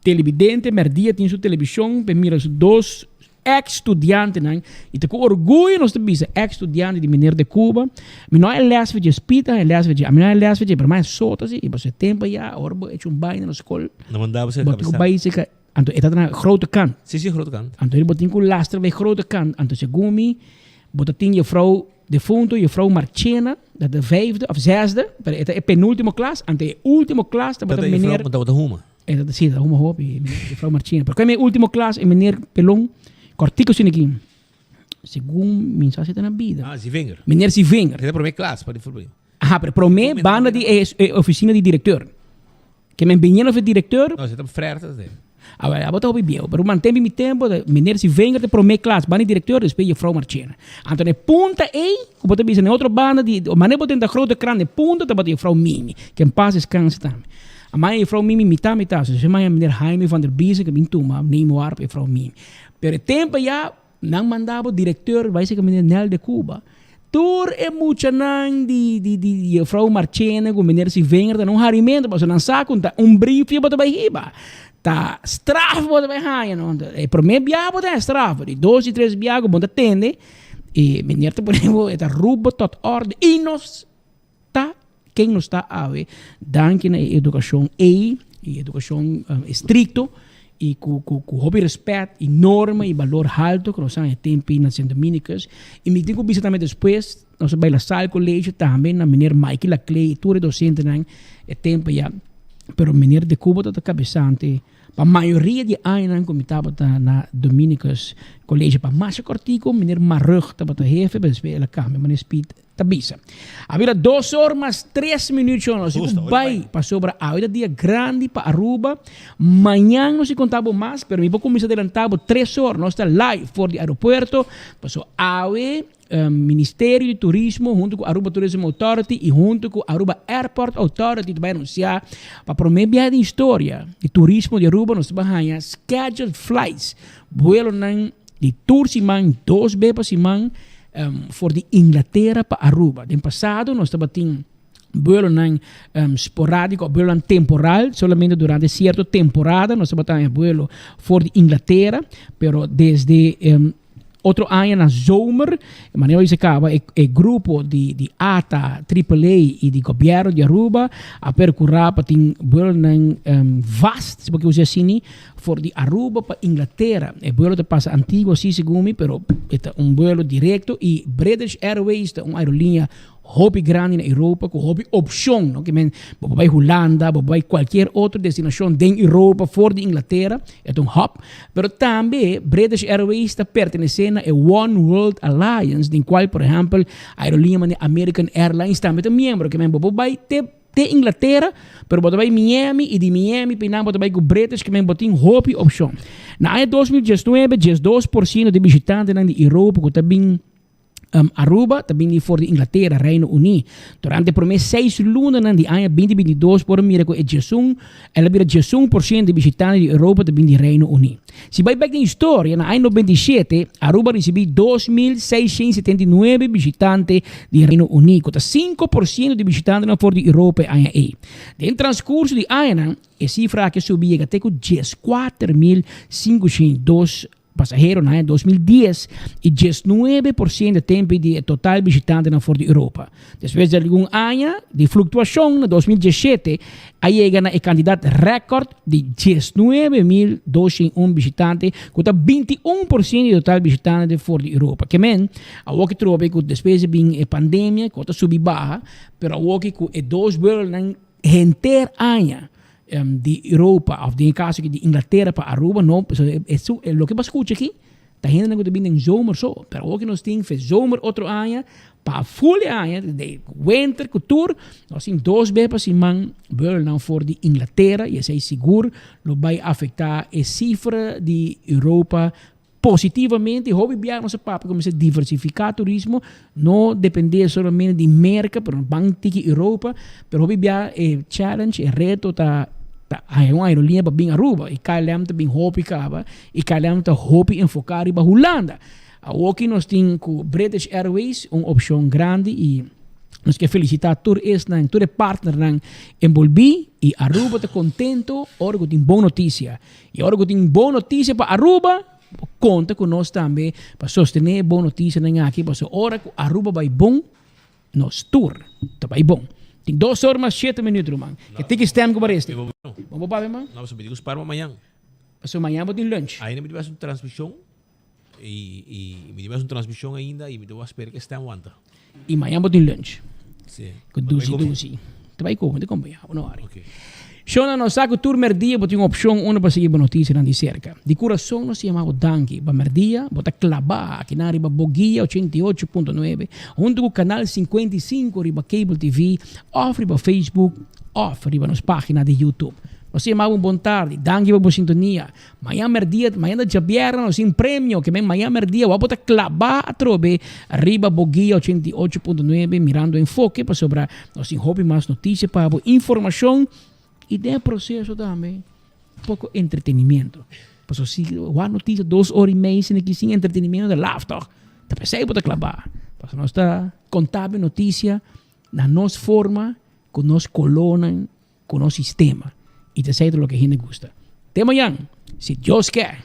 televidente, merdia tem sua televisão, para mirar os dois ex-estudiantes, né? E tem orgulho nós temos ex-estudante de menino de Cuba. Mas não é lesve de espita, é lesve de, a minha é lesve de, para mais solta assim, e você tempo já, orbo é um baile na escola. Não mandava você cabeça. Botou baile que, anto é na grote kant. Sim, grote kant. Anto ele botou com lastre bij grote kant, anto segundo me, botou tinha vrouw defunto, juffrouw Marchena, dat de 5e of 6e, het is penultimo klas, en de ultimo klas, dat is meneer... Dat is Huma. Dat is dat Huma hoop, juffrouw Marchena. Porque mijn ultimo klas is meneer Pelon, cortico sin aqui. Segundo mensaje na vida. Ah, Zivinger. Meneer Zivinger. Dat is para klas, para de Ah, para mim, banda de oficina de diretor. Que me venha no diretor. Não, você está frertas de. Ah, bota o bibio, pero mantém meu tempo, meneer se venga de prome classe, bani diretor, depois a vrouw Marchena. Então, punta que bota bisa na outra banda de, mané bota na grote kraan de punta, dat bota a vrouw Mimi, que em paz descanse também. A mãe a vrouw Mimi mitad, so se mãe meneer Jaime van der Biesen, que vim tuma, nem moar para a vrouw Mimi. Pero tempo já não mandava diretor, vai ser que meneer Nel de Cuba. Tur é muito nang de a vrouw Marchena, que meneer se venga, não harimento, mas não sabe brief bota vai riba. Tá straf bota vai raia não é por mim biago bota straf de 2 e 3 biago bota tende e meneer te podemos eta rubo tot ordem e nos tá quem nos está a ver danke na educação e educação estricto e com hobby respeito e norma e valor alto que nós temos tempo nas Dominicas e me digo bisa também depois nós vai lá sal colégio também na meneer Michael Laclay tudo docente não é tempo já pero meneer de Cuba tá cabeçante a maioria de anos como estava na Dominicas colégio para mais cortico meneer Marrug estava a jefe para ver ela câmera mas speed tabisa havia 2 horas mais 3 minutos nós vai para sobre a dia grande para Aruba amanhã não se contava mais pero me vou começar a adelantar 3 horas nós está live for do aeroporto passou AWE Ministério de Turismo junto com a Aruba Tourism Authority e junto com a Aruba Airport Authority vai anunciar para promover viagem de história de turismo de Aruba nós vamos ganhar scheduled flights vuelo de tour simang 2 vezes simang for de Inglaterra para Aruba no passado nós estamos tendo vuelo esporádico vuelo temporal solamente durante certa temporada nós estamos tendo vuelo for de Inglaterra pero desde outro ano na zomer, maneira se acaba, o grupo de ATA, AAA e de governo de Aruba a percorrer para ter vuelo vasto, porque eu assim, for de Aruba para Inglaterra. O vuelo de passa antigo, assim, segundo pero é vuelo direto e British Airways, uma aerolínea hobby grande na Europa, com hobby opção, não? Que men, vai Holanda, vai qualquer outra destinação de Europa, fora de Inglaterra, é um hub, pero também British Airways está pertencendo a One World Alliance, em qual, por exemplo, a aerolínea American Airlines também é membro, que men, vai ter Inglaterra, pero bota vai Miami e de Miami para bota vai com British que men botin hobby opção. Na ano 2019, 12% de visitantes na Europa que também Aruba, também for de Inglaterra, Reino Unido. Durante por mês 6 lunas de ano 2022, por mira que ela vira 11% de visitantes de Europa também de Reino Unido. Se vai back na história, na ano 97, Aruba recebeu 2.679 visitantes de Reino Unido, com 5% de visitantes na for de Europa aí. No transcurso de ano, a cifra que subia até com 14.502 passageros na 2010 e 19% do tempo de total visitante na fora de Europa. Depois de algum ano de flutuação, em 2017, aí chega na candidato recorde de 19.201 visitantes, com 21% do total visitante de fora de Europa. Que men, a que trobe que depois de a pandemia, que subi barra, pero a que é 2 voos na inteiro ano de Europa, ou de caso de Inglaterra para Aruba, não, é o que você escuta aqui, tá gente que tem zomer zo, pero ook nós tem fez zomer outro ano, para full ano de winter cultuur, nós tem 2 vezes man bel não for de Inglaterra, e sei seguro, lo vai afetar a cifra de Europa positivamente. Hobby viajar nosso papo começa a diversificar turismo, não depender somente de merca, pero banco Europa, pero hobby viajar é challenge, é reto tá hay uma aerolínea para vir Aruba e calham também hobby cava e calham tá hobby enfocar para Holanda. Aqui nós temos com British Airways uma opção grande e nós queremos felicitar todos os partners envolvidos e Aruba está contento. Agora que tem boa notícia e agora que tem boa notícia para Aruba, conta com nós também para sostener boa notícia aqui, porque agora que Aruba vai bom, nós tour tá vai bom. Tem 2 horas mais 7 minutos, man. Que tem que estar com este. Vamos para man? Não, você me diz para amanhã. Mas amanhã vou ter lunch. Ainda me tivesse uma transmissão e me tivesse uma transmissão ainda e me deu a esperar que esteja aguanta. E amanhã vou ter lunch. Sim. Com 12. Tu vai como? Te acompanhar. Não hora. Shona no saco tour merdia, botar uma opção onde para seguir a notícia de cerca. De coração nós chamamos Danke, para merdia, botar clavar aqui na riba Boguia 88.9, onde o canal 55 riba Cable TV, off riba Facebook, off riba nas páginas de YouTube. Nós chamamos bom tarde, Danke para a sintonia. Manhã merdia, manhã da Javiera, nós temos prêmio, que vem manhã merdia, vou botar clavar a trobe, riba Boguia 88.9, mirando enfoque para sobrar, nós temos hobby mais notícia para informação. E tem processo também, pouco entretenimento. Porque se a notícia 2 horas e meia, sem entretenimento, de laughter, tá pensando para clavar. Porque nós está contábil notícia na nossa forma, com nossa coluna, com nosso sistema. E te sei do que a gente gosta. Até amanhã, se Deus quer.